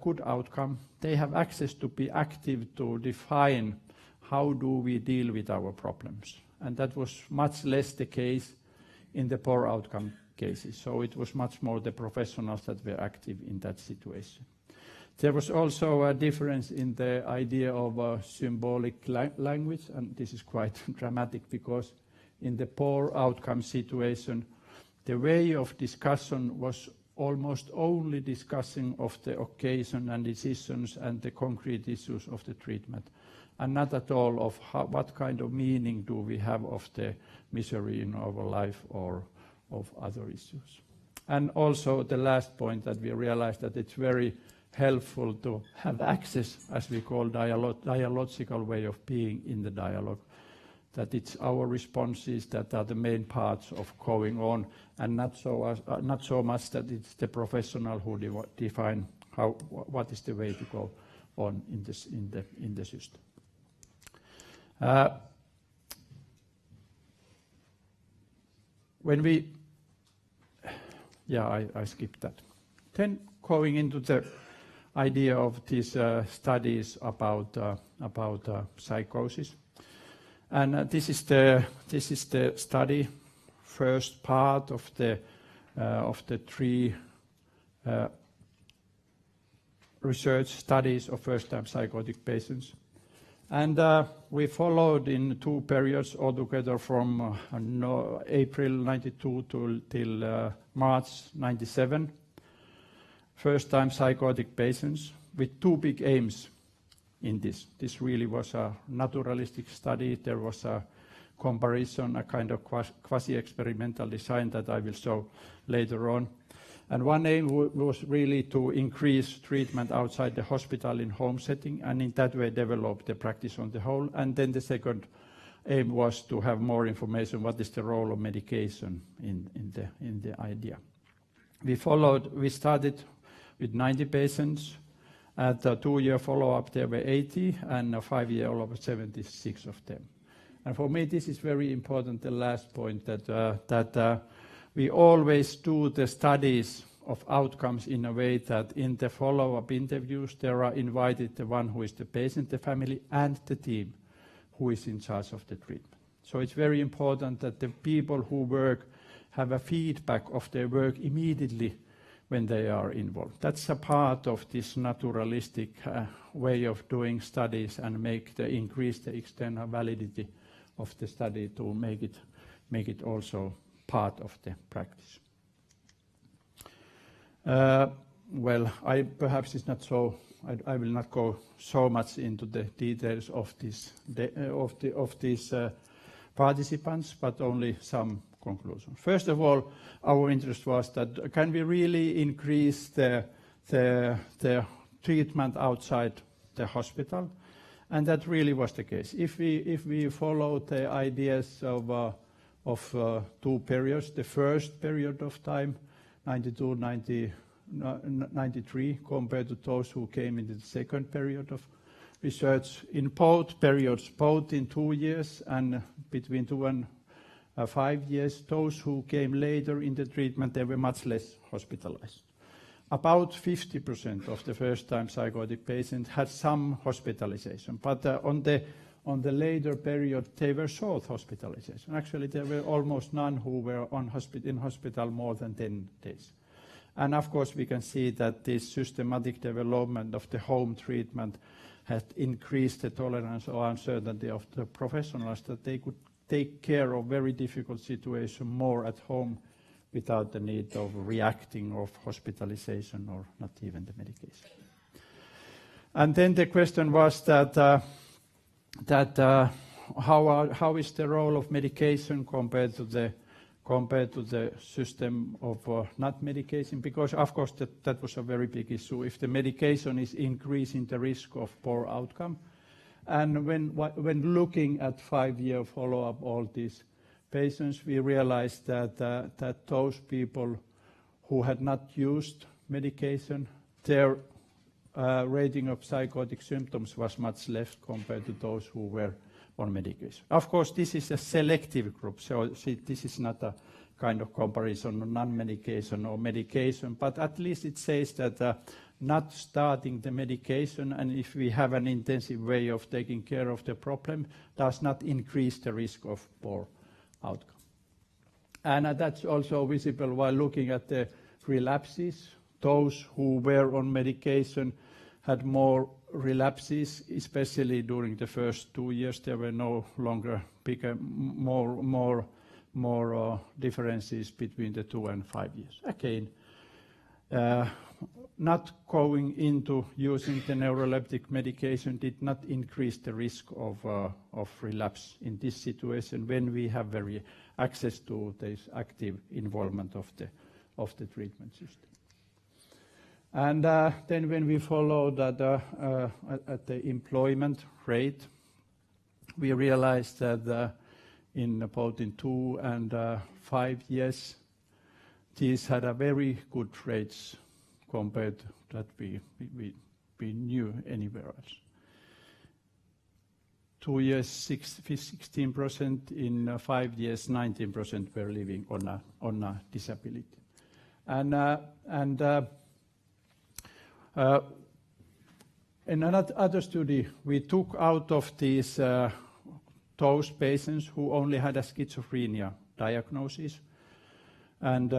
good outcome, they have access to be active to define how do we deal with our problems, and that was much less the case in the poor outcome cases. So it was much more the professionals that were active in that situation. There was also a difference in the idea of symbolic language, and this is quite dramatic because in the poor outcome situation, the way of discussion was almost only discussing of the occasion and decisions and the concrete issues of the treatment, and not at all of what kind of meaning do we have of the misery in our life or of other issues. And also the last point that we realized that it's very helpful to have access, as we call dialogical way of being in the dialogue, that it's our responses that are the main parts of going on, and not so much that it's the professional who define what is the way to go on in the system. I skipped that. Then going into the idea of these studies about psychosis, and this is the study, first part of the 3 research studies of first-time psychotic patients, and we followed in 2 periods altogether from April 92 till March 97. First-time psychotic patients with 2 big aims in this. This really was a naturalistic study. There was a comparison, a kind of quasi-experimental design that I will show later on. And one aim was really to increase treatment outside the hospital in home setting, and in that way develop the practice on the whole. And then the second aim was to have more information what is the role of medication in the idea. We started with 90 patients. At the 2-year follow-up, there were 80, and a 5-year follow-up, 76 of them. And for me, this is very important, the last point, that we always do the studies outcomes in a way that in the follow-up interviews there are invited the one who is the patient, the family, and the team who is in charge of the treatment. So it's very important that the people who work have a feedback of their work immediately when they are involved. That's a part of this naturalistic way of doing studies and increase the external validity of the study to make it also part of the practice. Well, perhaps it's not so. I will not go so much into the details of these participants, but only some conclusions. First of all, our interest was that can we really increase the treatment outside the hospital, and that really was the case. If we follow the ideas of two periods, the first period of time, 92, 93, compared to those who came into the second period of research, in both periods, both in 2 years and between 2 and 5 years, those who came later in the treatment, they were much less hospitalized. About 50% of the first-time psychotic patients had some hospitalization, but on the later period, they were short hospitalization. Actually, there were almost none who were in hospital more than 10 days. And of course, we can see that this systematic development of the home treatment has increased the tolerance or uncertainty of the professionals, that they could take care of very difficult situations more at home without the need of reacting of hospitalization or not even the medication. And then the question was that how is the role of medication compared to the system of not medication? Because of course that was a very big issue. If the medication is increasing the risk of poor outcome, and when looking at 5-year follow-up all these patients, we realized that those people who had not used medication, their rating of psychotic symptoms was much less compared to those who were on medication. Of course, this is a selective group, so this is not a kind of comparison of non-medication or medication, but at least it says that not starting the medication, and if we have an intensive way of taking care of the problem, does not increase the risk of poor outcome. And that's also visible while looking at the relapses. Those who were on medication had more relapses, especially during the first 2 years. There were no longer more differences between the 2 and 5 years. Again, not going into using the neuroleptic medication did not increase the risk of relapse in this situation when we have very access to this active involvement of the treatment system. And then when we followed at the employment rate, we realized that both in 2 and 5 years, these had a very good rates compared to that we knew anywhere else. 2 years, 16%. In 5 years, 19% were living on a disability. And in another study, we took out of these those patients who only had a schizophrenia diagnosis, and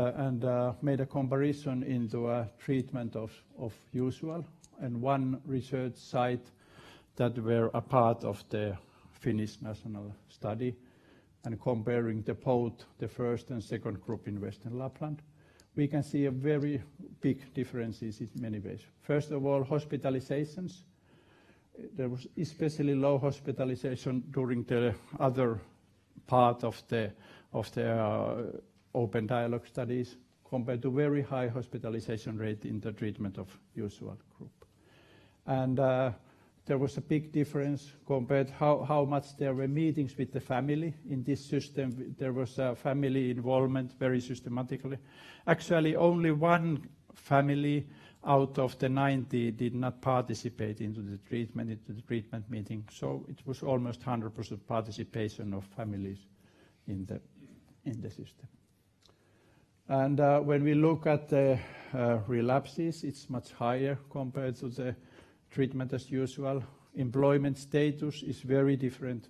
made a comparison into a treatment of usual, and one research site that were a part of the Finnish national study, and comparing both the first and second group in Western Lapland. We can see a very big differences in many ways. First of all, hospitalizations. There was especially low hospitalization during the other part of the open dialogue studies compared to very high hospitalization rate in the treatment of usual group. And there was a big difference compared how much there were meetings with the family. In this system, there was a family involvement very systematically. Actually, only one family out of the 90 did not participate into the treatment meeting. So it was almost 100% participation of families in the system. And when we look at the relapses, it's much higher compared to the treatment as usual. Employment status is very different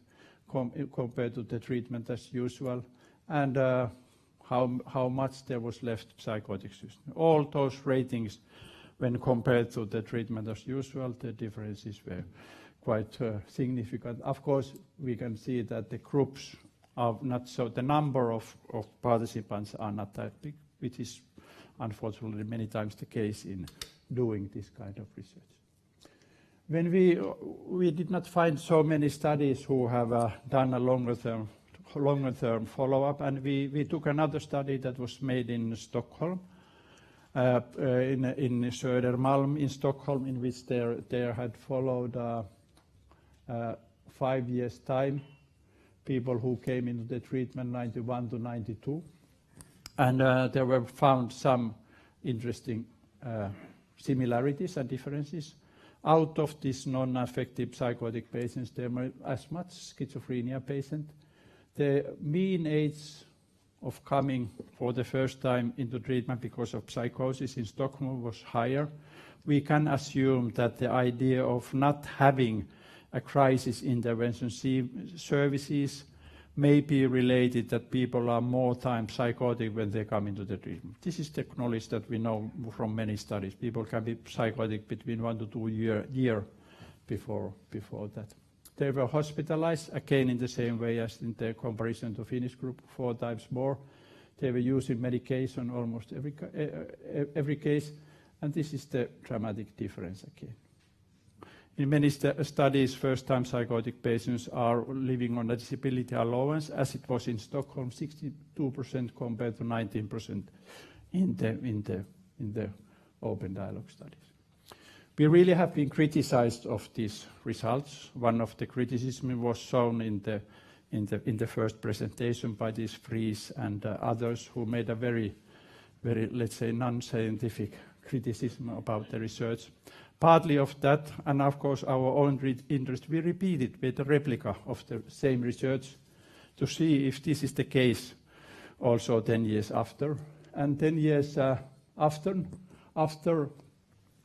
compared to the treatment as usual. And how much there was left psychotic system. All those ratings, when compared to the treatment as usual, the differences were quite significant. Of course, we can see that the groups are not so, the number of participants are not that big, which is unfortunately many times the case in doing this kind of research. When we did not find so many studies who have done a longer term follow-up, and we took another study that was made in Stockholm, in 𝗀𝗵𝗻𝗃 in Stockholm, in which they had followed 5 years' time people who came into the treatment 91 to 92, and there were found some interesting similarities and differences. Out of these non-affective psychotic patients, there were as much schizophrenia patients. The mean age of coming for the first time into treatment because of psychosis in Stockholm was higher. We can assume that the idea of not having a crisis intervention services may be related that people are more time psychotic when they come into the treatment. This is the knowledge that we know from many studies. People can be psychotic between 1 to 2 years before that. They were hospitalized, again in the same way as in the comparison to Finnish group, 4 times more. They were using medication almost every case, and this is the dramatic difference again. In many studies, first-time psychotic patients are living on a disability allowance, as it was in Stockholm, 62% compared to 19% in the open dialogue studies. We really have been criticized of these results. One of the criticisms was shown in the first presentation by these Friis and others who made a very, let's say, non-scientific criticism about the research. Partly of that, and of course our own interest, we repeated with a replica of the same research to see if this is the case also 10 years after. And 10 years after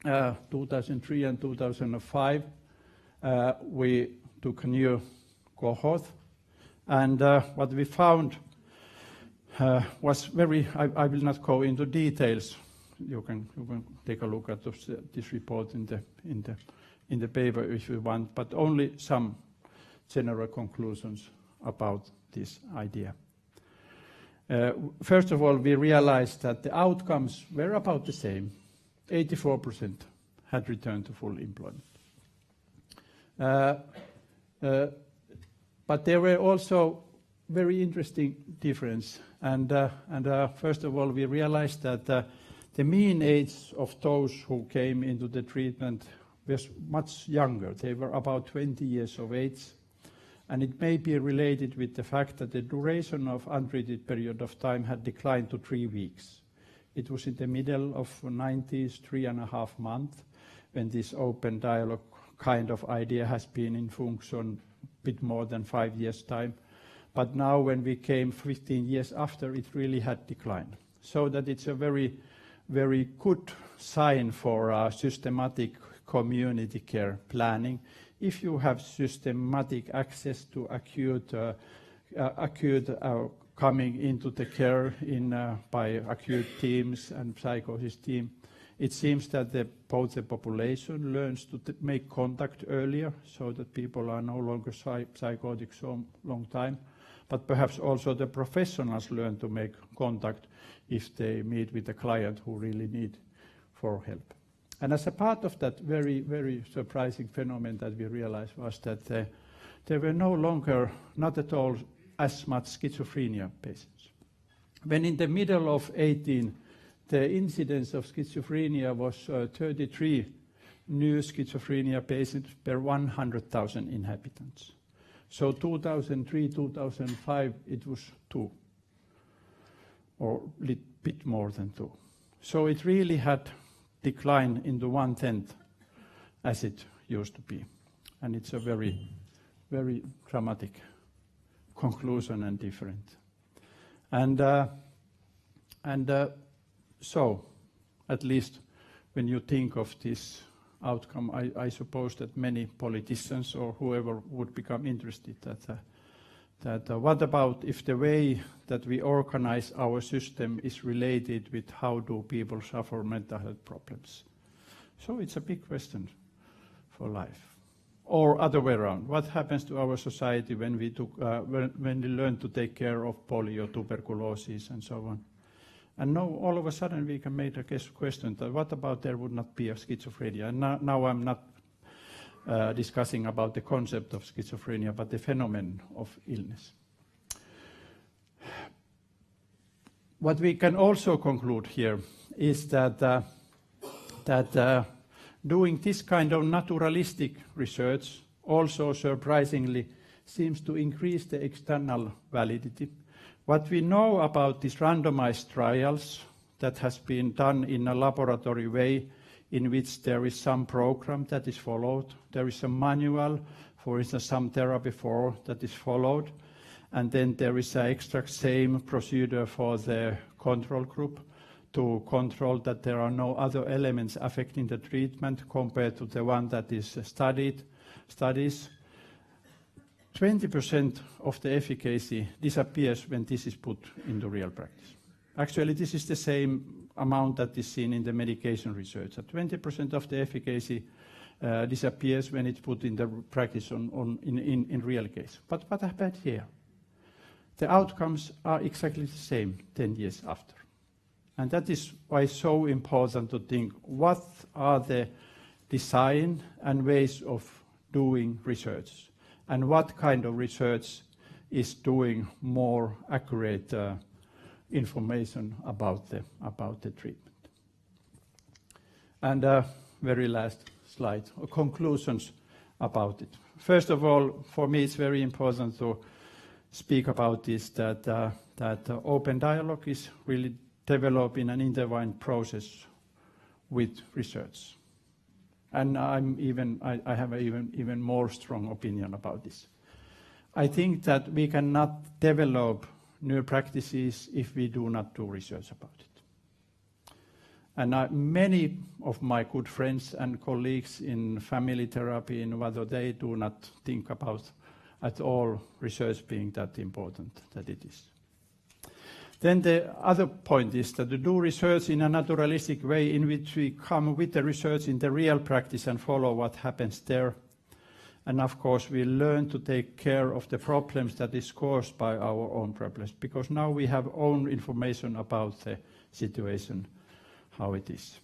2003 and 2005, we took a new cohort, and what we found was very, I will not go into details. You can take a look at this report in the paper if you want, but only some general conclusions about this idea. First of all, we realized that the outcomes were about the same. 84% had returned to full employment. But there were also very interesting differences. And first of all, we realized that the mean age of those who came into the treatment was much younger. They were about 20 years of age. And it may be related with the fact that the duration of untreated period of time had declined to 3 weeks. It was in the middle of 90s, 3.5 months, when this open dialogue kind of idea has been in function a bit more than 5 years' time. But now when we came 15 years after, it really had declined. So that it's a very good sign for systematic community care planning. If you have systematic access to acute coming into the care by acute teams and psychosis team, it seems that both the population learns to make contact earlier, so that people are no longer psychotic so long time, but perhaps also the professionals learn to make contact if they meet with a client who really need for help. And as a part of that very, very surprising phenomenon that we realized was that there were no longer, not at all, as much schizophrenia patients. When in the middle of 18, the incidence of schizophrenia was 33 new schizophrenia patients per 100,000 inhabitants. So 2003, 2005, it was 2, or a bit more than 2. So it really had declined into 1/10 as it used to be. And it's a very, very dramatic conclusion and different. And And so, at least when you think of this outcome, I suppose that many politicians or whoever would become interested that what about if the way that we organize our system is related with how do people suffer mental health problems? So it's a big question for life. Or other way around, what happens to our society when we learn to take care of polio, tuberculosis, and so on? And now all of a sudden we can make a question that what about there would not be a schizophrenia? And now I'm not discussing about the concept of schizophrenia, but the phenomenon of illness. What we can also conclude here is that doing this kind of naturalistic research also surprisingly seems to increase the external validity. What we know about these randomized trials that has been done in a laboratory way in which there is some program that is followed, there is a manual, for instance, some therapy that is followed, and then there is an exact same procedure for the control group to control that there are no other elements affecting the treatment compared to the one that is studies. 20% of the efficacy disappears when this is put into real practice. Actually, this is the same amount that is seen in the medication research. 20% of the efficacy disappears when it's put in the practice in real case. But what happened here? The outcomes are exactly the same 10 years after. And that is why it's so important to think what are the design and ways of doing research, and what kind of research is doing more accurate information about the treatment. And very last slide, conclusions about it. First of all, for me it's very important to speak about this, that open dialogue is really developing an intertwined process with research. And I have an even more strong opinion about this. I think that we cannot develop new practices if we do not do research about it. And many of my good friends and colleagues in family therapy, in whether they do not think about at all research being that important that it is. Then the other point is that to do research in a naturalistic way in which we come with the research in the real practice and follow what happens there. And of course, we learn to take care of the problems that is caused by our own problems, because now we have own information about the situation, how it is.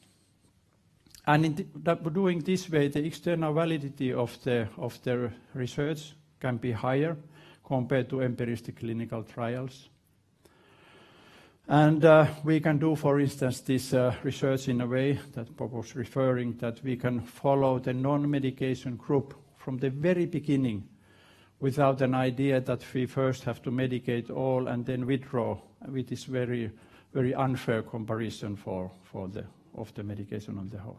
And in doing this way, the external validity of the research can be higher compared to empiristic clinical trials. And we can do, for instance, this research in a way that Bob was referring, that we can follow the non-medication group from the very beginning without an idea that we first have to medicate all and then withdraw, with this very, very unfair comparison of the medication on the whole.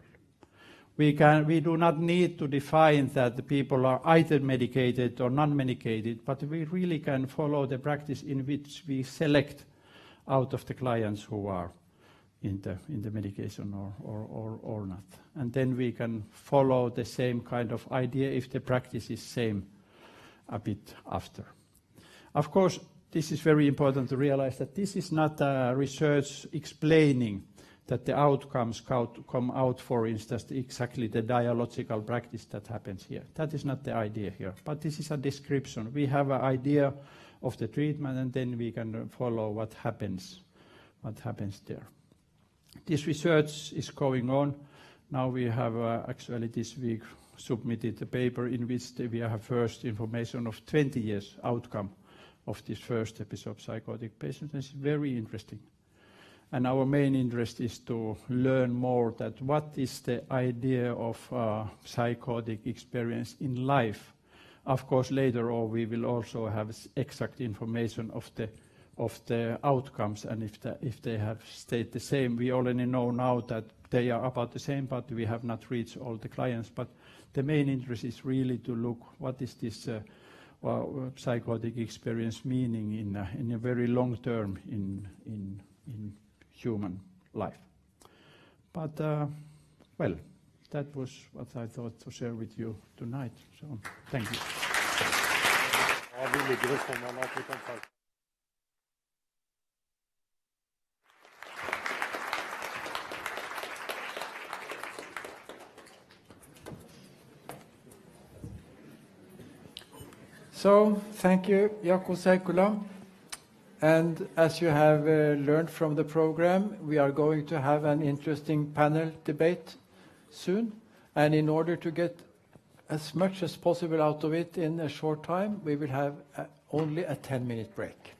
We do not need to define that the people are either medicated or non-medicated, but we really can follow the practice in which we select out of the clients who are in the medication or not. And then we can follow the same kind of idea if the practice is same a bit after. Of course, this is very important to realize that this is not research explaining that the outcomes come out, for instance, exactly the dialogical practice that happens here. That is not the idea here, but this is a description. We have an idea of the treatment, and then we can follow what happens there. This research is going on. Now we have actually this week submitted a paper in which we have first information of 20 years outcome of this first episode psychotic patient. It's very interesting. And our main interest is to learn more that what is the idea of psychotic experience in life. Of course, later on we will also have exact information of the outcomes, and if they have stayed the same. We already know now that they are about the same, but we have not reached all the clients. But the main interest is really to look what is this psychotic experience meaning in a very long term in human life. But, well, that was what I thought to share with you tonight. So, thank you.
So, thank you, 𝗀𝗀𝗶𝗀𝗀𝗀𝗀𝗀. And as you have learned from the program, we are going to have an interesting panel debate soon. And in order to get as much as possible out of it in a short time, we will have only a 10-minute break.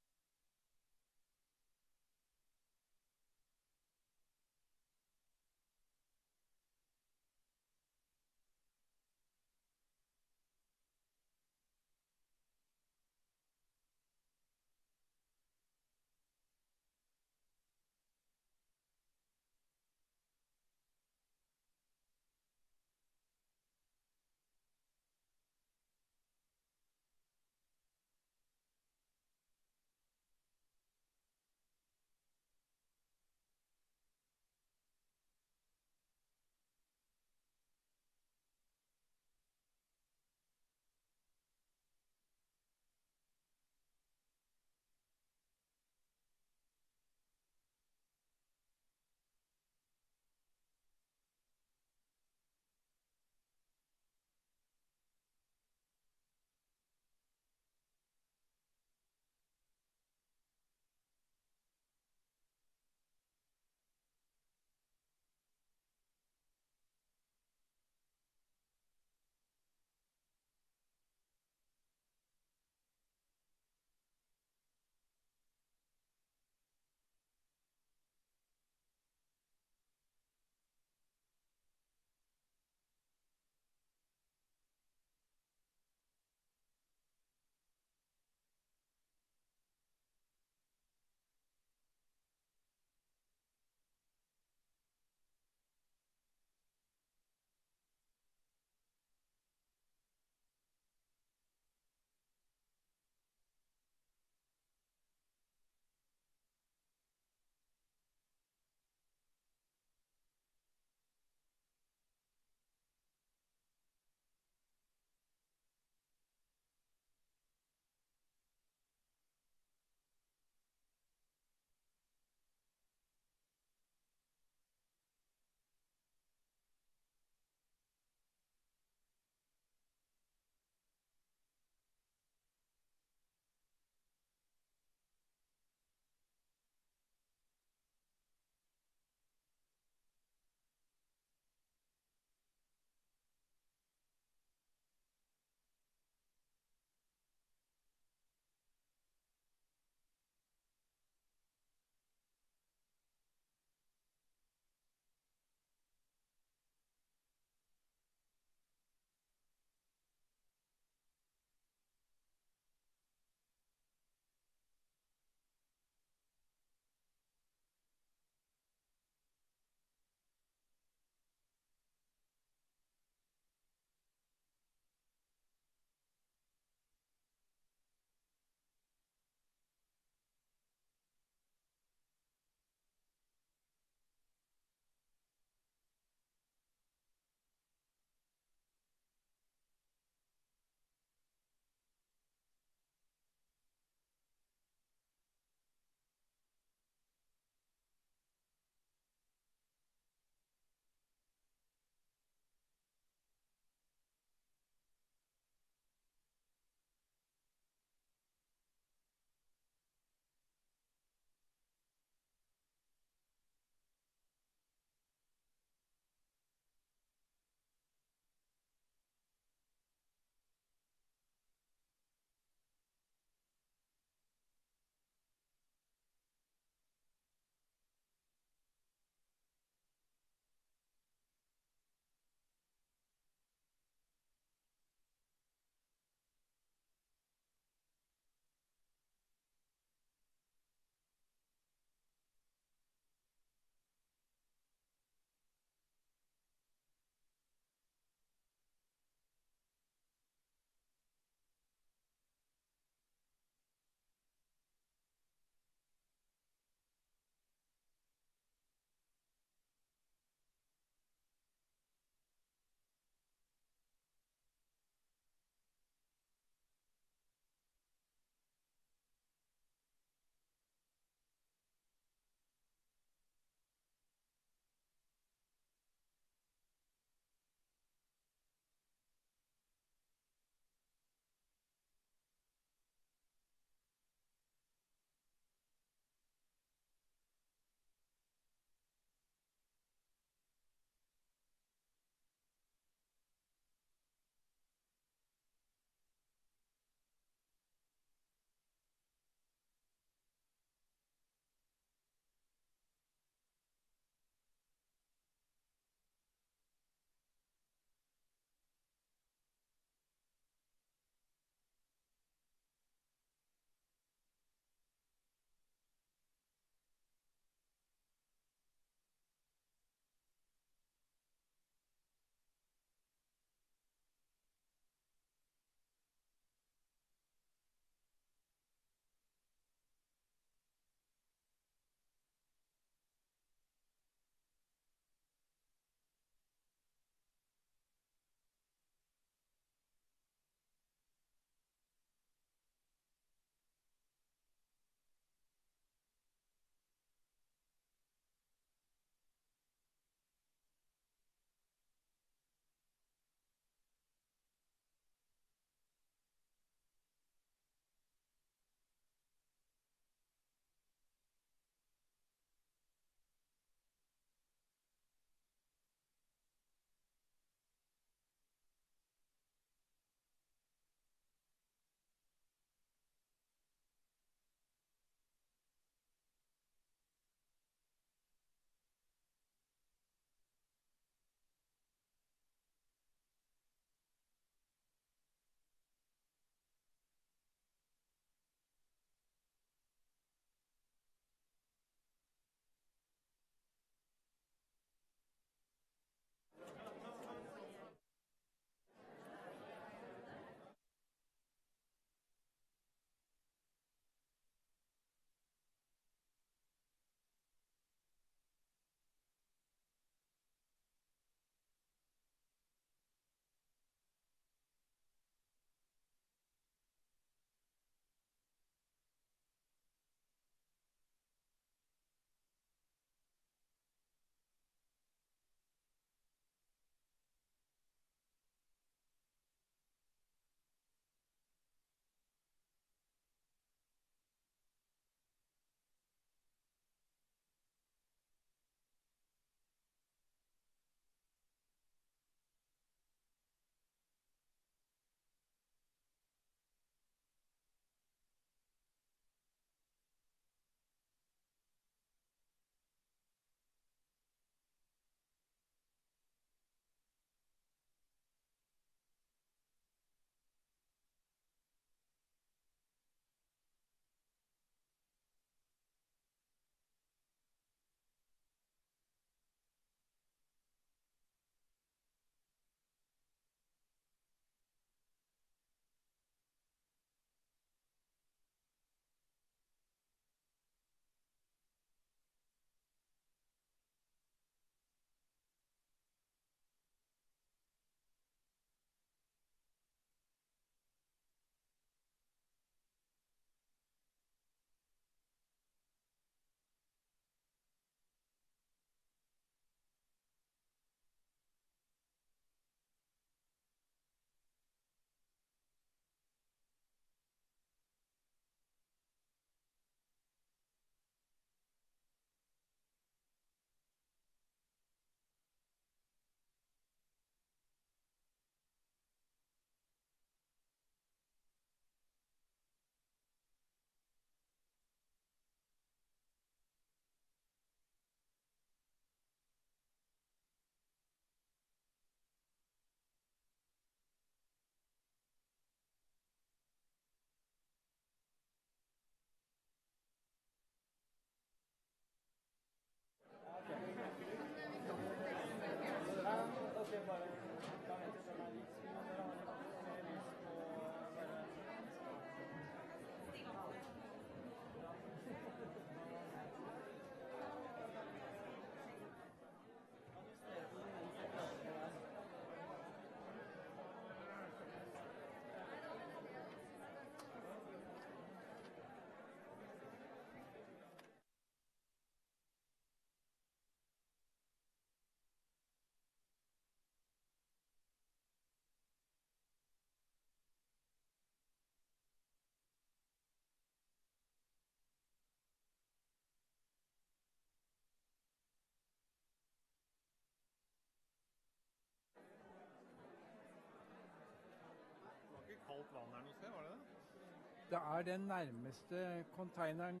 Dette er den nærmeste containeren.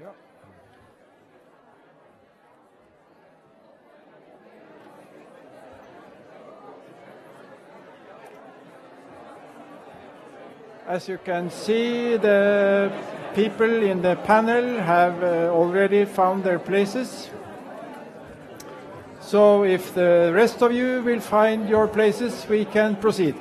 Ja. As you can see, the people in the panel have already found their places. So if the rest of you will find your places, we can proceed.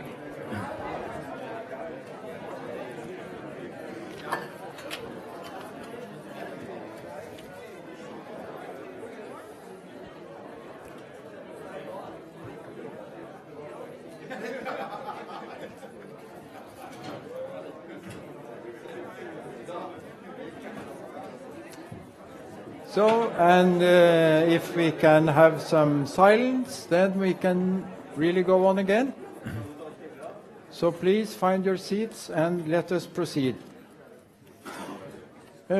So, and if we can have some silence, then we can really go on again. So please find your seats and let us proceed.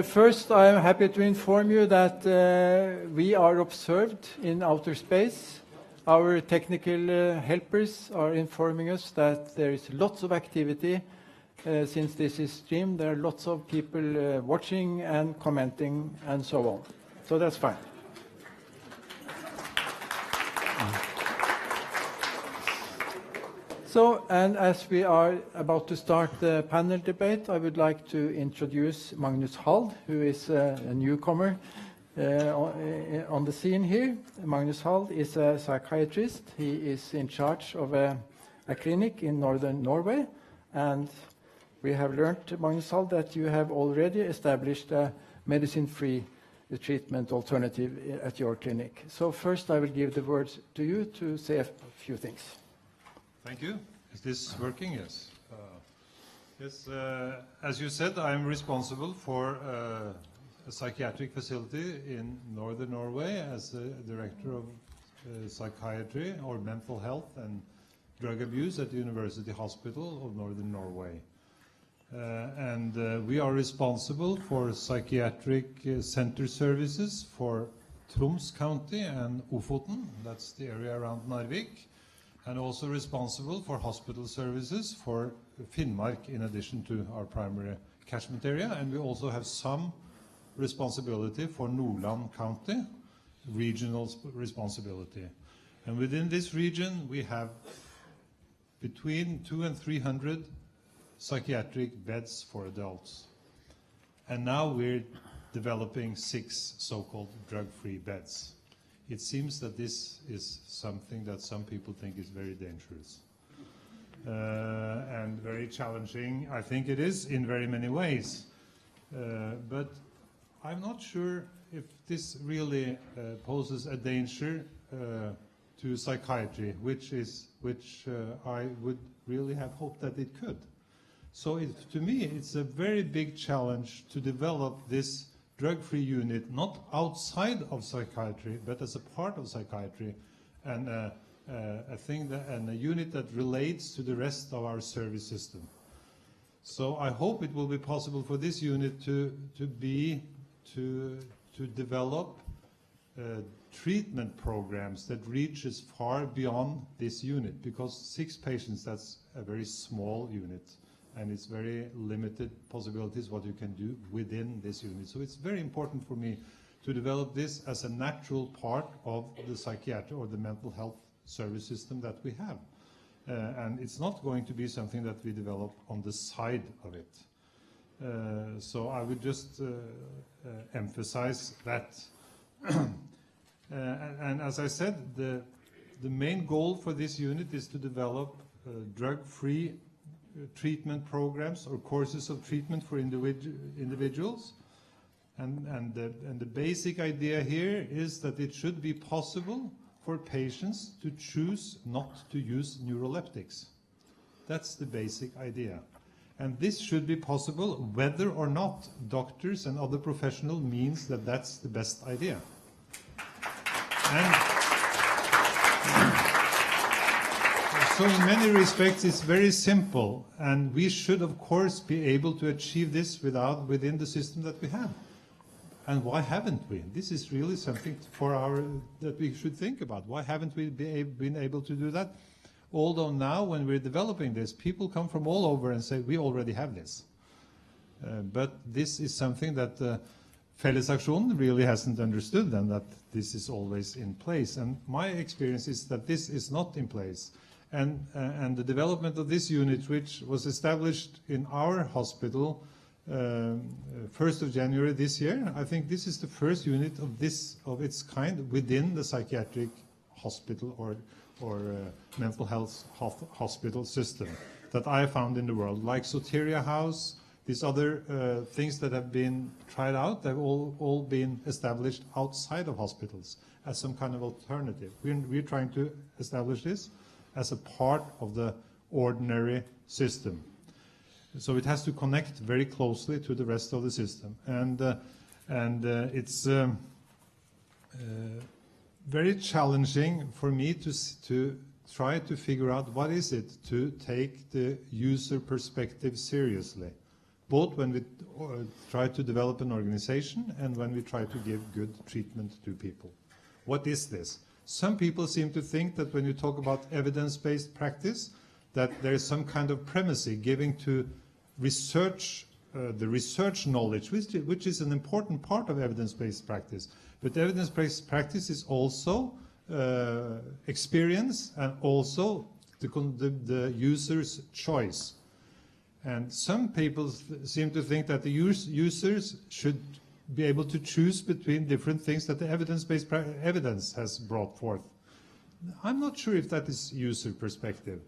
First, I am happy to inform you that we are observed in outer space. Our technical helpers are informing us that there is lots of activity since this is streamed. There are lots of people watching and commenting and so on. So that's fine. So, and as we are about to start the panel debate, I would like to introduce Magnus Hald, who is a newcomer on the scene here. Magnus Hald is a psychiatrist. He is in charge of a clinic in northern Norway. And we have learned, Magnus Hald, that you have already established a medicine-free treatment alternative at your clinic. So first I will give the words to you to say a few things.
Thank you. Is this working? Yes. Yes. As you said, I'm responsible for a psychiatric facility in northern Norway as the director of psychiatry or mental health and drug abuse at the University Hospital of Northern Norway. And we are responsible for psychiatric center services for Troms County and 𝗀𝗏𝗏𝗏, that's the area around Narvik, and also responsible for hospital services for Finnmark in addition to our primary catchment area, and we also have some responsibility for Nordland County, regional responsibility. And within this region we have between 200 and 300 psychiatric beds for adults. And now we're developing 6 so-called drug-free beds. It seems that this is something that some people think is very dangerous and very challenging. I think it is in very many ways. But I'm not sure if this really poses a danger to psychiatry, which I would really have hoped that it could. So to me, it's a very big challenge to develop this drug-free unit, not outside of psychiatry, but as a part of psychiatry, and a unit that relates to the rest of our service system. So I hope it will be possible for this unit to develop treatment programs that reaches far beyond this unit, because 6 patients, that's a very small unit, and it's very limited possibilities what you can do within this unit. So it's very important for me to develop this as a natural part of the psychiatry or the mental health service system that we have. And it's not going to be something that we develop on the side of it. So I would just emphasize that. And as I said, the main goal for this unit is to develop drug-free treatment programs or courses of treatment for individuals. And the basic idea here is that it should be possible for patients to choose not to use neuroleptics. That's the basic idea. And this should be possible whether or not doctors and other professionals means that that's the best idea. And so in many respects it's very simple, and we should of course be able to achieve this within the system that we have. And why haven't we? This is really something that we should think about. Why haven't we been able to do that? Although now when we're developing this, people come from all over and say, we already have this. But this is something that Fellesaksjonen really hasn't understood, and that this is always in place. And my experience is that this is not in place. And the development of this unit, which was established in our hospital 1st of January this year, I think this is the first unit of its kind within the psychiatric hospital or mental health hospital system that I found in the world. Like 𝗀𝗏𝗃𝗃 House, these other things that have been tried out, they've all been established outside of hospitals as some kind of alternative. We're trying to establish this as a part of the ordinary system. So it has to connect very closely to the rest of the system. And it's very challenging for me to try to figure out what is it to take the user perspective seriously, both when we try to develop an organization and when we try to give good treatment to people. What is this? Some people seem to think that when you talk about evidence-based practice, that there is some kind of primacy giving to research, the research knowledge, which is an important part of evidence-based practice. But evidence-based practice is also experience and also the user's choice. And some people seem to think that the users should be able to choose between different things that the evidence-based evidence has brought forth. I'm not sure if that is user perspective.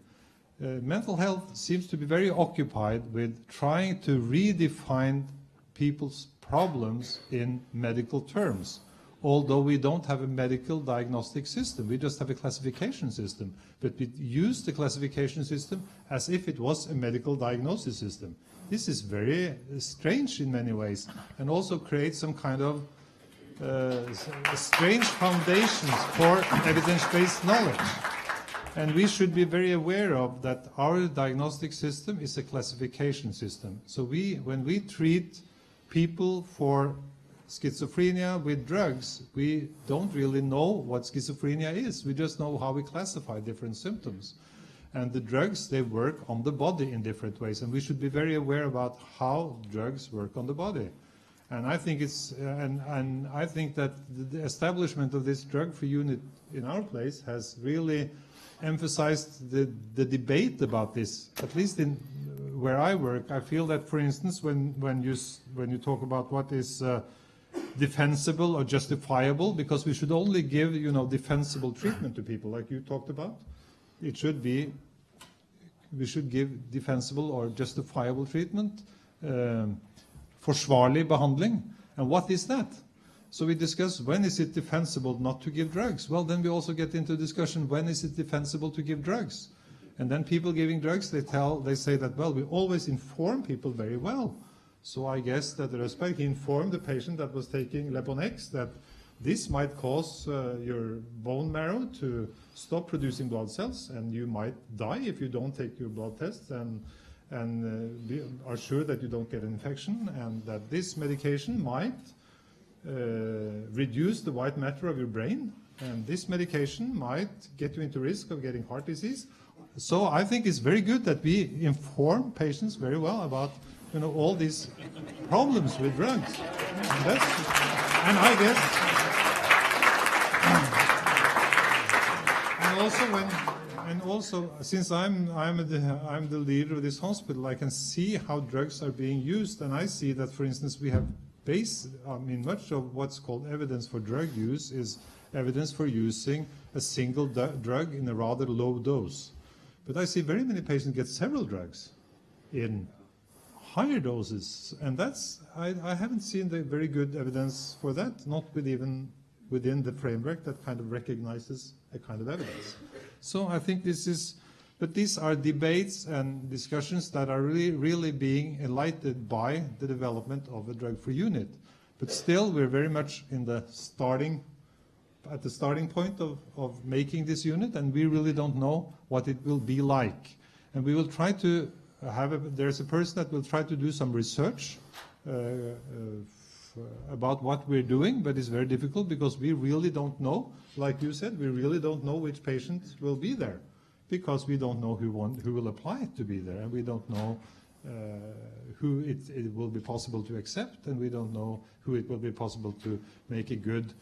Mental health seems to be very occupied with trying to redefine people's problems in medical terms. Although we don't have a medical diagnostic system, we just have a classification system. But we use the classification system as if it was a medical diagnosis system. This is very strange in many ways, and also creates some kind of strange foundations for evidence-based knowledge. And we should be very aware of that our diagnostic system is a classification system. So when we treat people for schizophrenia with drugs, we don't really know what schizophrenia is. We just know how we classify different symptoms. And the drugs, they work on the body in different ways, and we should be very aware about how drugs work on the body. And I think it's and I think that the establishment of this drug-free unit in our place has really emphasized the debate about this. At least in where I work, I feel that, for instance, when you talk about what is defensible or justifiable, because we should only give defensible treatment to people, like you talked about. It should be we should give defensible or justifiable treatment. 𝗀𝗺𝗶𝗀𝗀𝗺𝗏 behandling. And what is that? So we discuss when is it defensible not to give drugs. Well, then we also get into discussion when is it defensible to give drugs. And then people giving drugs, they say that, well, we always inform people very well. So I guess that Røssberg informed the patient that was taking 𝗙𝗵𝗵𝗶𝗃 that this might cause your bone marrow to stop producing blood cells, and you might die if you don't take your blood tests and are sure that you don't get an infection, and that this medication might reduce the white matter of your brain, and this medication might get you into risk of getting heart disease. So I think it's very good that we inform patients very well about all these problems with drugs. And I guess, and also since I'm the leader of this hospital, I can see how drugs are being used, and I see that, for instance, we have much of what's called evidence for drug use is evidence for using a single drug in a rather low dose. But I see very many patients get several drugs in higher doses, and I haven't seen the very good evidence for that, not even within the framework that kind of recognizes a kind of evidence. So I think but these are debates and discussions that are really being enlightened by the development of a drug-free unit. But still, we're very much at the starting point of making this unit, and we really don't know what it will be like. And we will try to there's a person that will try to do some research about what we're doing, but it's very difficult because we really don't know. Like you said, we really don't know which patients will be there, because we don't know who will apply to be there, and we don't know who it will be possible to accept, and we don't know who it will be possible to make a good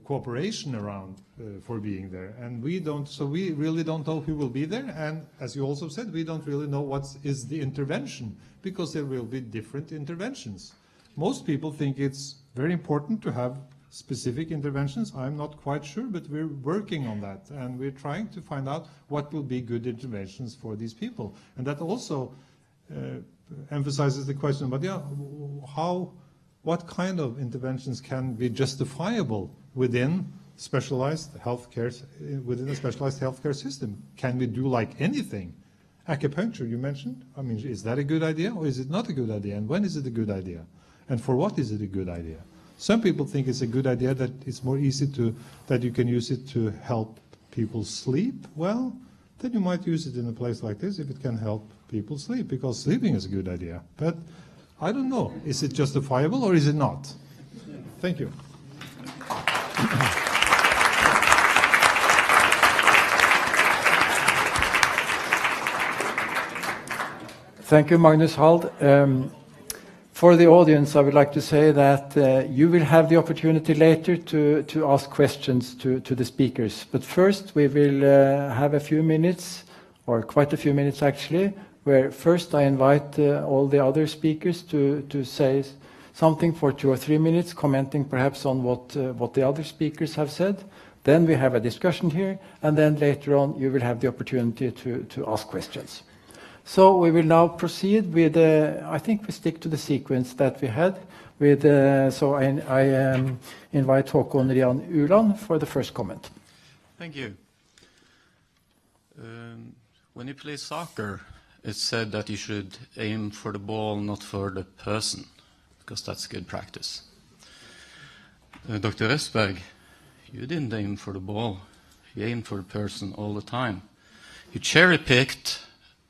cooperation around for being there. And we really don't know who will be there, and as you also said, we don't really know what is the intervention, because there will be different interventions. Most people think it's very important to have specific interventions. I'm not quite sure, but we're working on that, and we're trying to find out what will be good interventions for these people. And that also emphasizes the question about what kind of interventions can be justifiable within a specialized healthcare system. Can we do like anything? Acupuncture, you mentioned. Is that a good idea, or is it not a good idea? And when is it a good idea? And for what is it a good idea? Some people think it's a good idea that it's more easy that you can use it to help people sleep. Well, then you might use it in a place like this if it can help people sleep, because sleeping is a good idea. But I don't know. Is it justifiable or is it not? Thank you.
Thank you, Magnus Hald. For the audience, I would like to say that you will have the opportunity later to ask questions to the speakers. But first, we will have a few minutes, or quite a few minutes actually, where first I invite all the other speakers to say something for 2 or 3 minutes, commenting perhaps on what the other speakers have said. Then we have a discussion here, and then later on you will have the opportunity to ask questions. So we will now proceed with, I think we stick to the sequence that we had. So I invite Håkon Rian Uland for the first comment.
Thank you. When you play soccer, it's said that you should aim for the ball, not for the person, because that's good practice. Dr. Røssberg, you didn't aim for the ball. You aimed for the person all the time. You cherry-picked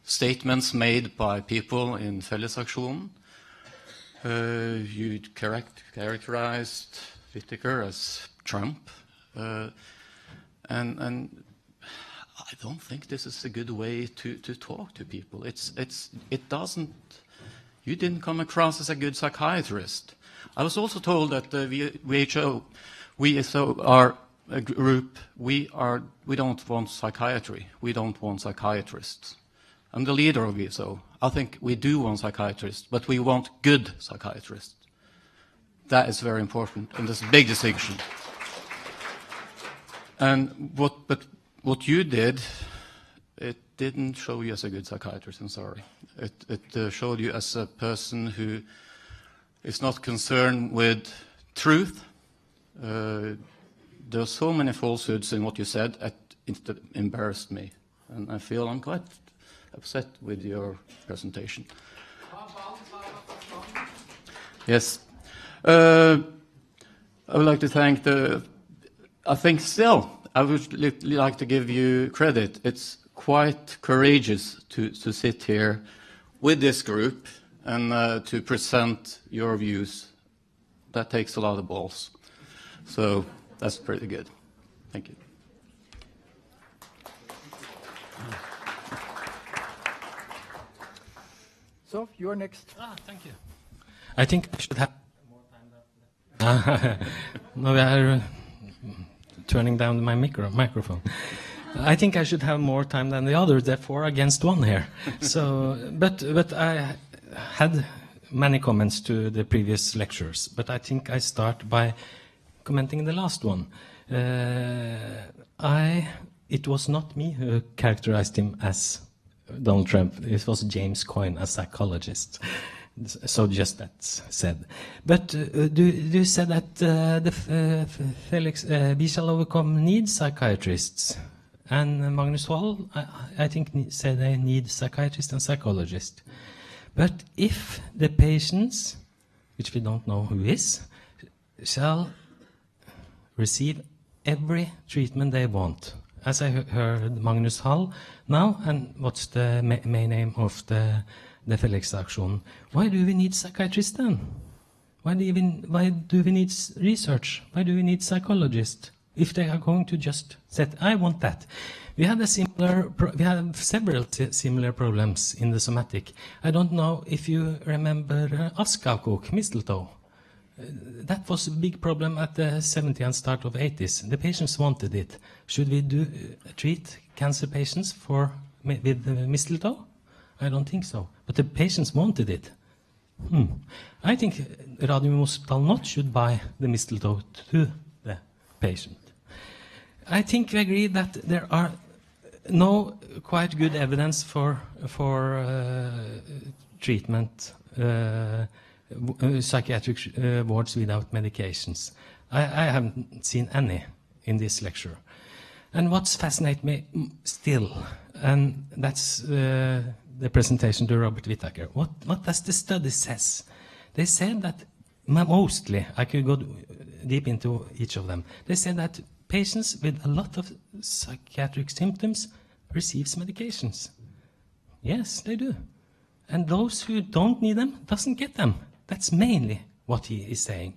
statements made by people in Fellesaksjonen, You characterized Whitaker as Trump, and I don't think this is a good way to talk to people. It doesn't. You didn't come across as a good psychiatrist. I was also told that the WHO, we are a group. We don't want psychiatry. We don't want psychiatrists. I'm the leader of WSO. I think we do want psychiatrists, but we want good psychiatrists. That is very important, and there's a big distinction. And what you did, it didn't show you as a good psychiatrist, I'm sorry. It showed you as a person who is not concerned with truth. There are so many falsehoods in what you said, it embarrassed me. And I feel I'm quite upset with your presentation. Yes. I would like to thank I would like to give you credit. It's quite courageous to sit here with this group and to present your views. That takes a lot of balls. So that's pretty good. Thank you.
So, you're next.
Thank you. I think I should have more time. No, we are turning down my microphone. I think I should have more time than the others. Therefore, against one here. So, but I had many comments to the previous lectures. But I think I start by commenting the last one. It was not me who characterized him as Donald Trump. It was James Coyne, a psychologist. So just that's said. But do you say that the 𝗙𝗵𝗊𝗶𝗴𝗃 needs psychiatrists? And Magnus Wall, I think, said they need psychiatrists and psychologists. But if the patients, which we don't know who is, shall receive every treatment they want, as I heard Magnus Hall now, and what's the main aim of the Felix-action? Why do we need psychiatrists then? Why do we need research? Why do we need psychologists? If they are going to just say, I want that. We have several similar problems in the somatic. I don't know if you remember 𝗊𝗏𝗏𝗃, mistletoe. That was a big problem at the 70s and start of 80s. The patients wanted it. Should we treat cancer patients with mistletoe? I don't think so. But the patients wanted it. I think Radiumhospitalet should buy the mistletoe to the patient. I think we agree that there are no quite good evidence for treatment, psychiatric wards without medications. I haven't seen any in this lecture. And what's fascinates me still, and that's the presentation to Robert Whitaker. What does the study says? They said that mostly, I could go deep into each of them. They said that patients with a lot of psychiatric symptoms receives medications. Yes, they do. And those who don't need them doesn't get them. That's mainly what he is saying.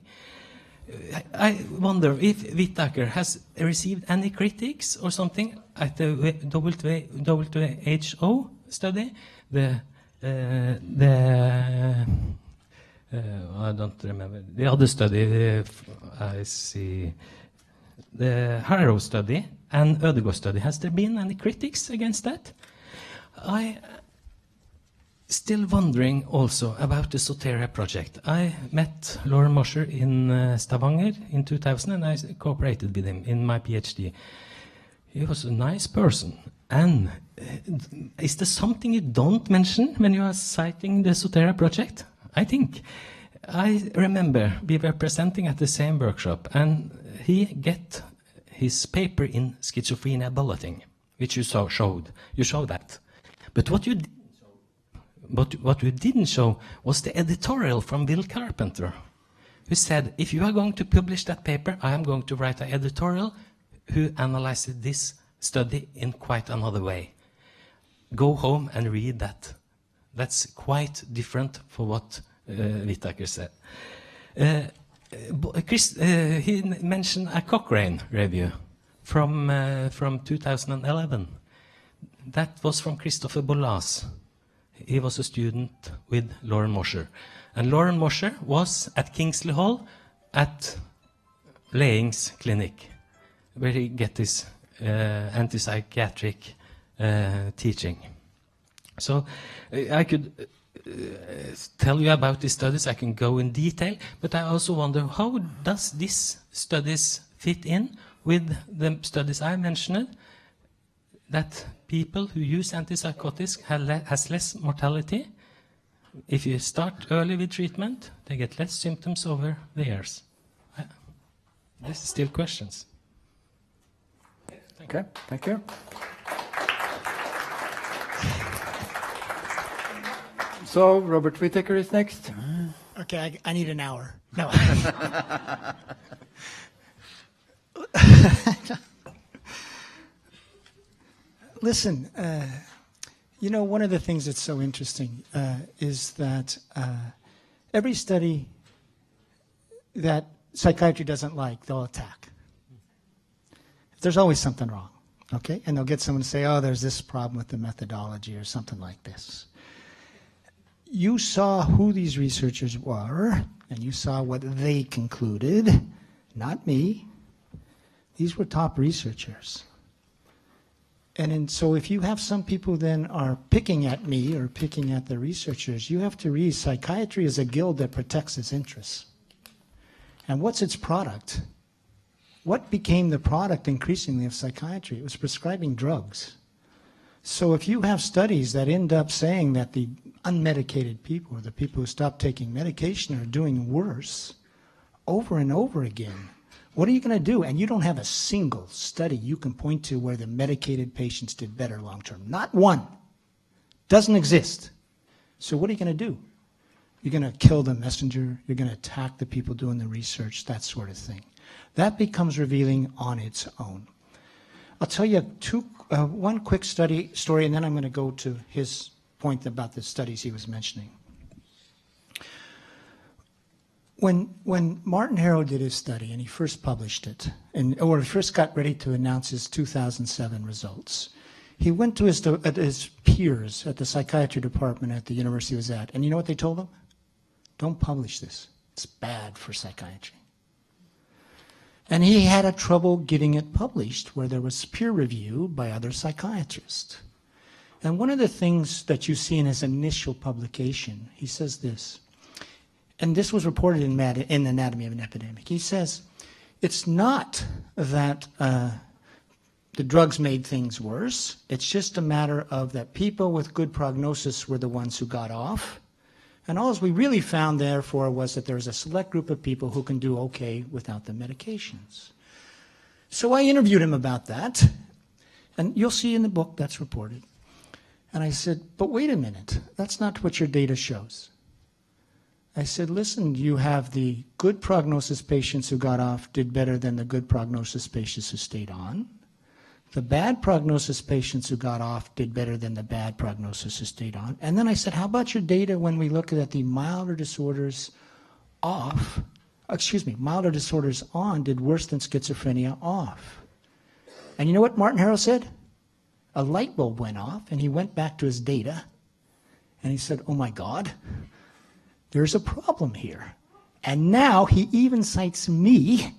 I wonder if Whitaker has received any critics or something at the WHO study, I don't remember the other study. I see the Harrow study and 𝗀𝗏𝗃𝗏𝗃 study. Has there been any critics against that? I still wondering also about the Soteria project. I met Lauren Mosher in Stavanger in 2000, and I cooperated with him in my PhD. He was a nice person. And is there something you don't mention when you are citing the Soteria project? I remember we were presenting at the same workshop, and he get his paper in schizophrenia bulletin, which you showed. You showed that. But what you didn't show was the editorial from Will Carpenter, who said, if you are going to publish that paper, I am going to write an editorial who analyzed this study in quite another way. Go home and read that. That's quite different from what Whitaker said. He mentioned a Cochrane review from 2011. That was from 𝗀𝗺𝗵𝗂𝗧. He was a student with Lauren Mosher. And Lauren Mosher was at Kingsley Hall at Laying's clinic, where he get his antipsychiatric teaching. So I could tell you about these studies. I can go in detail, but I also wonder, how does these studies fit in with the studies I mentioned, that people who use antipsychotics has less mortality? If you start early with treatment, they get less symptoms over the years. This is still questions.
Okay, thank you. So, Robert Whitaker is next.
Okay, I need an hour. No. Listen, you know, one of the things that's so interesting is that every study that psychiatry doesn't like, they'll attack. There's always something wrong, okay? And they'll get someone to say, oh, there's this problem with the methodology or something like this. You saw who these researchers were, and you saw what they concluded, not me. These were top researchers. And so if you have some people then are picking at me or picking at the researchers, you have to read psychiatry is a guild that protects its interests. And what's its product? What became the product increasingly of psychiatry? It was prescribing drugs. So if you have studies that end up saying that the unmedicated people, or the people who stop taking medication, are doing worse over and over again, what are you going to do? And you don't have a single study you can point to where the medicated patients did better long term. Not one. Doesn't exist. So what are you going to do? You're going to kill the messenger. You're going to attack the people doing the research, that sort of thing. That becomes revealing on its own. I'll tell you one quick story, and then I'm going to go to his point about the studies he was mentioning. When Martin Harrow did his study, and he first published it, or he first got ready to announce his 2007 results, he went to his peers at the psychiatry department at the university he was at, and you know what they told him? Don't publish this. It's bad for psychiatry. And he had a trouble getting it published where there was peer review by other psychiatrists. And one of the things that you see in his initial publication, he says this, and this was reported in Anatomy of an Epidemic. He says, it's not that the drugs made things worse. It's just a matter of that people with good prognosis were the ones who got off. And all we really found, therefore, was that there's a select group of people who can do okay without the medications. So I interviewed him about that. And you'll see in the book that's reported. And I said, but wait a minute. That's not what your data shows. I said, listen, you have the good prognosis patients who got off did better than the good prognosis patients who stayed on. The bad prognosis patients who got off did better than the bad prognosis who stayed on. And then I said, how about your data when we look at the milder disorders milder disorders on did worse than schizophrenia off? And you know what Martin Harrow said? A light bulb went off, and he went back to his data, and he said, oh my God, there's a problem here. And now he even cites me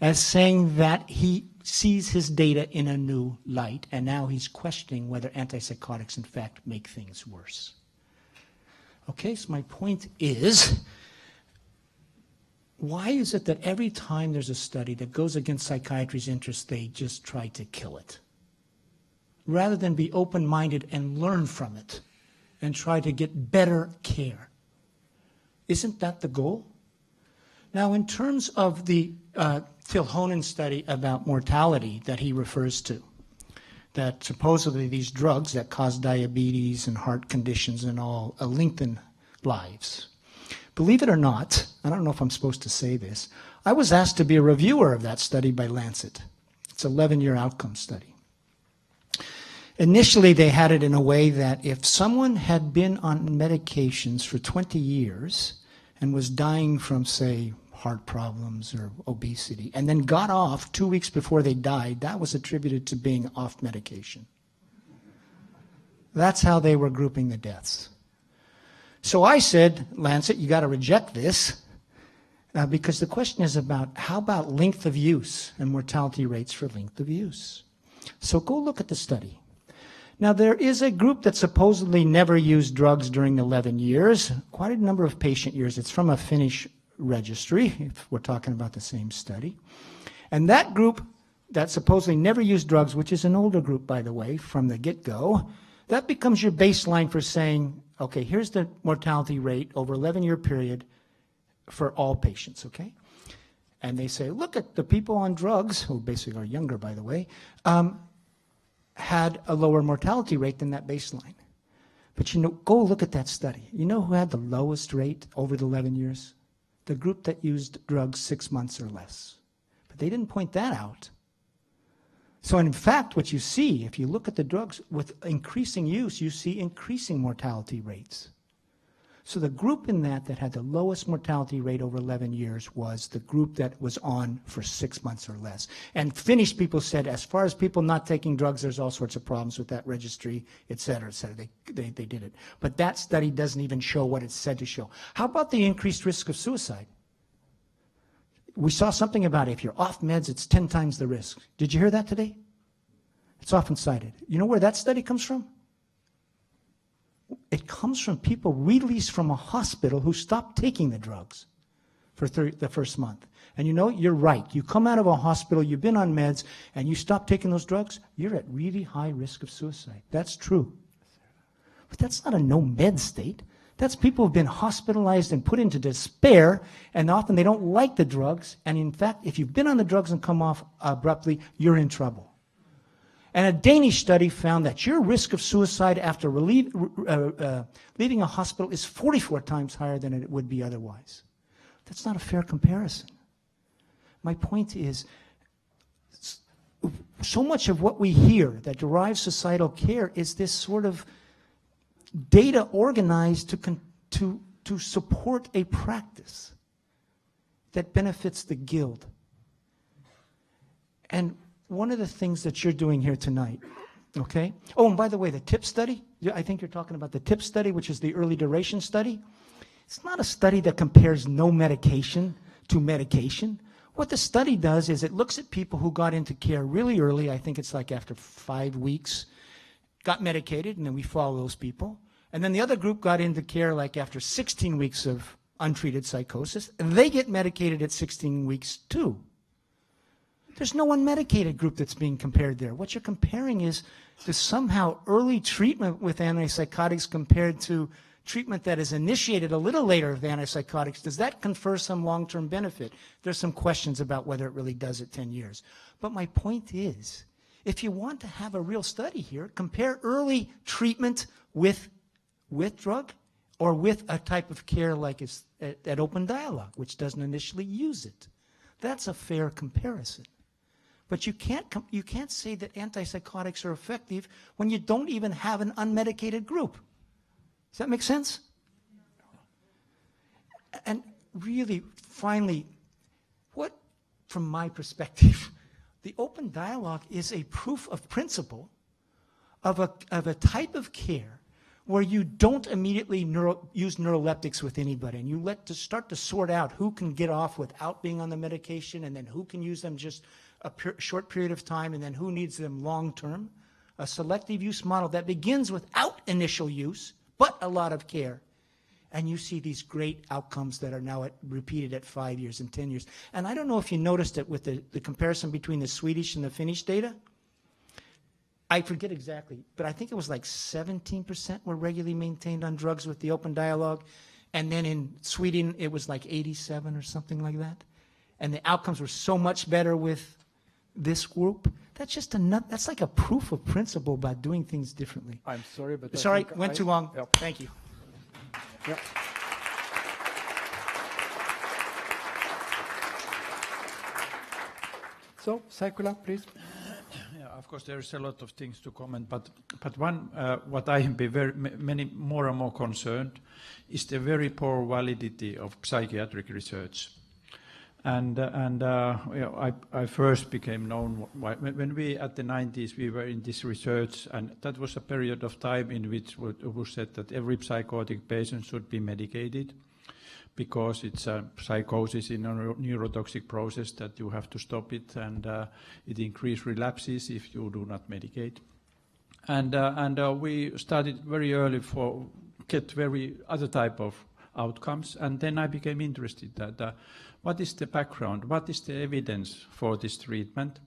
as saying that he sees his data in a new light, and now he's questioning whether antipsychotics in fact make things worse. Okay, so my point is, why is it that every time there's a study that goes against psychiatry's interests, they just try to kill it? Rather than be open-minded and learn from it and try to get better care. Isn't that the goal? Now, in terms of the Tilhonen study about mortality that he refers to, that supposedly these drugs that cause diabetes and heart conditions and all lengthen lives. Believe it or not, I don't know if I'm supposed to say this, I was asked to be a reviewer of that study by Lancet. It's an 11-year outcome study. Initially, they had it in a way that if someone had been on medications for 20 years and was dying from, say, heart problems or obesity, and then got off 2 weeks before they died, that was attributed to being off medication. That's how they were grouping the deaths. So I said, Lancet, you got to reject this, because the question is about, how about length of use and mortality rates for length of use? So go look at the study. Now, there is a group that supposedly never used drugs during 11 years, quite a number of patient years. It's from a Finnish registry, if we're talking about the same study. And that group that supposedly never used drugs, which is an older group, by the way, from the get-go, that becomes your baseline for saying, okay, here's the mortality rate over 11-year period for all patients, okay? And they say, look at the people on drugs, who basically are younger, by the way, had a lower mortality rate than that baseline. But you know, go look at that study. You know who had the lowest rate over the 11 years? The group that used drugs 6 months or less. But they didn't point that out. So in fact, what you see, if you look at the drugs with increasing use, you see increasing mortality rates. So the group in that had the lowest mortality rate over 11 years was the group that was on for 6 months or less. And Finnish people said, as far as people not taking drugs, there's all sorts of problems with that registry, et cetera, et cetera. They did it. But that study doesn't even show what it's said to show. How about the increased risk of suicide? We saw something about if you're off meds, it's 10 times the risk. Did you hear that today? It's often cited. You know where that study comes from? It comes from people released from a hospital who stopped taking the drugs for the first month. And you know, you're right. You come out of a hospital, you've been on meds, and you stop taking those drugs, you're at really high risk of suicide. That's true. But that's not a no-med state. That's people who've been hospitalized and put into despair, and often they don't like the drugs. And in fact, if you've been on the drugs and come off abruptly, you're in trouble. And a Danish study found that your risk of suicide after leaving a hospital is 44 times higher than it would be otherwise. That's not a fair comparison. My point is, so much of what we hear that derives societal care is this sort of data organized to support a practice that benefits the guild. And one of the things that you're doing here tonight, okay? Oh, and by the way, the TIP study, I think you're talking about the TIP study, which is the early duration study. It's not a study that compares no medication to medication. What the study does is it looks at people who got into care really early, I think it's like after 5 weeks, got medicated, and then we follow those people. And then the other group got into care like after 16 weeks of untreated psychosis, and they get medicated at 16 weeks too. There's no unmedicated group that's being compared there. What you're comparing is the somehow early treatment with antipsychotics compared to treatment that is initiated a little later with antipsychotics. Does that confer some long-term benefit? There's some questions about whether it really does at 10 years. But my point is, if you want to have a real study here, compare early treatment with drug or with a type of care like it's at Open Dialogue, which doesn't initially use it. That's a fair comparison. But you can't say that antipsychotics are effective when you don't even have an unmedicated group. Does that make sense? And really, finally, what, from my perspective, the Open Dialogue is a proof of principle of a type of care where you don't immediately use neuroleptics with anybody, and you start to sort out who can get off without being on the medication, and then who can use them just a short period of time, and then who needs them long term. A selective use model that begins without initial use, but a lot of care. And you see these great outcomes that are now repeated at 5 years and 10 years. And I don't know if you noticed it with the comparison between the Swedish and the Finnish data. I forget exactly, but I think it was like 17% were regularly maintained on drugs with the Open Dialogue. And then in Sweden, it was like 87 or something like that. And the outcomes were so much better with this group. That's just that's like a proof of principle about doing things differently.
I'm sorry, but
sorry, went too long.
Yep.
Thank you.
Yep. So, Saikula, please.
Yeah,
of course, there is a lot of things to comment, but one what I have been many more and more concerned is the very poor validity of psychiatric research. And I first became known when we at the 90s we were in this research, and that was a period of time in which it was said that every psychotic patient should be medicated, because it's a psychosis in a neurotoxic process that you have to stop it, and it increases relapses if you do not medicate. And we started very early for get very other type of outcomes, and then I became interested that what is the background, what is the evidence for this treatment,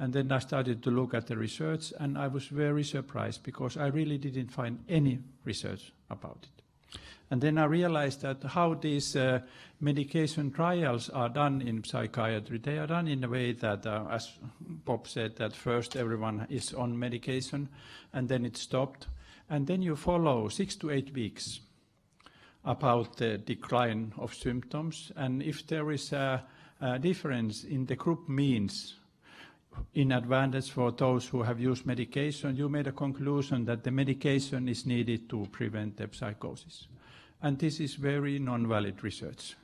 and then I started to look at the research, and I was very surprised because I really didn't find any research about it. And then I realized that how these medication trials are done in psychiatry, they are done in a way that, as Bob said, that first everyone is on medication and then it's stopped. And then you follow 6 to 8 weeks about the decline of symptoms. And if there is a difference in the group means in advantage for those who have used medication, you made a conclusion that the medication is needed to prevent the psychosis. And this is very non-valid research.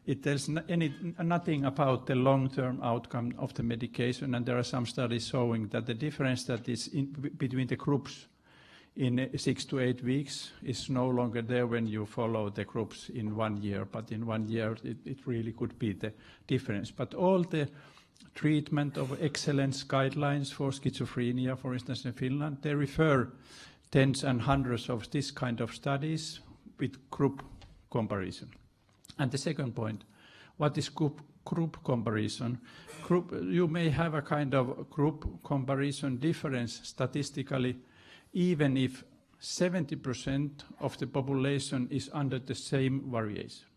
It tells nothing about the long-term outcome of the medication, and there are some studies showing that the difference that is between the groups in 6 to 8 weeks is no longer there when you follow the groups in 1 year, but in 1 year it really could be the difference. But all the treatment of excellence guidelines for schizophrenia, for instance in Finland, they refer tens and hundreds of this kind of studies with group comparison. And the second point, what is group comparison? You may have a kind of group comparison difference statistically, even if 70% of the population is under the same variation.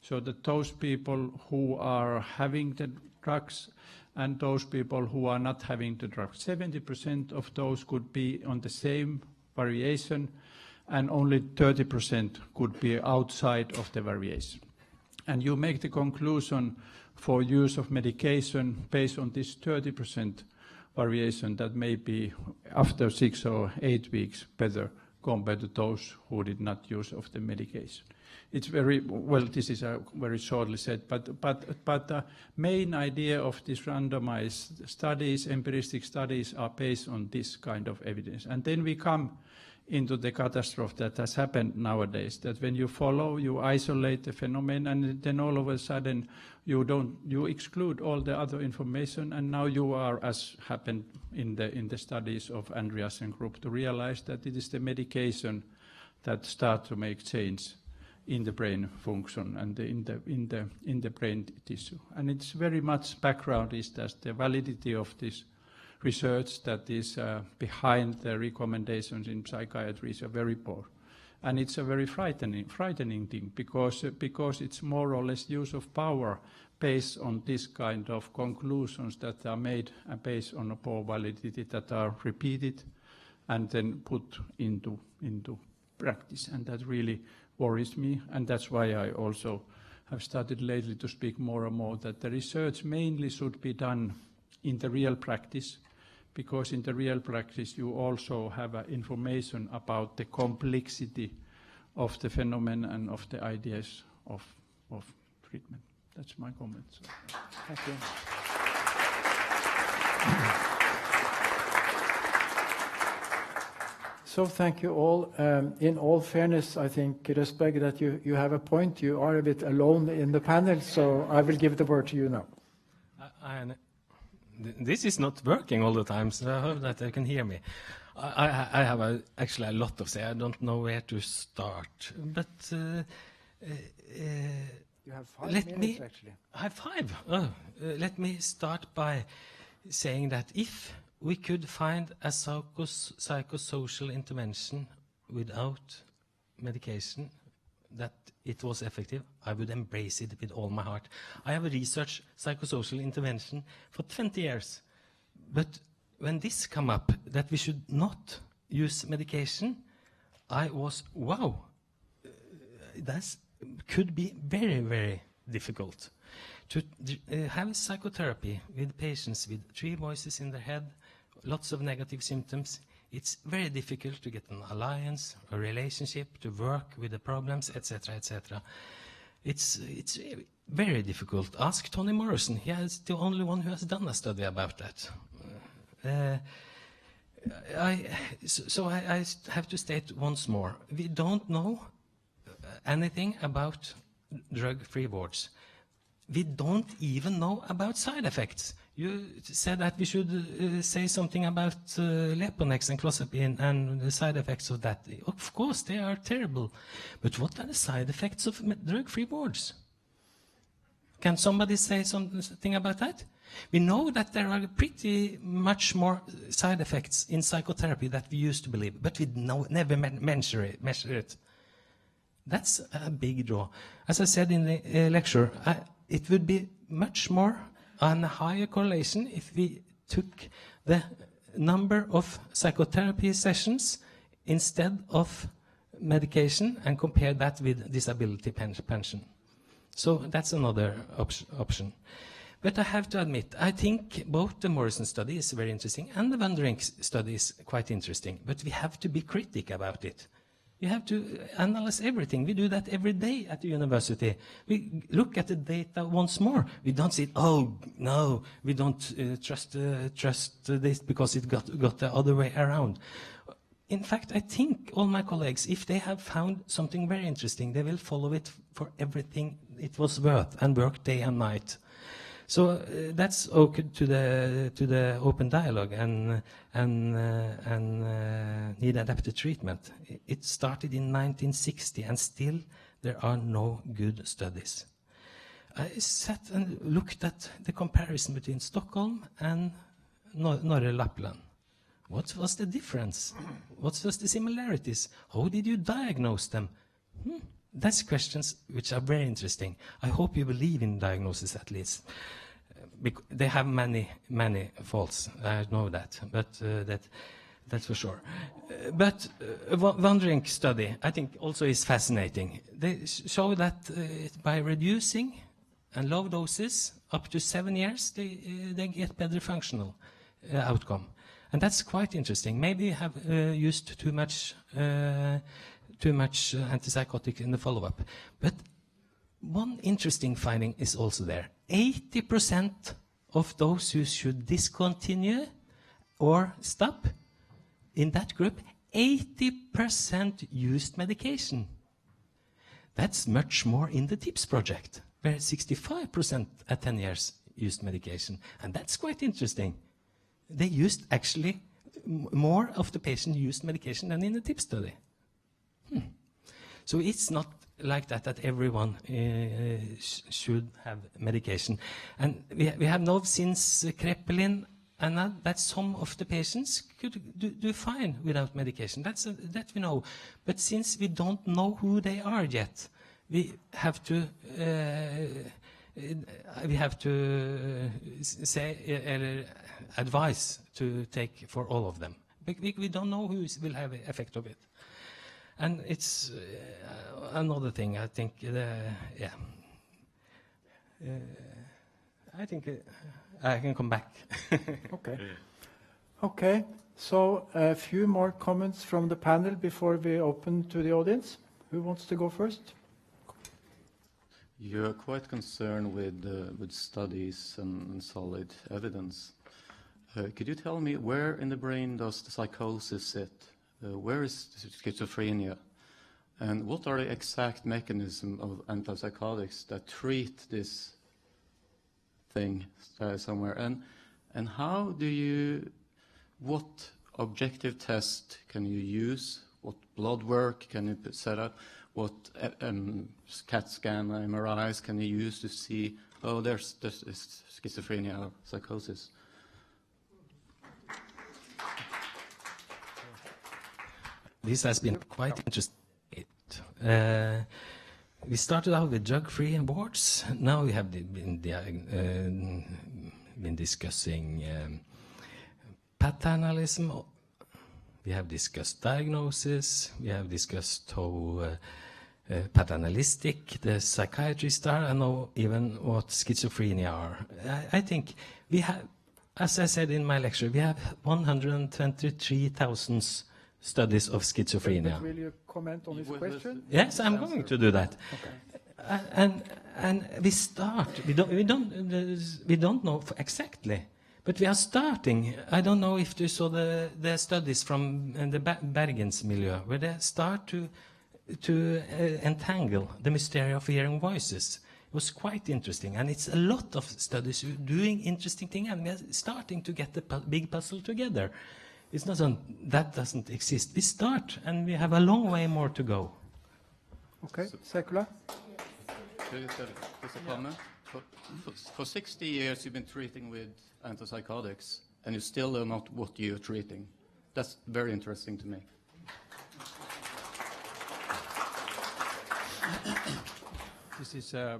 So that those people who are having the drugs and those people who are not having the drugs, 70% of those could be on the same variation, and only 30% could be outside of the variation. And you make the conclusion for use of medication based on this 30% variation that may be after 6 or 8 weeks better compared to those who did not use of the medication. It's very, well, this is very shortly said, but the main idea of these randomized studies, empiristic studies, are based on this kind of evidence. And then we come into the catastrophe that has happened nowadays, that when you follow, you isolate the phenomenon, and then all of a sudden you exclude all the other information, and now you are, as happened in the studies of Andreasen group, to realize that it is the medication that start to make change in the brain function and in the brain tissue. And it's very much background is that the validity of this research that is behind the recommendations in psychiatry is very poor. And it's a very frightening thing, because it's more or less use of power based on this kind of conclusions that are made based on a poor validity that are repeated and then put into practice. And that really worries me, and that's why I also have started lately to speak more and more that the research mainly should be done in the real practice, because in the real practice you also have information about the complexity of the phenomenon and of the ideas of treatment. That's my comments.
Thank you. So thank you all. In all fairness, I think, Røssberg, that you have a point. You are a bit alone in the panel, so I will give the word to you now.
This is not working all the time, so I hope that you can hear me. I have actually a lot to say. I don't know where to start, but
you have 5 minutes, actually.
I have 5. Let me start by saying that if we could find a psychosocial intervention without medication, that it was effective, I would embrace it with all my heart. I have researched psychosocial intervention for 20 years. But when this come up, that we should not use medication, I was, wow, that could be very, very difficult. To have psychotherapy with patients with 3 voices in their head, lots of negative symptoms, it's very difficult to get an alliance, a relationship, to work with the problems, etc., etc. It's very difficult. Ask Toni Morrison. He is the only one who has done a study about that. I have to state once more, we don't know anything about drug-free wards. We don't even know about side effects. You said that we should say something about Leponex and clozapine and the side effects of that. Of course, they are terrible. But what are the side effects of drug-free wards? Can somebody say something about that? We know that there are pretty much more side effects in psychotherapy that we used to believe, but we never measure it. That's a big draw. As I said in the lecture, it would be much more and a higher correlation if we took the number of psychotherapy sessions instead of medication and compared that with disability pension. So that's another option. But I have to admit, I think both the Morrison study is very interesting and the Wondering study is quite interesting, but we have to be critical about it. You have to analyze everything. We do that every day at the university. We look at the data once more. We don't say, oh, no, we don't trust this because it got the other way around. In fact, I think all my colleagues, if they have found something very interesting, they will follow it for everything it was worth and work day and night. So that's okay to the open dialogue and need adapted treatment. It started in 1960 and still there are no good studies. I sat and looked at the comparison between Stockholm and Norway Lapland. What was the difference? What was the similarities? How did you diagnose them? That's questions which are very interesting. I hope you believe in diagnosis at least. They have many faults, I know that, but that's for sure. But Wondering study, I think, also is fascinating. They show that by reducing and low doses up to 7 years, they get better functional outcome. And that's quite interesting. Maybe you have used too much antipsychotic in the follow-up. But one interesting finding is also there. 80% of those who should discontinue or stop, in that group, 80% used medication. That's much more in the TIPS project, where 65% at 10 years used medication. And that's quite interesting. They used actually more of the patient used medication than in the TIPS study. So it's not like that everyone should have medication. And we have known since 𝗀𝗺𝗺𝗃 that some of the patients could do fine without medication. That we know. But since we don't know who they are yet, we have to say advice to take for all of them. We don't know who will have an effect of it. And it's another thing, I think, I think I can come back.
Okay. Okay, so a few more comments from the panel before we open to the audience. Who wants to go first?
You're quite concerned with studies and solid evidence. Could you tell me where in the brain does the psychosis sit? Where is schizophrenia? And what are the exact mechanisms of antipsychotics that treat this thing somewhere? And how do you, what objective test can you use? What blood work can you set up? What CAT scan, MRIs can you use to see, oh, there's schizophrenia or psychosis?
This has been quite interesting. We started out with drug-free wards. Now we have been discussing paternalism. We have discussed diagnosis. We have discussed how paternalistic the psychiatrists are, and know even what schizophrenia are. I think we have as I said in my lecture, we have 123,000 studies of schizophrenia.
But will you comment on this question?
Yes, I'm going to do that.
Okay.
And we start. We don't know exactly, but we are starting. I don't know if you saw the studies from the Bergens milieu, where they start to entangle the mystery of hearing voices. It was quite interesting, and it's a lot of studies doing interesting things, and we're starting to get the big puzzle together. It's not that doesn't exist. We start, and we have a long way more to go.
Okay, Sekula?
Just a comment. For 60 years, you've been treating with antipsychotics, and you still know not what you're treating. That's very interesting to me.
This is, I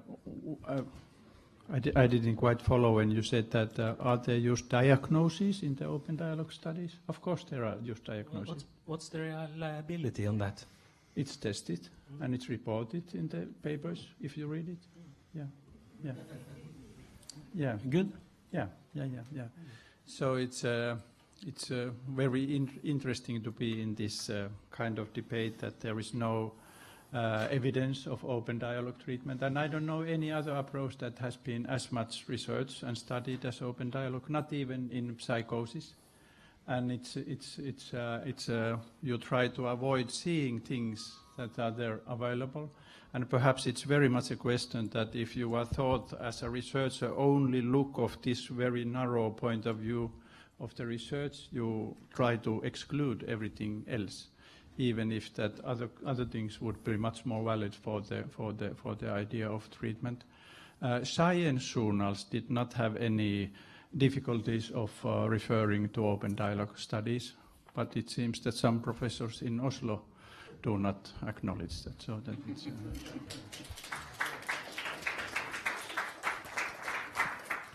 didn't quite follow when you said that, are there used diagnoses in the open dialogue studies? Of course there are used diagnoses.
What's the reliability on that?
It's tested and it's reported in the papers if you read it. Yeah, yeah. Yeah.
Good?
Yeah. So it's very interesting to be in this kind of debate that there is no evidence of open dialogue treatment, and I don't know any other approach that has been as much researched and studied as open dialogue, not even in psychosis. And you try to avoid seeing things that are there available, and perhaps it's very much a question that if you are taught as a researcher only look of this very narrow point of view of the research, you try to exclude everything else, even if that other things would be much more valid for the idea of treatment. Science journals did not have any difficulties of referring to open dialogue studies, but it seems that some professors in Oslo do not acknowledge that. So that is,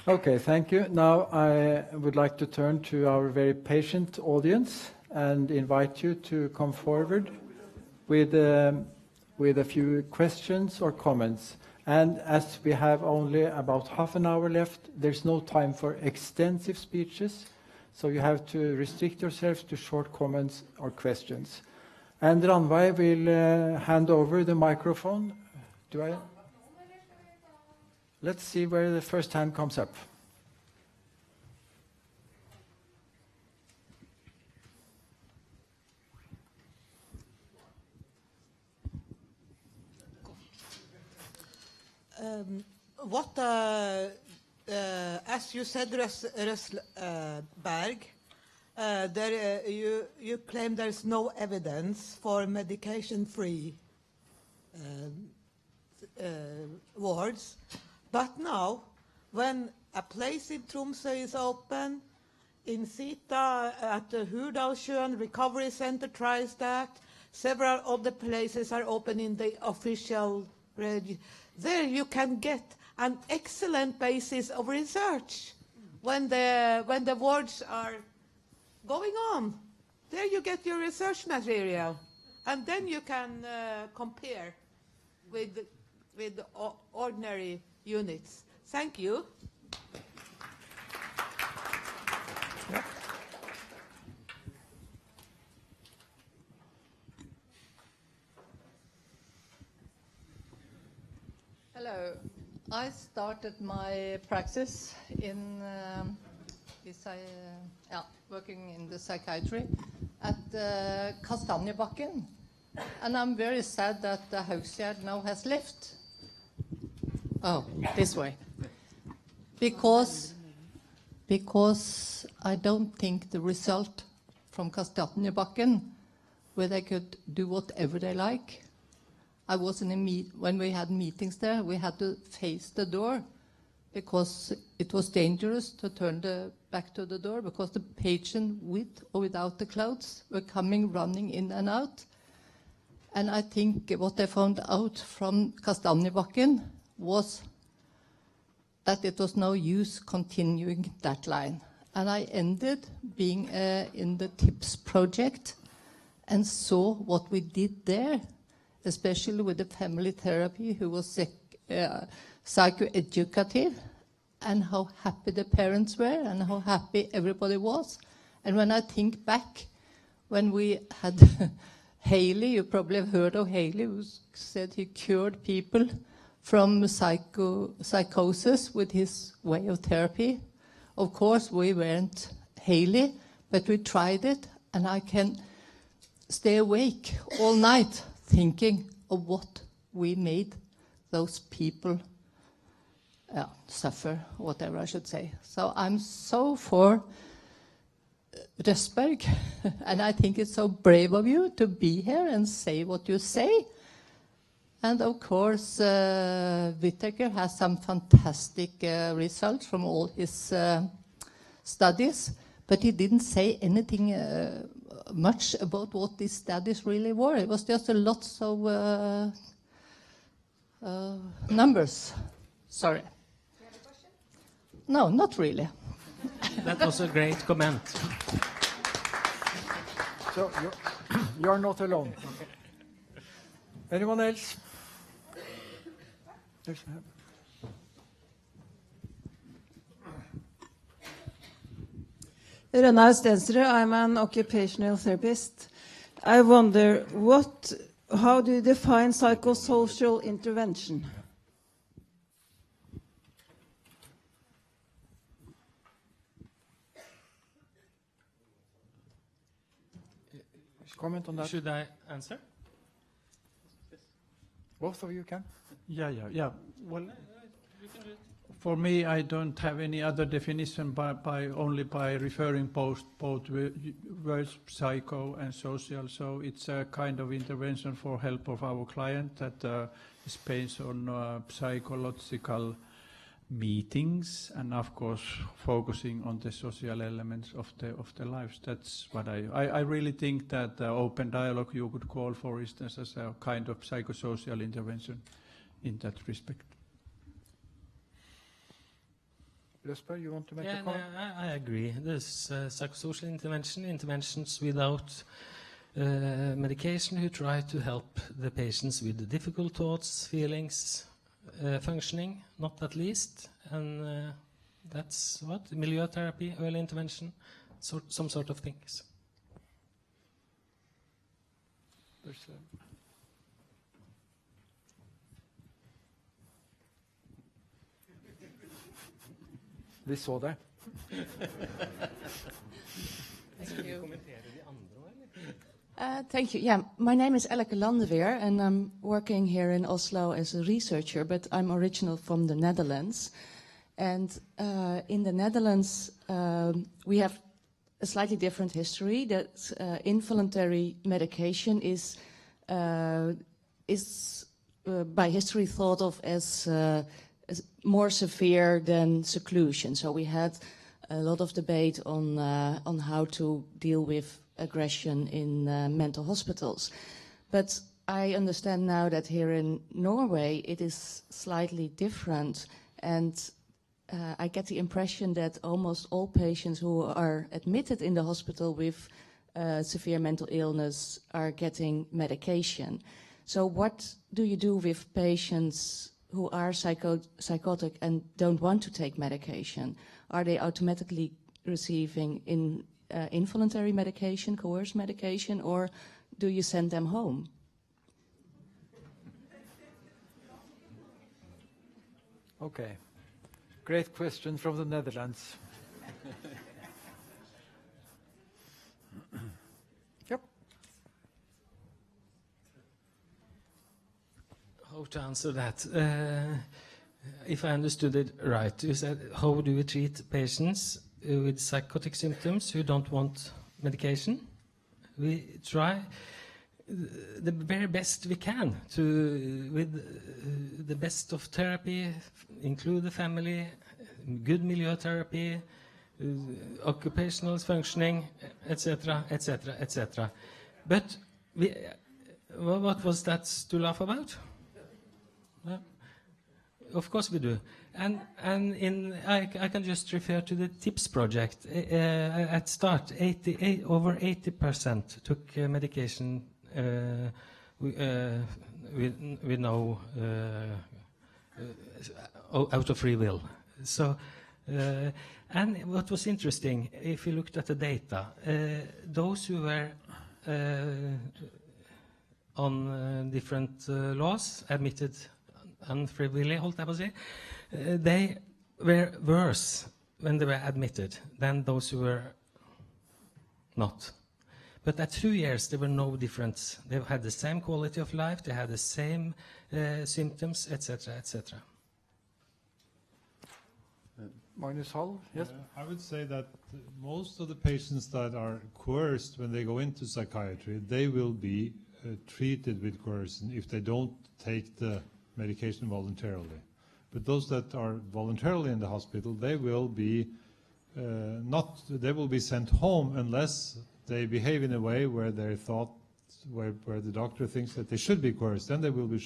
Okay, thank you. Now I would like to turn to our very patient audience and invite you to come forward with a few questions or comments. And as we have only about half an hour left, there's no time for extensive speeches, so you have to restrict yourselves to short comments or questions. And Røssberg will hand over the microphone. Let's see where the first hand comes up.
As you said, Røssberg, you claim there is no evidence for medication-free wards. But now, when a place in Tromsø is open, in Sita at the 𝗀𝗵𝗶𝗀𝗵𝗃 Recovery Center tries that, several other places are open in the official register. There you can get an excellent basis of research when the wards are going on. There you get your research material, and then you can compare with ordinary units. Thank you.
Yeah.
Hello. I started my practice in working in the psychiatry at 𝗀𝗵𝗵𝗀𝗃𝗃𝗃𝗃𝗃𝗃𝗃𝗃, and I'm very sad that the 𝗀𝗃𝗃𝗃𝗃 now has left. Oh, this way. Because I don't think the result from 𝗀𝗃𝗃𝗃𝗃𝗃, where they could do whatever they like. I was in when we had meetings there, we had to face the door because it was dangerous to turn back to the door because the patient with or without the clothes were coming running in and out. And I think what they found out from 𝗀𝗃𝗃𝗃𝗃𝗃 was that it was no use continuing that line. And I ended being in the TIPS project and saw what we did there, especially with the family therapy who was psychoeducative and how happy the parents were and how happy everybody was. And when I think back, when we had Haley, you probably have heard of Haley, who said he cured people from psychosis with his way of therapy. Of course, we weren't Haley, but we tried it, and I can stay awake all night thinking of what we made those people suffer, whatever I should say. So I'm so for Røssberg, and I think it's so brave of you to be here and say what you say. And of course, Whitaker has some fantastic results from all his studies, but he didn't say anything much about what these studies really were. It was just a lot of numbers. Sorry.
Do you have a question?
No, not really.
That was a great comment.
So you're not alone. Anyone else?
Rønnaug Stensrud, I'm an occupational therapist. I wonder, how do you define psychosocial intervention?
Comment on that?
Should I answer?
Both of you can.
Yeah. Well, for me, I don't have any other definition only by referring both words, psycho and social. So it's a kind of intervention for help of our client that is based on psychological meetings and, of course, focusing on the social elements of the lives. That's what I really think that open dialogue you could call, for instance, as a kind of psychosocial intervention in that respect.
Røssberg, you want to make a
Yeah,
comment?
I agree. There's psychosocial interventions without medication who try to help the patients with the difficult thoughts, feelings, functioning, not at least. And that's what? Milieu therapy, early intervention, some sort of things.
Vi så det.
Thank you.
Thank you. Yeah, my name is Wergelandsveien, and I'm working here in Oslo as a researcher, but I'm original from the Netherlands. And in the Netherlands, we have a slightly different history. That involuntary medication is by history thought of as more severe than seclusion. So we had a lot of debate on how to deal with aggression in mental hospitals. But I understand now that here in Norway it is slightly different, and I get the impression that almost all patients who are admitted in the hospital with severe mental illness are getting medication. So what do you do with patients who are psychotic and don't want to take medication? Are they automatically receiving involuntary medication, coerced medication, or do you send them home?
Okay. Great question from the Netherlands. Yep.
How to answer that? If I understood it right, you said, how do we treat patients with psychotic symptoms who don't want medication? We try the very best we can with the best of therapy, include the family, good milieu therapy, occupational functioning, etc., etc., etc. But what was that to laugh about? Of course we do. And I can just refer to the TIPS project. At start, over 80% took medication with no out of free will. And what was interesting, if you looked at the data, those who were on different laws, admitted unfrivillig, 𝗀𝗵𝗶𝗱, they were worse when they were admitted than those who were not. But at 2 years, there were no difference. They had the same quality of life, they had the same symptoms, etc., etc.
Magnus Hall, yes?
I would say that most of the patients that are coerced when they go into psychiatry, they will be treated with coercion if they don't take the medication voluntarily. But those that are voluntarily in the hospital, they will be they will be sent home unless they behave in a way where they thought, where the doctor thinks that they should be coerced. Then they will be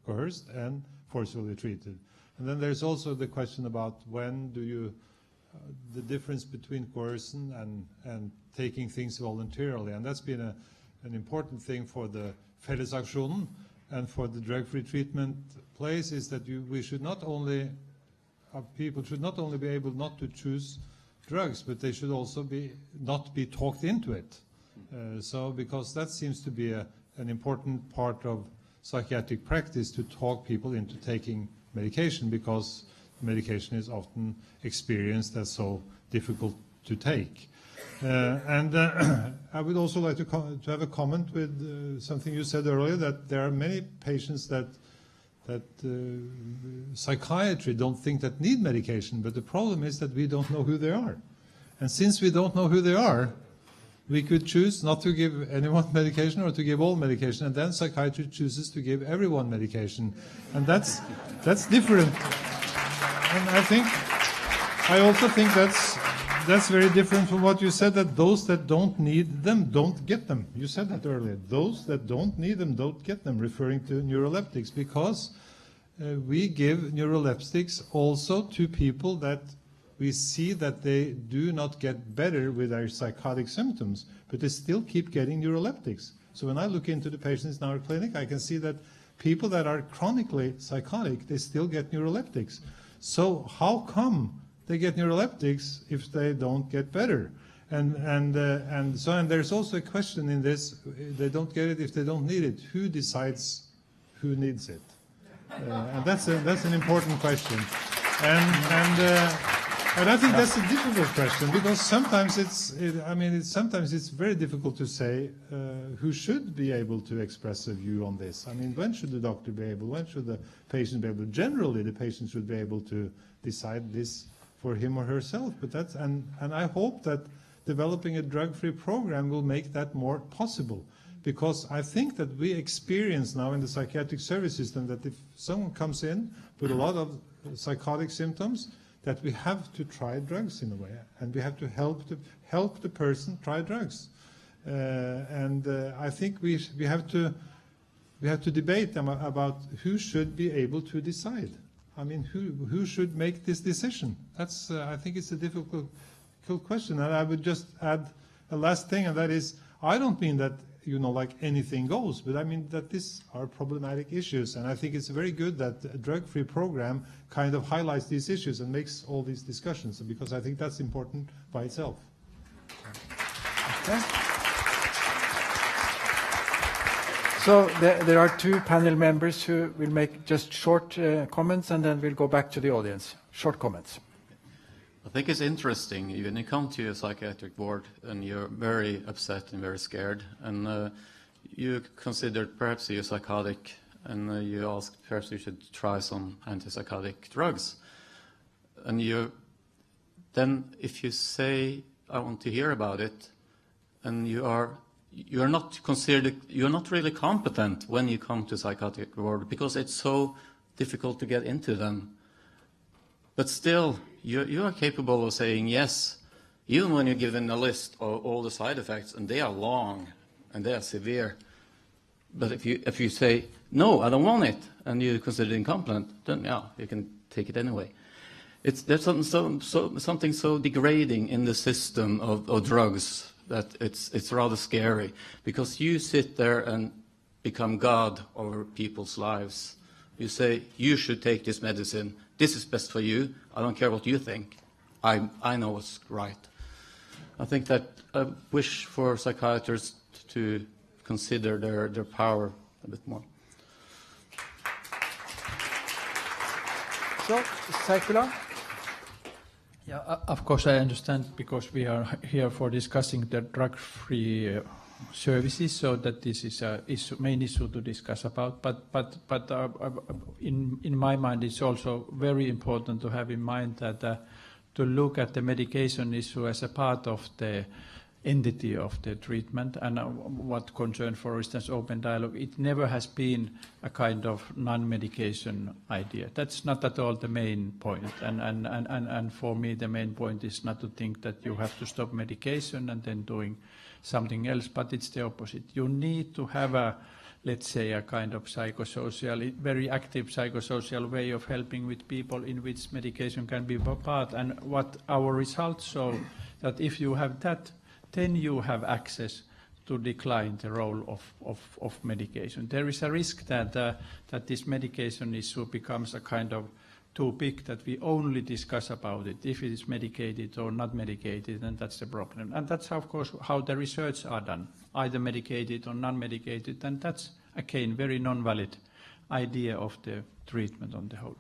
coerced and forcibly treated. And then there's also the question about when do you, the difference between coercion and taking things voluntarily. And that's been an important thing for the Fellesaksjonen and for the drug-free treatment place, is that we should not only, people should not only be able not to choose drugs, but they should also not be talked into it. So because that seems to be an important part of psychiatric practice, to talk people into taking medication, because medication is often experienced as so difficult to take. I would also like to have a comment with something you said earlier, that there are many patients that psychiatry don't think that need medication, but the problem is that we don't know who they are. And since we don't know who they are, we could choose not to give anyone medication or to give all medication, and then psychiatry chooses to give everyone medication. And that's different. And I also think that's very different from what you said, that those that don't need them don't get them. You said that earlier. Those that don't need them don't get them, referring to neuroleptics, because we give neuroleptics also to people that we see that they do not get better with their psychotic symptoms, but they still keep getting neuroleptics. So when I look into the patients in our clinic, I can see that people that are chronically psychotic, they still get neuroleptics. So how come they get neuroleptics if they don't get better? And there's also a question in this: they don't get it if they don't need it. Who decides who needs it? And that's an important question. And I think that's a difficult question, because sometimes sometimes it's very difficult to say who should be able to express a view on this. I mean, when should the doctor be able? When should the patient be able? Generally, the patient should be able to decide this for him or herself. But and I hope that developing a drug-free program will make that more possible, because I think that we experience now in the psychiatric service system that if someone comes in with a lot of psychotic symptoms, that we have to try drugs in a way, and we have to help the person try drugs. I think we have to debate about who should be able to decide. I mean, who should make this decision? That's I think it's a difficult question. And I would just add a last thing, and that is, I don't mean that like anything goes, but I mean that these are problematic issues, and I think it's very good that a drug-free program kind of highlights these issues and makes all these discussions, because I think that's important by itself.
Okay. So there are two panel members who will make just short comments, and then we'll go back to the audience. Short comments.
I think it's interesting when you come to a psychiatric ward and you're very upset and very scared, and you consider perhaps you're psychotic, and you ask perhaps you should try some antipsychotic drugs. And then if you say, I want to hear about it, and you're not really competent when you come to psychiatric ward, because it's so difficult to get into them. But still, you are capable of saying yes, even when you're given a list of all the side effects, and they are long and they are severe. But if you say, no, I don't want it, and you consider it incompetent, then yeah, you can take it anyway. There's something so degrading in the system of drugs that it's rather scary, because you sit there and become God over people's lives. You say, you should take this medicine, this is best for you. I don't care what you think. I know what's right. I think that I wish for psychiatrists to consider their power a bit more.
So, Saikula?
Yeah, of course I understand, because we are here for discussing the drug-free services, so that this is a main issue to discuss about. But in my mind, it's also very important to have in mind that to look at the medication issue as a part of the entity of the treatment, and what concerns, for instance, open dialogue. It never has been a kind of non-medication idea. That's not at all the main point. And for me, the main point is not to think that you have to stop medication and then doing something else, but it's the opposite. You need to have a, let's say, a kind of psychosocial, very active psychosocial way of helping with people, in which medication can be a part. And what our results show, that if you have that, then you have access to decline the role of medication. There is a risk that this medication issue becomes a kind of too big, that we only discuss about it, if it is medicated or not medicated, and that's the problem. And that's, of course, how the research are done, either medicated or non-medicated, and that's, again, very non-valid idea of the treatment on the whole.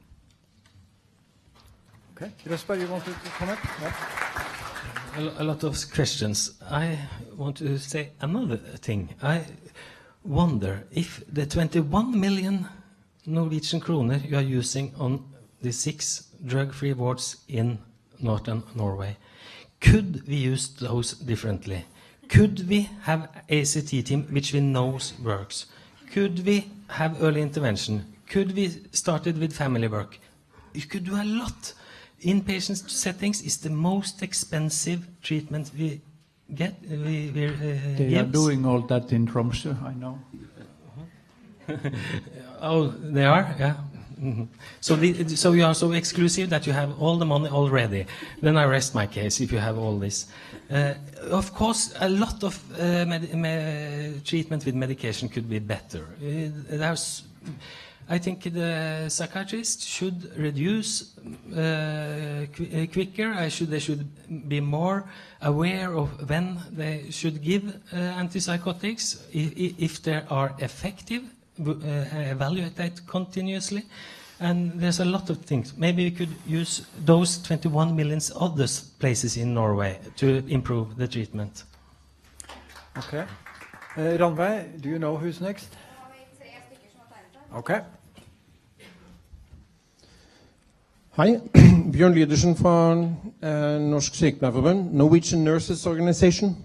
Okay, Røssberg, you want to comment? Yeah.
A lot of questions. I want to say another thing. I wonder if the 21 million Norwegian kroner you are using on the 6 drug-free wards in northern Norway, could we use those differently? Could we have ACT team, which we know works? Could we have early intervention? Could we start it with family work? You could do a lot. Inpatient settings is the most expensive treatment we get.
They are doing all that in Tromsø, I know.
Oh, they are? Yeah. Mm-hmm. So you are so exclusive that you have all the money already. Then I rest my case if you have all this. Of course, a lot of treatment with medication could be better. I think the psychiatrist should reduce quicker. They should be more aware of when they should give antipsychotics, if they are effective, evaluate that continuously. And there's a lot of things. Maybe we could use those 21 million other places in Norway to improve the treatment.
Okay. Ranveig, do you know who's next? Okay.
Hei, Bjørn Lydersen fra Norsk Sykepleierforbund, Norwegian Nurses Organization.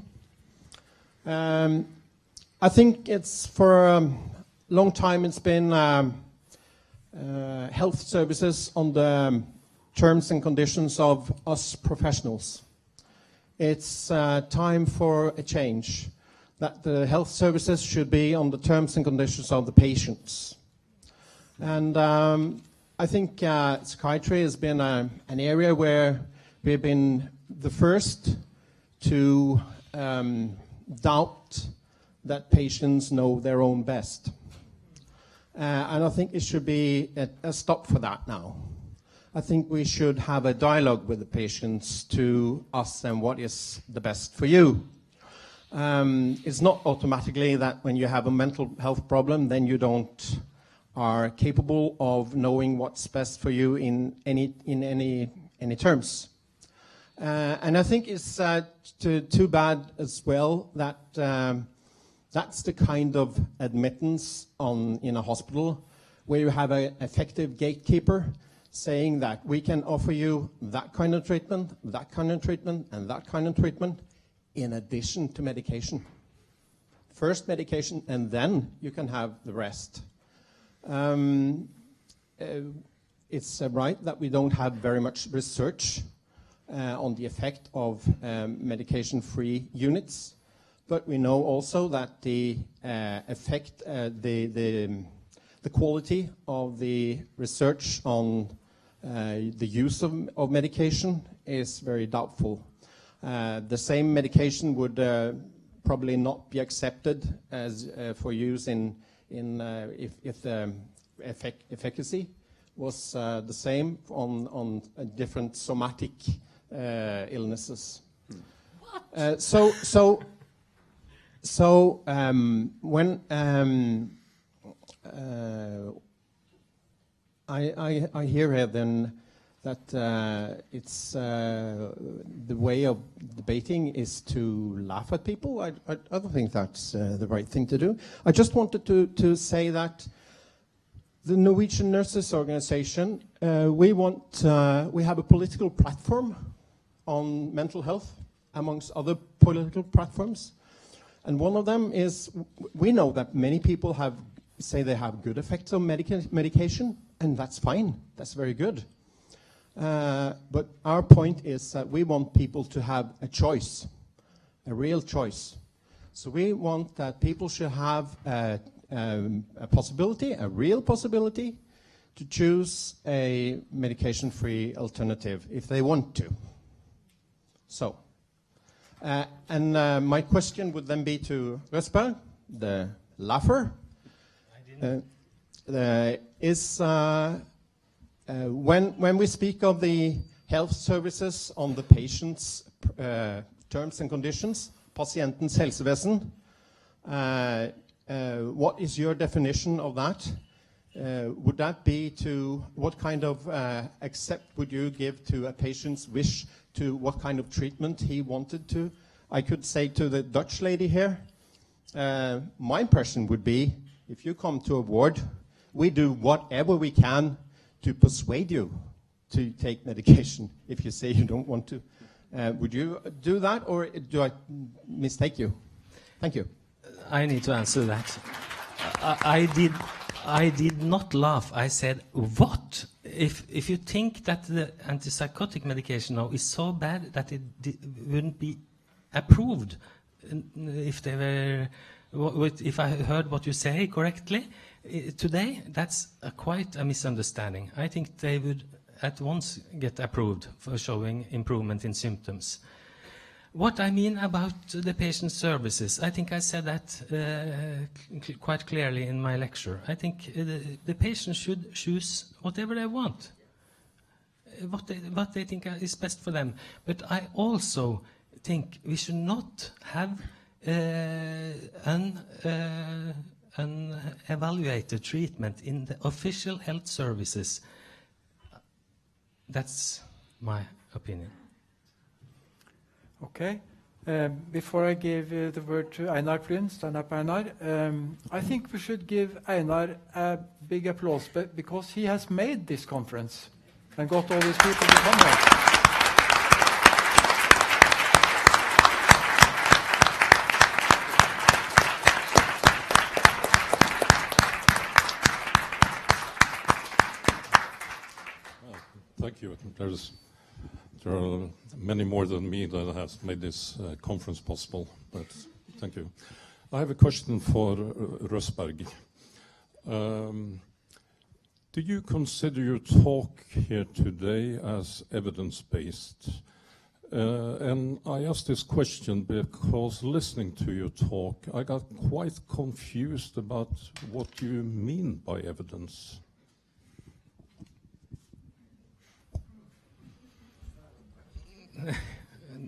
I think it's for a long time it's been health services on the terms and conditions of us professionals. It's time for a change, that the health services should be on the terms and conditions of the patients. And I think psychiatry has been an area where we've been the first to doubt that patients know their own best. And I think it should be a stop for that now. I think we should have a dialogue with the patients to ask them what is the best for you. It's not automatically that when you have a mental health problem, then you are capable of knowing what's best for you in any terms. And I think it's too bad as well that that's the kind of admittance in a hospital where you have an effective gatekeeper saying that we can offer you that kind of treatment, that kind of treatment, and that kind of treatment in addition to medication. First medication, and then you can have the rest. It's right that we don't have very much research on the effect of medication-free units, but we know also that the effect, the quality of the research on the use of medication is very doubtful. The same medication would probably not be accepted as for use if the efficacy was the same on different somatic illnesses. What? When I hear here then that it's the way of debating is to laugh at people. I don't think that's the right thing to do. I just wanted to say that the Norwegian Nurses Organization, we have a political platform on mental health, amongst other political platforms. And one of them is, we know that many people say they have good effects of medication, and that's fine, that's very good. But our point is that we want people to have a choice, a real choice. So we want that people should have a possibility, a real possibility, to choose a medication-free alternative if they want to. So, and my question would then be to Røssberg, the laugher, when we speak of the health services on the patient's terms and conditions, pasientens helsevesen, what is your definition of that? Would that be what kind of accept would you give to a patient's wish to what kind of treatment he wanted to? I could say to the Dutch lady here, my impression would be, if you come to a ward, we do whatever we can to persuade you to take medication if you say you don't want to. Would you do that, or do I mistake you? Thank you.
I need to answer that. I did not laugh. I said, what? If you think that the antipsychotic medication now is so bad that it wouldn't be approved, if I heard what you say correctly today, that's quite a misunderstanding. I think they would at once get approved for showing improvement in symptoms. What I mean about the patient services, I think I said that quite clearly in my lecture. I think the patient should choose whatever they want, what they think is best for them. But I also think we should not have unevaluated treatment in the official health services. That's my opinion.
Okay. Before I give the word to Einar, please, stand up, Einar. I think we should give Einar a big applause because he has made this conference and got all these people to come here.
Thank you. There are many more than me that has made this conference possible, but thank you. I have a question for Røssberg. Do you consider your talk here today as evidence-based? And I ask this question because listening to your talk, I got quite confused about what you mean by evidence.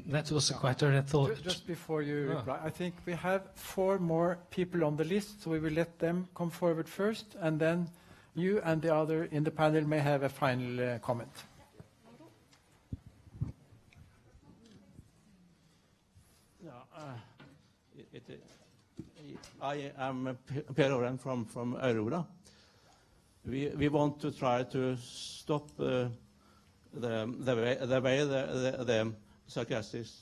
That was quite a thought.
Just before you reply, I think we have 4 more people on the list, so we will let them come forward first, and then you and the other in the panel may have a final comment.
I am Per Oren from Aurora. We want to try to stop the way the psychiatrists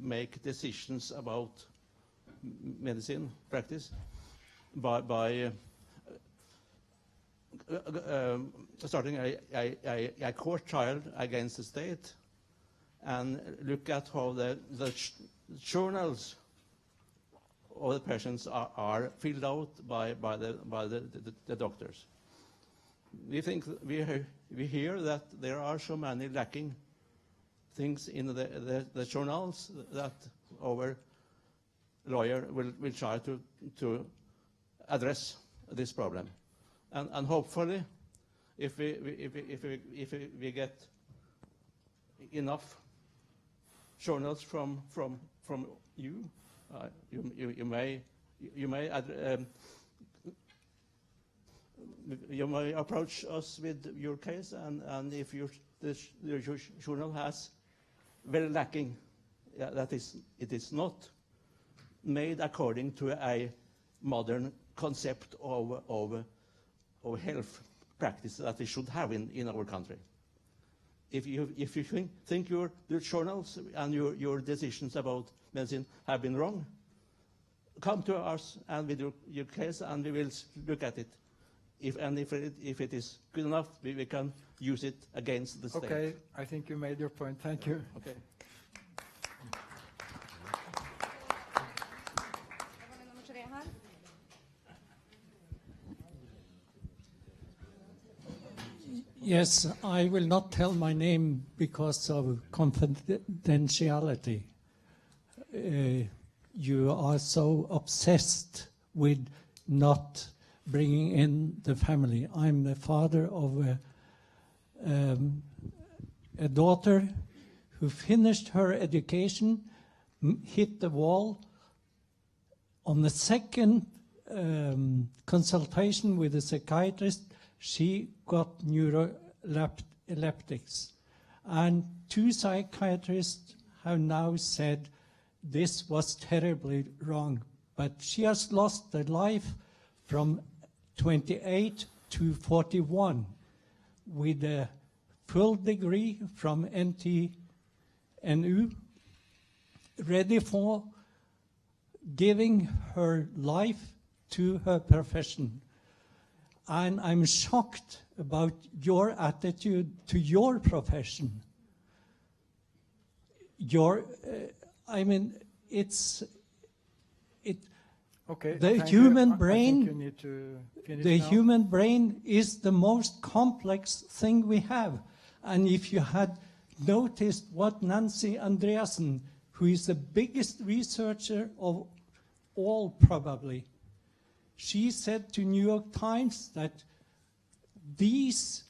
make decisions about medicine practice by starting a court trial against the state and look at how the journals of the patients are filled out by the doctors. We think we hear that there are so many lacking things in the journals that our lawyer will try to address this problem. And hopefully if we get enough journals from you, you may approach us with your case, and if your journal has very lacking, that is, it is not made according to a modern concept of health practice that we should have in our country. If you think your journals and your decisions about medicine have been wrong, come to us and with your case, and we will look at it. If it is good enough, we can use it against the state.
Okay, I think you made your point. Thank you.
Okay.
Yes, I will not tell my name because of confidentiality. You are so obsessed with not bringing in the family. I'm the father of a daughter who finished her education, hit the wall. On the second consultation with a psychiatrist, she got neuroleptics. And 2 psychiatrists have now said this was terribly wrong. But she has lost her life from 28 to 41 with a full degree from NTNU, ready for giving her life to her profession. And I'm shocked about your attitude to your profession. I mean,
Okay,
the human brain.
I think you need to finish
The
now.
human brain is the most complex thing we have. And if you had noticed what Nancy Andreasen, who is the biggest researcher of all probably, she said to New York Times that this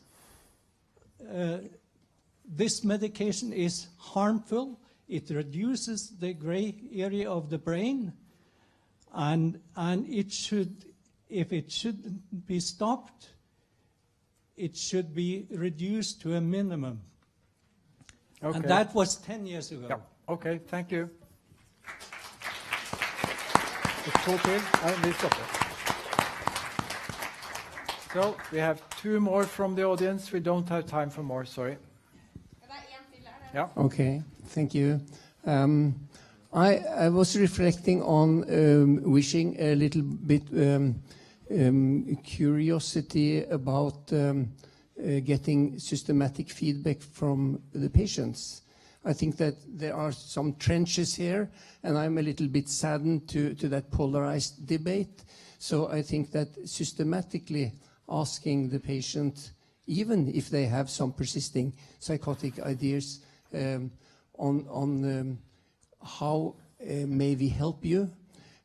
medication is harmful. It reduces the gray area of the brain, and it should, if it should be stopped, it should be reduced to a minimum.
Okay.
And that was 10 years ago.
Yeah. Okay, thank you. So we have 2 more from the audience. We don't have time for more, sorry. Yeah.
Okay, thank you. I was reflecting on wishing a little bit curiosity about getting systematic feedback from the patients. I think that there are some trenches here, and I'm a little bit saddened to that polarized debate. So I think that systematically asking the patient, even if they have some persisting psychotic ideas, on how may we help you?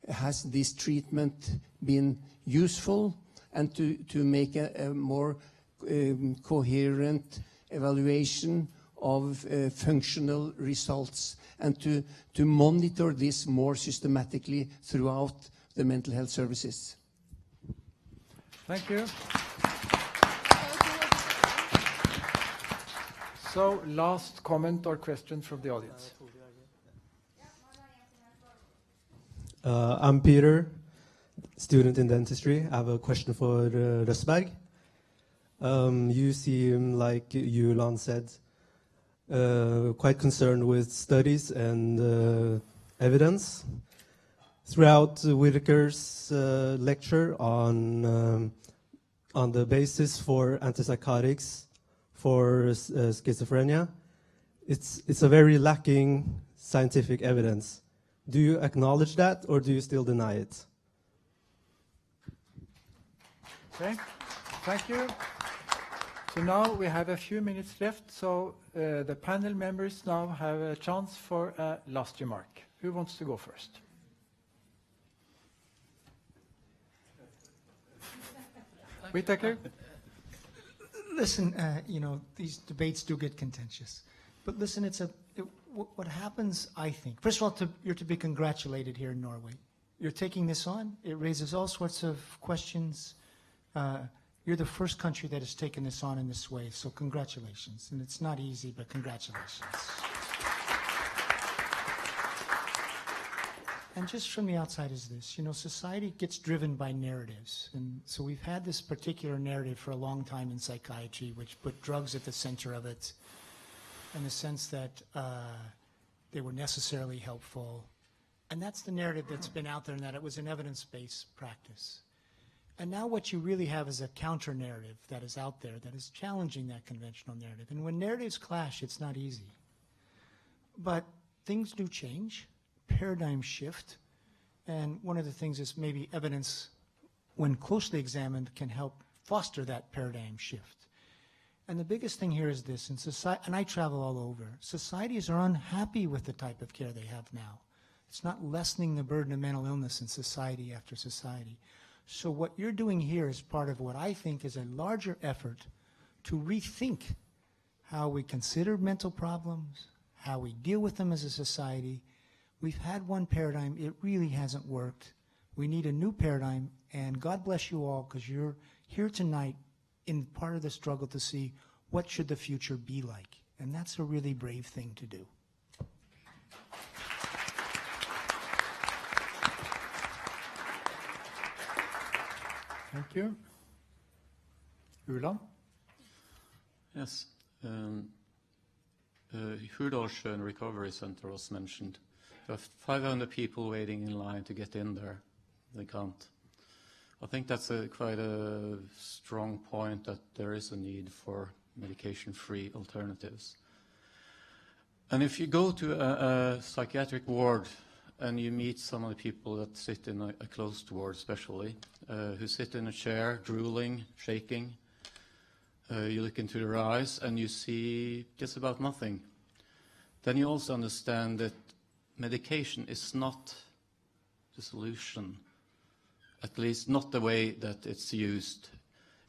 Has this treatment been useful? And to make a more coherent evaluation of functional results, and to monitor this more systematically throughout the mental health services.
Thank you. So, last comment or question from the audience.
I'm Peter, student in dentistry. I have a question for Røssberg. You seem, like Julian said, quite concerned with studies and evidence. Throughout Whitaker's lecture on the basis for antipsychotics for schizophrenia, it's a very lacking scientific evidence. Do you acknowledge that, or do you still deny it?
Okay, thank you. So now we have a few minutes left, so the panel members now have a chance for a last remark. Who wants to go first?
Whitaker?
Listen, these debates do get contentious. But listen, what happens, I think, first of all, you're to be congratulated here in Norway. You're taking this on. It raises all sorts of questions. You're the first country that has taken this on in this way, so congratulations. And it's not easy, but congratulations. And just from the outside is this, society gets driven by narratives. And so we've had this particular narrative for a long time in psychiatry, which put drugs at the center of it, in the sense that they were necessarily helpful. And that's the narrative that's been out there, and that it was an evidence-based practice. And now what you really have is a counter-narrative that is out there that is challenging that conventional narrative. And when narratives clash, it's not easy. But things do change, paradigms shift, and one of the things is maybe evidence, when closely examined, can help foster that paradigm shift. And the biggest thing here is this, in society, and I travel all over, societies are unhappy with the type of care they have now. It's not lessening the burden of mental illness in society after society. So what you're doing here is part of what I think is a larger effort to rethink how we consider mental problems, how we deal with them as a society. We've had one paradigm, it really hasn't worked. We need a new paradigm, and God bless you all, because you're here tonight in part of the struggle to see what should the future be like. And that's a really brave thing to do.
Thank you. Ulan?
Yes. 𝗀𝗵𝗿𝗀𝗀𝗵𝗀𝗺𝗃𝗺𝗃𝗺𝗃𝗺𝗃𝗺𝗃𝗺𝗃 there was mentioned. There are 500 people waiting in line to get in there. They can't. I think that's quite a strong point, that there is a need for medication-free alternatives. And if you go to a psychiatric ward and you meet some of the people that sit in a closed ward especially, who sit in a chair, drooling, shaking, you look into their eyes and you see just about nothing. Then you also understand that medication is not the solution, at least not the way that it's used.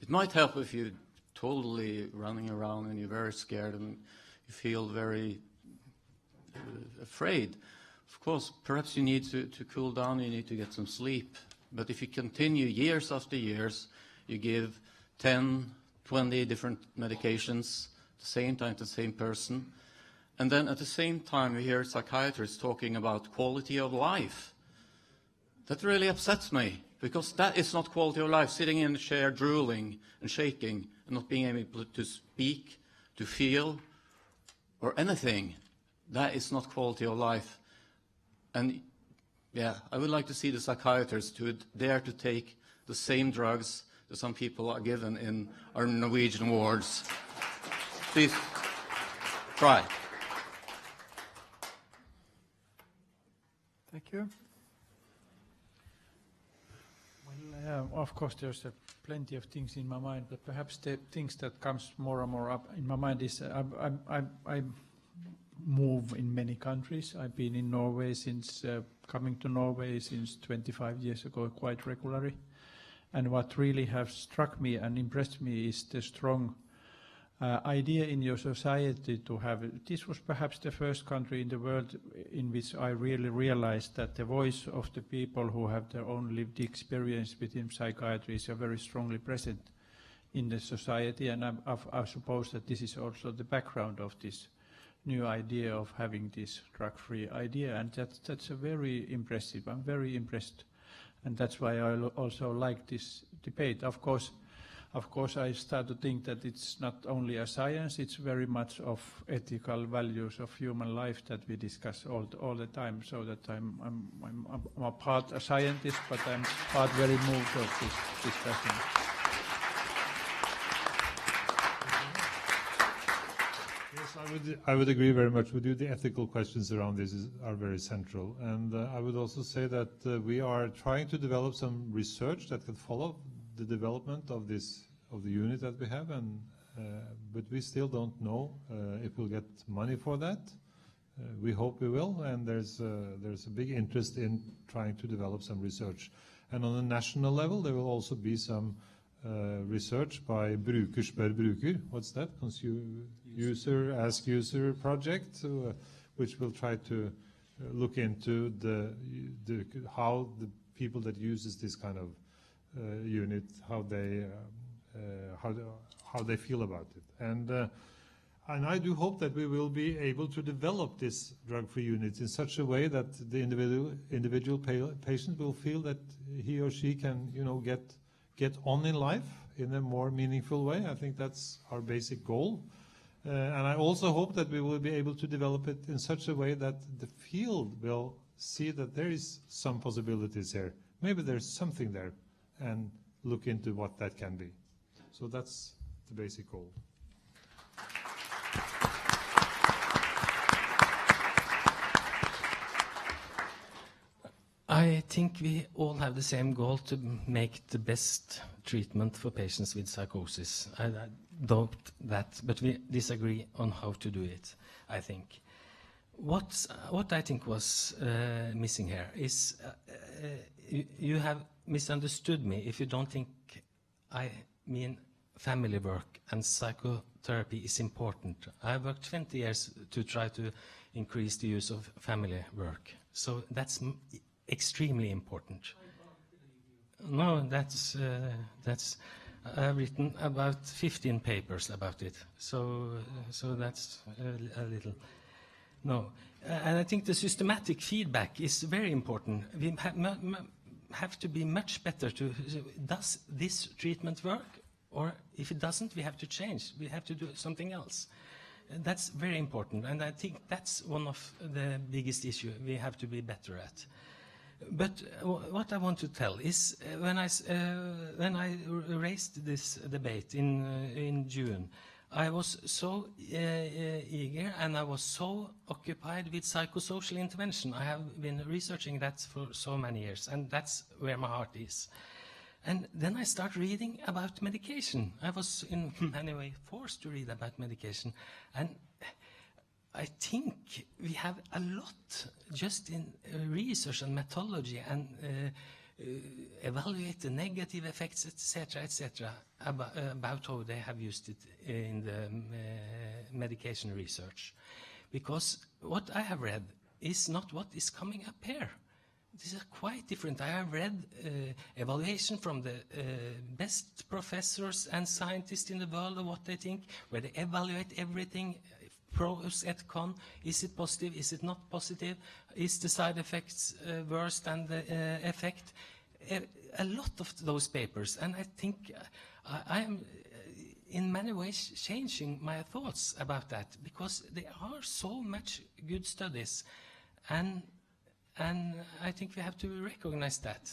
It might help if you're totally running around and you're very scared and you feel very afraid. Of course, perhaps you need to cool down, you need to get some sleep. But if you continue years after years, you give 10, 20 different medications at the same time to the same person, and then at the same time we hear psychiatrists talking about quality of life. That really upsets me, because that is not quality of life, sitting in a chair drooling and shaking and not being able to speak, to feel, or anything. That is not quality of life. And yeah, I would like to see the psychiatrists who would dare to take the same drugs that some people are given in our Norwegian wards. Please, try.
Thank you. Well, of course, there's plenty of things in my mind, but perhaps the things that comes more and more up in my mind is I move in many countries. I've been in Norway since coming to Norway since 25 years ago, quite regularly. And what really has struck me and impressed me is the strong idea in your society to have. This was perhaps the first country in the world in which I really realized that the voice of the people who have their own lived experience within psychiatry is very strongly present in the society. And I suppose that this is also the background of this new idea of having this drug-free idea, and that's a very impressive. I'm very impressed, and that's why I also like this debate. Of course, I start to think that it's not only a science; it's very much of ethical values of human life that we discuss all the time. So that I'm a part a scientist, but I'm part very moved of this discussion.
I would agree very much with you. The ethical questions around this are very central. And I would also say that we are trying to develop some research that can follow the development of the unit that we have, but we still don't know if we'll get money for that. We hope we will, and there's a big interest in trying to develop some research. And on a national level, there will also be some research by 𝗀𝗺𝗶𝗱. What's that? User Ask User project, which will try to look into how the people that uses this kind of unit, how they feel about it. And I do hope that we will be able to develop this drug-free unit in such a way that the individual patient will feel that he or she can, get on in life in a more meaningful way. I think that's our basic goal. And I also hope that we will be able to develop it in such a way that the field will see that there is some possibilities here. Maybe there's something there, and look into what that can be. So that's the basic goal.
I think we all have the same goal to make the best treatment for patients with psychosis. I doubt that, but we disagree on how to do it, I think. What I think was missing here is you have misunderstood me if you don't think I mean family work and psychotherapy is important. I worked 20 years to try to increase the use of family work, so that's extremely important. No, that's I've written about 15 papers about it, so that's a little. No, and I think the systematic feedback is very important. We have to be much better to, does this treatment work? Or if it doesn't, we have to change. We have to do something else. That's very important, and I think that's one of the biggest issues we have to be better at. But what I want to tell is when I raised this debate in June, I was so eager and I was so occupied with psychosocial intervention. I have been researching that for so many years, and that's where my heart is. And then I start reading about medication. I was in many ways forced to read about medication, and I think we have a lot just in research and methodology and evaluate the negative effects, etc., about how they have used it in the medication research. Because what I have read is not what is coming up here. This is quite different. I have read evaluation from the best professors and scientists in the world of what they think, where they evaluate everything, pros and cons. Is it positive? Is it not positive? Is the side effects worse than the effect? A lot of those papers, and I think I am in many ways changing my thoughts about that, because there are so much good studies, and I think we have to recognize that.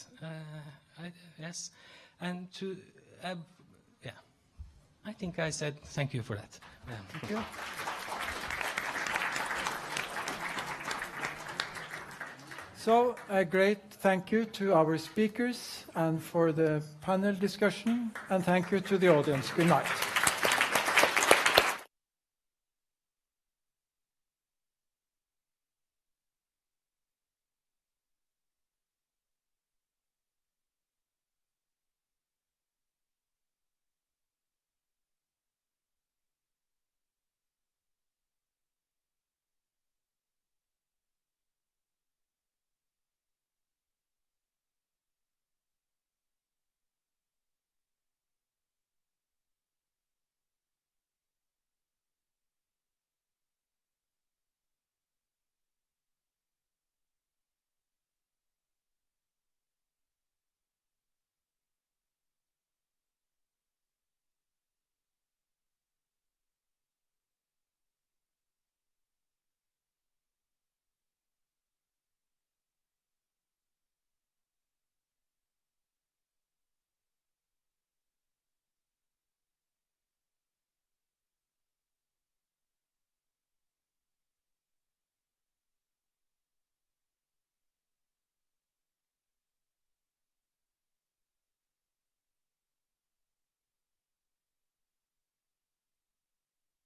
Yes, and to yeah, I think I said thank you for that.
Thank you. So a great thank you to our speakers and for the panel discussion, and thank you to the audience. Good night.